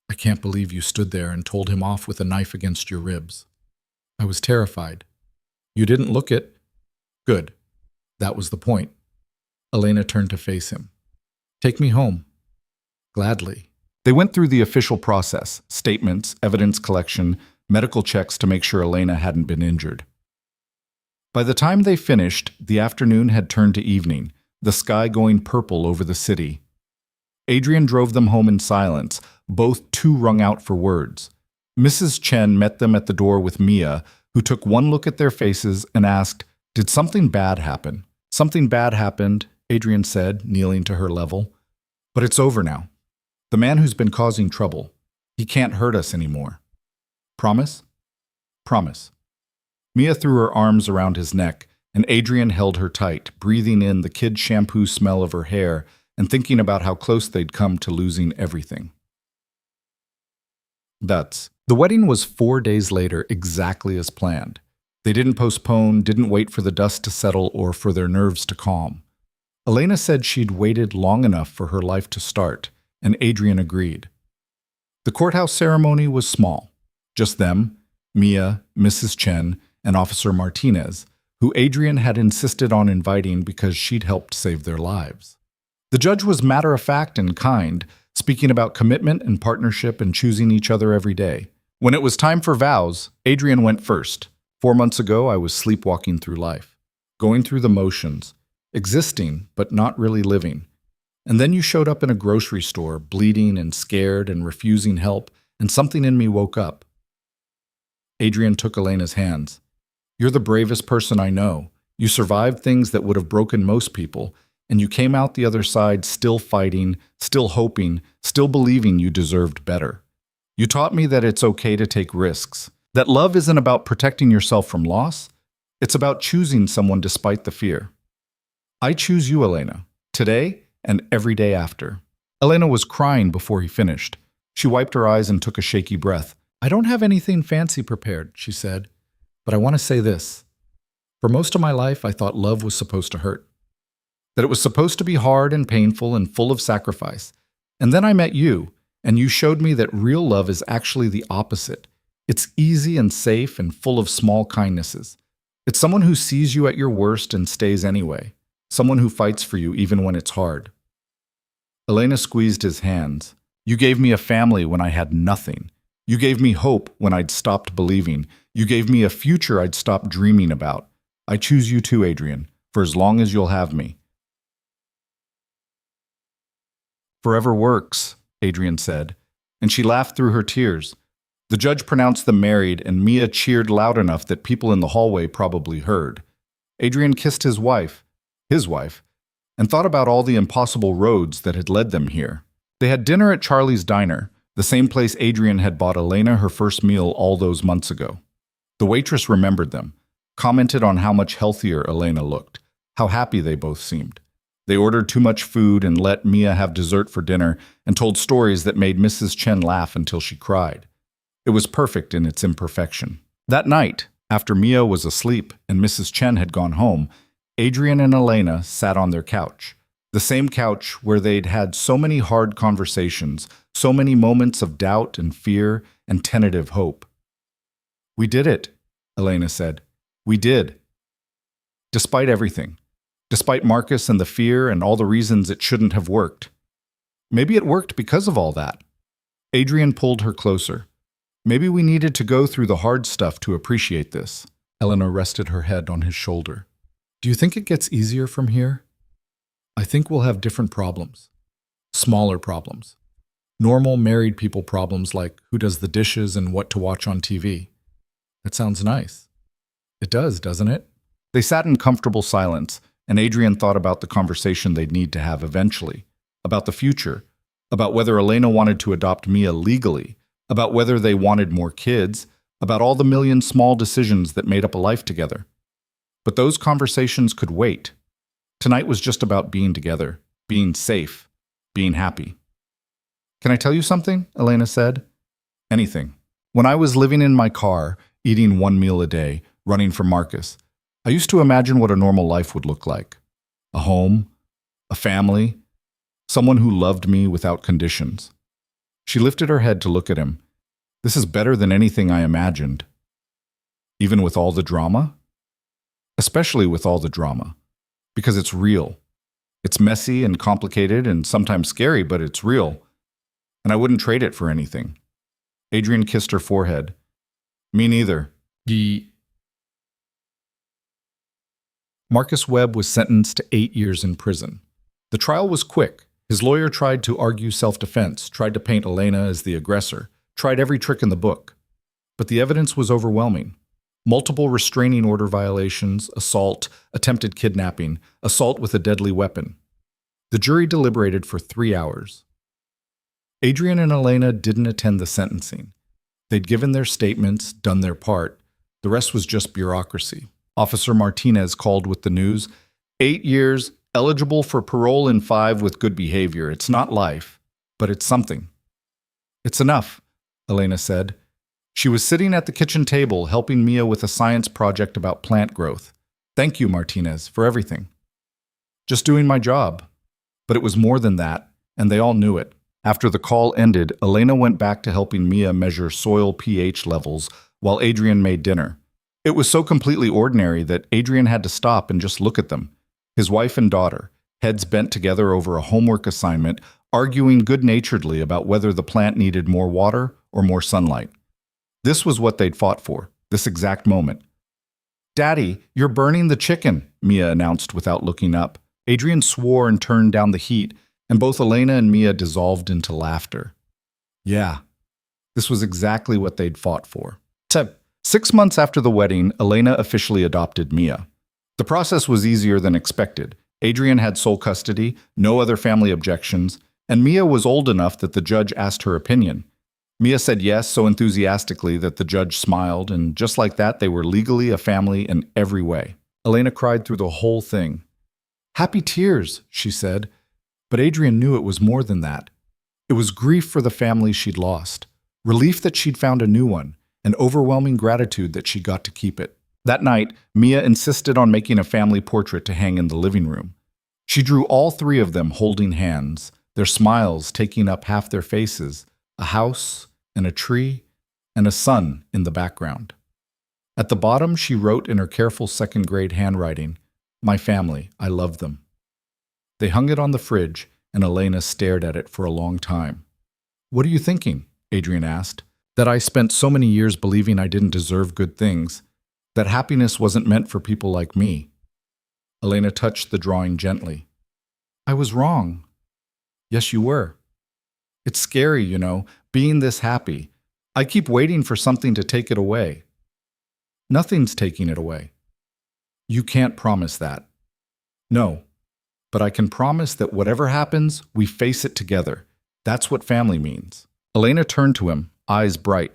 I can't believe you stood there and told him off with a knife against your ribs. I was terrified. You didn't look it. Good. That was the point. Elena turned to face him. Take me home. Gladly. They went through the official process, statements, evidence collection, medical checks to make sure Elena hadn't been injured. By the time they finished, the afternoon had turned to evening, the sky going purple over the city. Adrian drove them home in silence, both too wrung out for words. Mrs. Chen met them at the door with Mia, who took one look at their faces and asked, Did something bad happen? Something bad happened, Adrian said, kneeling to her level. But it's over now. The man who's been causing trouble, he can't hurt us anymore. Promise? Promise. Mia threw her arms around his neck, and Adrian held her tight, breathing in the kid shampoo smell of her hair and thinking about how close they'd come to losing everything. The wedding was 4 days later, exactly as planned. They didn't postpone, didn't wait for the dust to settle or for their nerves to calm. Elena said she'd waited long enough for her life to start, and Adrian agreed. The courthouse ceremony was small. Just them, Mia, Mrs. Chen, and Officer Martinez, who Adrian had insisted on inviting because she'd helped save their lives. The judge was matter-of-fact and kind, speaking about commitment and partnership and choosing each other every day. When it was time for vows, Adrian went first. 4 months ago, I was sleepwalking through life, going through the motions, existing but not really living. And then you showed up in a grocery store, bleeding and scared and refusing help, and something in me woke up. Adrian took Elena's hands. You're the bravest person I know. You survived things that would have broken most people, and you came out the other side still fighting, still hoping, still believing you deserved better. You taught me that it's okay to take risks, that love isn't about protecting yourself from loss, it's about choosing someone despite the fear. I choose you, Elena, today and every day after. Elena was crying before he finished. She wiped her eyes and took a shaky breath. I don't have anything fancy prepared, she said, but I want to say this. For most of my life, I thought love was supposed to hurt, that it was supposed to be hard and painful and full of sacrifice. And then I met you, and you showed me that real love is actually the opposite. It's easy and safe and full of small kindnesses. It's someone who sees you at your worst and stays anyway, someone who fights for you even when it's hard. Elena squeezed his hands. You gave me a family when I had nothing. You gave me hope when I'd stopped believing. You gave me a future I'd stopped dreaming about. I choose you too, Adrian, for as long as you'll have me. Forever works, Adrian said, and she laughed through her tears. The judge pronounced them married, and Mia cheered loud enough that people in the hallway probably heard. Adrian kissed his wife, and thought about all the impossible roads that had led them here. They had dinner at Charlie's Diner, the same place Adrian had bought Elena her first meal all those months ago. The waitress remembered them, commented on how much healthier Elena looked, how happy they both seemed. They ordered too much food and let Mia have dessert for dinner and told stories that made Mrs. Chen laugh until she cried. It was perfect in its imperfection. That night, after Mia was asleep and Mrs. Chen had gone home, Adrian and Elena sat on their couch, the same couch where they'd had so many hard conversations, so many moments of doubt and fear and tentative hope. We did it, Elena said. We did. Despite everything. Despite Marcus and the fear and all the reasons it shouldn't have worked. Maybe it worked because of all that. Adrian pulled her closer. Maybe we needed to go through the hard stuff to appreciate this. Elena rested her head on his shoulder. Do you think it gets easier from here? I think we'll have different problems. Smaller problems. Normal married people problems like who does the dishes and what to watch on TV. That sounds nice. It does, doesn't it? They sat in comfortable silence, and Adrian thought about the conversation they'd need to have eventually, about the future, about whether Elena wanted to adopt Mia legally, about whether they wanted more kids, about all the million small decisions that made up a life together. But those conversations could wait. Tonight was just about being together, being safe, being happy. "Can I tell you something?" Elena said. "Anything." "When I was living in my car, eating one meal a day, running from Marcus, I used to imagine what a normal life would look like. A home, a family, someone who loved me without conditions." She lifted her head to look at him. "This is better than anything I imagined." "Even with all the drama?" "Especially with all the drama. Because it's real. It's messy and complicated and sometimes scary, but it's real. And I wouldn't trade it for anything." Adrian kissed her forehead. "Me neither." Marcus Webb was sentenced to 8 years in prison. The trial was quick. His lawyer tried to argue self-defense, tried to paint Elena as the aggressor, tried every trick in the book. But the evidence was overwhelming. Multiple restraining order violations, assault, attempted kidnapping, assault with a deadly weapon. The jury deliberated for 3 hours. Adrian and Elena didn't attend the sentencing. They'd given their statements, done their part. The rest was just bureaucracy. Officer Martinez called with the news, 8 years, eligible for parole in 5 with good behavior. It's not life, but it's something." "It's enough," Elena said. She was sitting at the kitchen table helping Mia with a science project about plant growth. "Thank you, Martinez, for everything." "Just doing my job." But it was more than that, and they all knew it. After the call ended, Elena went back to helping Mia measure soil pH levels while Adrian made dinner. It was so completely ordinary that Adrian had to stop and just look at them. His wife and daughter, heads bent together over a homework assignment, arguing good-naturedly about whether the plant needed more water or more sunlight. This was what they'd fought for, this exact moment. "Daddy, you're burning the chicken," Mia announced without looking up. Adrian swore and turned down the heat, and both Elena and Mia dissolved into laughter. Yeah, this was exactly what they'd fought for. 6 months after the wedding, Elena officially adopted Mia. The process was easier than expected. Adrian had sole custody, no other family objections, and Mia was old enough that the judge asked her opinion. Mia said yes so enthusiastically that the judge smiled, and just like that, they were legally a family in every way. Elena cried through the whole thing. "Happy tears," she said. But Adrian knew it was more than that. It was grief for the family she'd lost, relief that she'd found a new one, and overwhelming gratitude that she got to keep it. That night, Mia insisted on making a family portrait to hang in the living room. She drew all 3 of them holding hands, their smiles taking up half their faces, a house and a tree and a sun in the background. At the bottom, she wrote in her careful second-grade handwriting, "My family, I love them." They hung it on the fridge, and Elena stared at it for a long time. "What are you thinking?" Adrian asked. "That I spent so many years believing I didn't deserve good things, that happiness wasn't meant for people like me." Elena touched the drawing gently. "I was wrong." "Yes, you were. It's scary, you know, being this happy. I keep waiting for something to take it away." "Nothing's taking it away." "You can't promise that." "No, but I can promise that whatever happens, we face it together. That's what family means." Elena turned to him, eyes bright.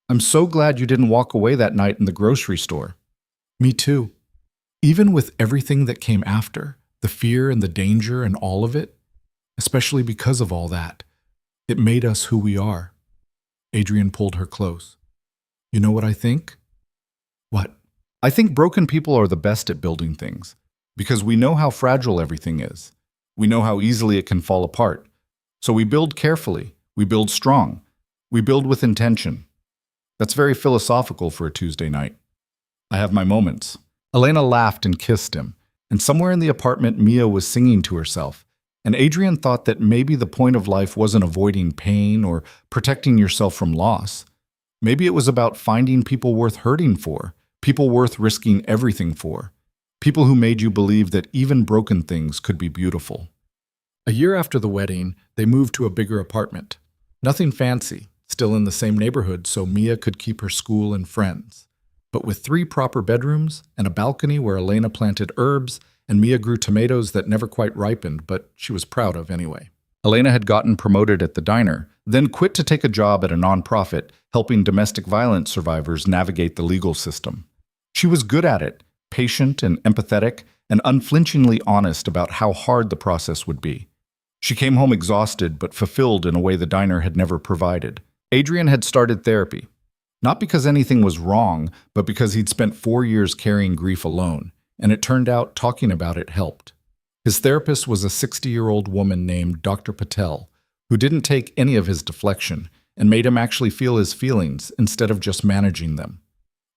"I'm so glad you didn't walk away that night in the grocery store." "Me too. Even with everything that came after, the fear and the danger and all of it, especially because of all that, it made us who we are." Adrian pulled her close. "You know what I think?" "What?" "I think broken people are the best at building things, because we know how fragile everything is. We know how easily it can fall apart. So we build carefully, we build strong, we build with intention." That's very philosophical for a Tuesday night. "I have my moments." Elena laughed and kissed him, and somewhere in the apartment Mia was singing to herself, and Adrian thought that maybe the point of life wasn't avoiding pain or protecting yourself from loss. Maybe it was about finding people worth hurting for, people worth risking everything for, people who made you believe that even broken things could be beautiful. A year after the wedding, they moved to a bigger apartment. Nothing fancy, still in the same neighborhood so Mia could keep her school and friends, but with 3 proper bedrooms and a balcony where Elena planted herbs and Mia grew tomatoes that never quite ripened, but she was proud of anyway. Elena had gotten promoted at the diner, then quit to take a job at a nonprofit helping domestic violence survivors navigate the legal system. She was good at it, patient and empathetic and unflinchingly honest about how hard the process would be. She came home exhausted but fulfilled in a way the diner had never provided. Adrian had started therapy, not because anything was wrong, but because he'd spent 4 years carrying grief alone, and it turned out talking about it helped. His therapist was a 60-year-old woman named Dr. Patel, who didn't take any of his deflection and made him actually feel his feelings instead of just managing them.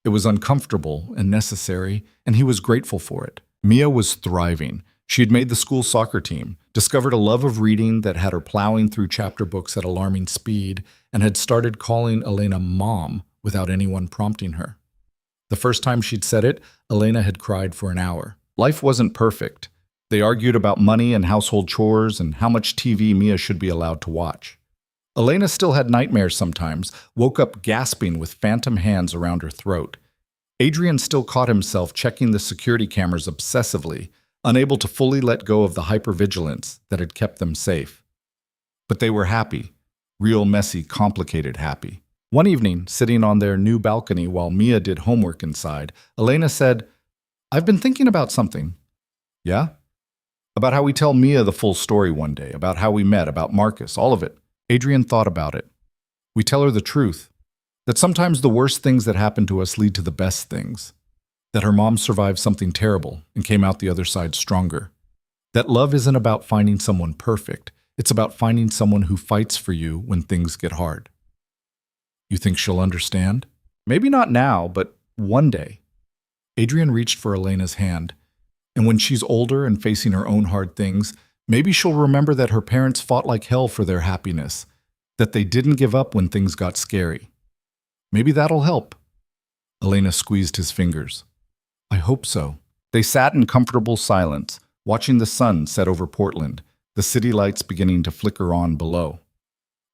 It was uncomfortable and necessary, and he was grateful for it. Mia was thriving. She had made the school soccer team, discovered a love of reading that had her plowing through chapter books at alarming speed, and had started calling Elena Mom without anyone prompting her. The first time she'd said it, Elena had cried for an hour. Life wasn't perfect. They argued about money and household chores and how much TV Mia should be allowed to watch. Elena still had nightmares sometimes, woke up gasping with phantom hands around her throat. Adrian still caught himself checking the security cameras obsessively, unable to fully let go of the hypervigilance that had kept them safe. But they were happy, real messy, complicated happy. One evening, sitting on their new balcony while Mia did homework inside, Elena said, "I've been thinking about something." "Yeah?" "About how we tell Mia the full story one day, about how we met, about Marcus, all of it." Adrian thought about it. "We tell her the truth, that sometimes the worst things that happen to us lead to the best things. That her mom survived something terrible and came out the other side stronger. That love isn't about finding someone perfect, it's about finding someone who fights for you when things get hard." "You think she'll understand?" "Maybe not now, but one day." Adrian reached for Elena's hand. "And when she's older and facing her own hard things, maybe she'll remember that her parents fought like hell for their happiness, that they didn't give up when things got scary. Maybe that'll help." Elena squeezed his fingers. "I hope so." They sat in comfortable silence, watching the sun set over Portland, the city lights beginning to flicker on below.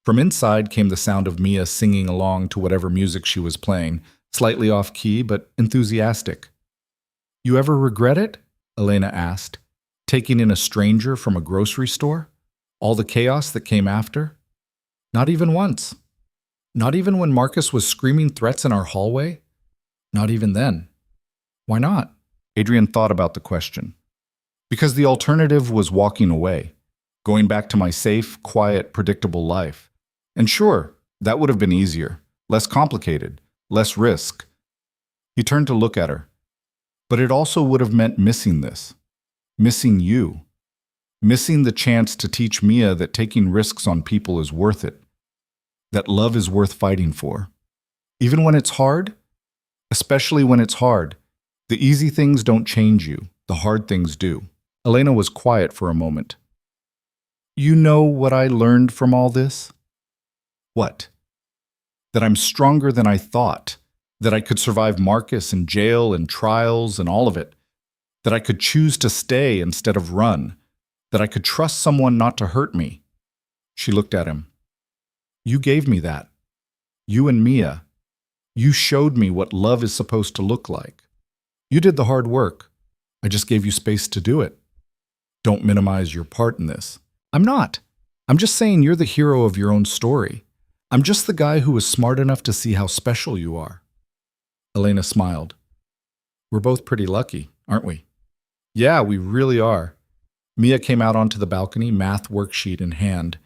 From inside came the sound of Mia singing along to whatever music she was playing, slightly off-key but enthusiastic. "You ever regret it?" Elena asked. "Taking in a stranger from a grocery store? All the chaos that came after?" "Not even once. Not even when Marcus was screaming threats in our hallway? Not even then." "Why not?" Adrian thought about the question. "Because the alternative was walking away, going back to my safe, quiet, predictable life. And sure, that would have been easier, less complicated, less risk." He turned to look at her. "But it also would have meant missing this. Missing you. Missing the chance to teach Mia that taking risks on people is worth it. That love is worth fighting for. Even when it's hard? Especially when it's hard. The easy things don't change you. The hard things do." Elena was quiet for a moment. "You know what I learned from all this?" "What?" "That I'm stronger than I thought. That I could survive Marcus and jail and trials and all of it. That I could choose to stay instead of run. That I could trust someone not to hurt me." She looked at him. "You gave me that. You and Mia. You showed me what love is supposed to look like. You did the hard work. I just gave you space to do it. Don't minimize your part in this." "I'm not. I'm just saying you're the hero of your own story. I'm just the guy who was smart enough to see how special you are." Elena smiled. "We're both pretty lucky, aren't we?" "Yeah, we really are." Mia came out onto the balcony, math worksheet in hand.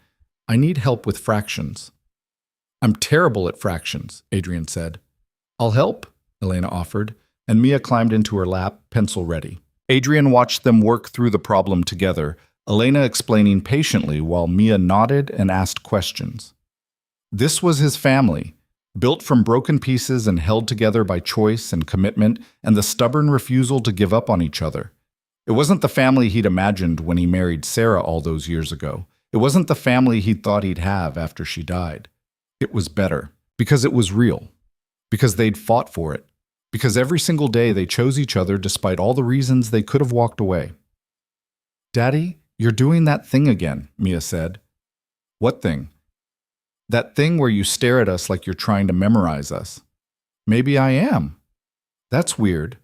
"I need help with fractions." "I'm terrible at fractions," Adrian said. "I'll help," Elena offered, and Mia climbed into her lap, pencil ready. Adrian watched them work through the problem together, Elena explaining patiently while Mia nodded and asked questions. This was his family, built from broken pieces and held together by choice and commitment and the stubborn refusal to give up on each other. It wasn't the family he'd imagined when he married Sarah all those years ago. It wasn't the family he'd thought he'd have after she died. It was better, because it was real, because they'd fought for it, because every single day they chose each other despite all the reasons they could have walked away. "Daddy, you're doing that thing again," Mia said. "What thing?" "That thing where you stare at us like you're trying to memorize us." "Maybe I am." "That's weird."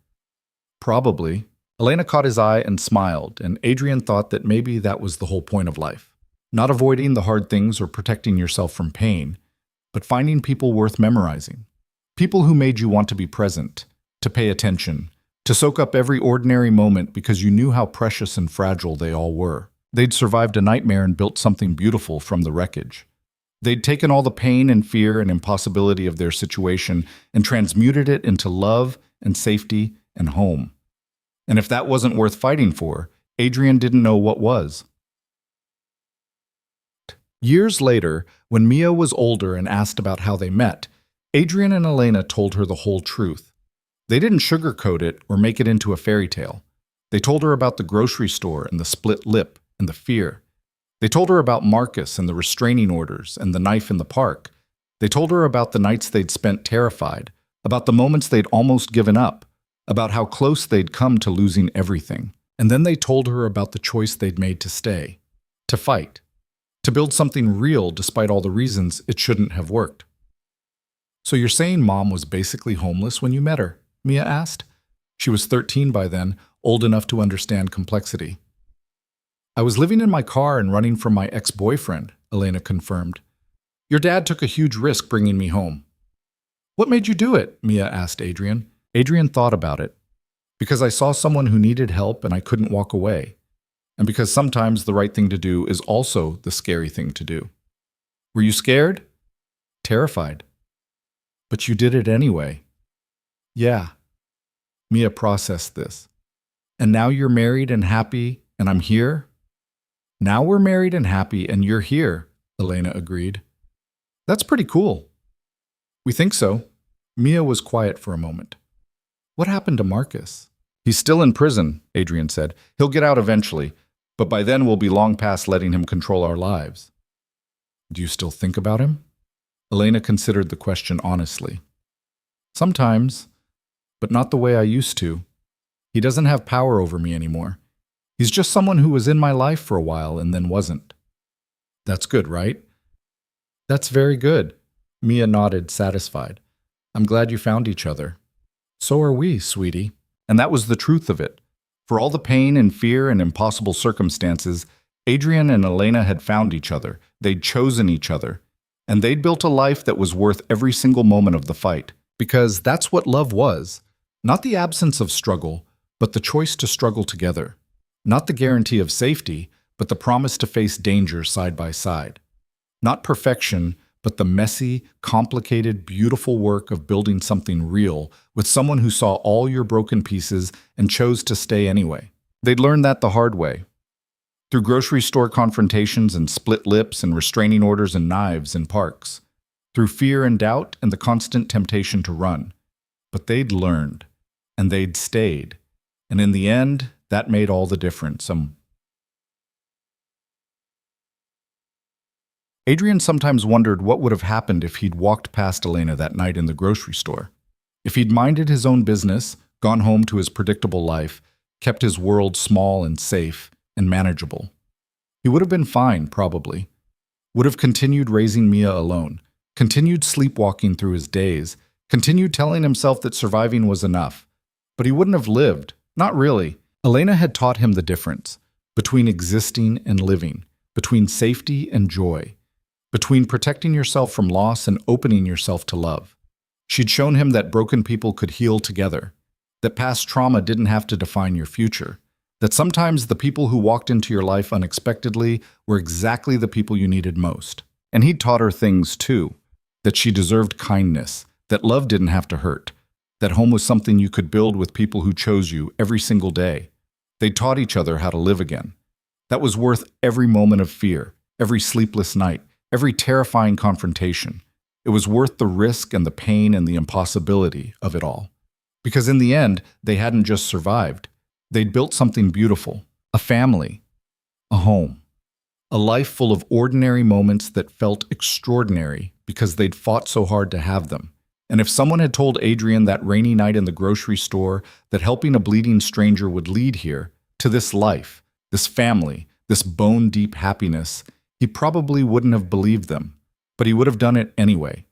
"Probably." Elena caught his eye and smiled, and Adrian thought that maybe that was the whole point of life. Not avoiding the hard things or protecting yourself from pain, but finding people worth memorizing. People who made you want to be present, to pay attention, to soak up every ordinary moment because you knew how precious and fragile they all were. They'd survived a nightmare and built something beautiful from the wreckage. They'd taken all the pain and fear and impossibility of their situation and transmuted it into love and safety and home. And if that wasn't worth fighting for, Adrian didn't know what was. Years later, when Mia was older and asked about how they met, Adrian and Elena told her the whole truth. They didn't sugarcoat it or make it into a fairy tale. They told her about the grocery store and the split lip and the fear. They told her about Marcus and the restraining orders and the knife in the park. They told her about the nights they'd spent terrified, about the moments they'd almost given up, about how close they'd come to losing everything. And then they told her about the choice they'd made to stay, to fight, to build something real despite all the reasons it shouldn't have worked. "So you're saying Mom was basically homeless when you met her?" Mia asked. She was 13 by then, old enough to understand complexity. "I was living in my car and running from my ex-boyfriend," Elena confirmed. "Your dad took a huge risk bringing me home." "What made you do it?" Mia asked Adrian. Adrian thought about it. "Because I saw someone who needed help and I couldn't walk away. And because sometimes the right thing to do is also the scary thing to do." "Were you scared?" "Terrified." "But you did it anyway." "Yeah." Mia processed this. "And now you're married and happy, and I'm here?" "Now we're married and happy, and you're here," Elena agreed. "That's pretty cool." "We think so." Mia was quiet for a moment. "What happened to Marcus?" "He's still in prison," Adrian said. "He'll get out eventually, but by then we'll be long past letting him control our lives." "Do you still think about him?" Elena considered the question honestly. "Sometimes, but not the way I used to. He doesn't have power over me anymore. He's just someone who was in my life for a while and then wasn't." "That's good, right?" "That's very good." Mia nodded, satisfied. "I'm glad you found each other." "So are we, sweetie." And that was the truth of it. For all the pain and fear and impossible circumstances, Adrian and Elena had found each other. They'd chosen each other. And they'd built a life that was worth every single moment of the fight. Because that's what love was. Not the absence of struggle, but the choice to struggle together. Not the guarantee of safety, but the promise to face danger side by side. Not perfection, but the messy, complicated, beautiful work of building something real with someone who saw all your broken pieces and chose to stay anyway. They'd learned that the hard way. Through grocery store confrontations and split lips and restraining orders and knives in parks. Through fear and doubt and the constant temptation to run. But they'd learned, and they'd stayed. And in the end, that made all the difference. Adrian sometimes wondered what would have happened if he'd walked past Elena that night in the grocery store. If he'd minded his own business, gone home to his predictable life, kept his world small and safe and manageable. He would have been fine, probably. Would have continued raising Mia alone, continued sleepwalking through his days, continued telling himself that surviving was enough. But he wouldn't have lived. Not really. Elena had taught him the difference between existing and living, between safety and joy, between protecting yourself from loss and opening yourself to love. She'd shown him that broken people could heal together, that past trauma didn't have to define your future, that sometimes the people who walked into your life unexpectedly were exactly the people you needed most. And he'd taught her things too, that she deserved kindness, that love didn't have to hurt, that home was something you could build with people who chose you every single day. They taught each other how to live again. That was worth every moment of fear, every sleepless night, every terrifying confrontation. It was worth the risk and the pain and the impossibility of it all. Because in the end, they hadn't just survived. They'd built something beautiful, a family, a home, a life full of ordinary moments that felt extraordinary because they'd fought so hard to have them. And if someone had told Adrian that rainy night in the grocery store that helping a bleeding stranger would lead here, to this life, this family, this bone-deep happiness, he probably wouldn't have believed them. But he would have done it anyway.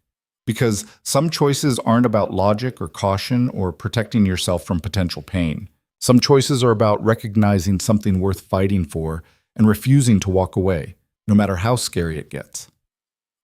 Because some choices aren't about logic or caution or protecting yourself from potential pain. Some choices are about recognizing something worth fighting for and refusing to walk away, no matter how scary it gets.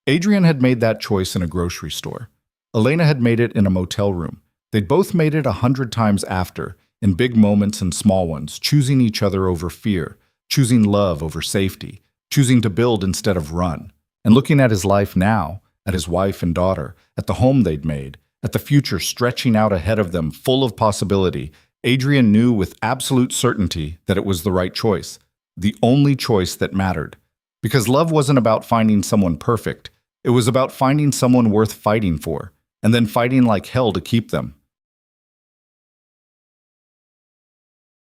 Adrian had made that choice in a grocery store. Elena had made it in a motel room. They'd both made it 100 times after, in big moments and small ones, choosing each other over fear, choosing love over safety, choosing to build instead of run. And looking at his life now, at his wife and daughter, at the home they'd made, at the future stretching out ahead of them full of possibility, Adrian knew with absolute certainty that it was the right choice, the only choice that mattered. Because love wasn't about finding someone perfect, it was about finding someone worth fighting for, and then fighting like hell to keep them.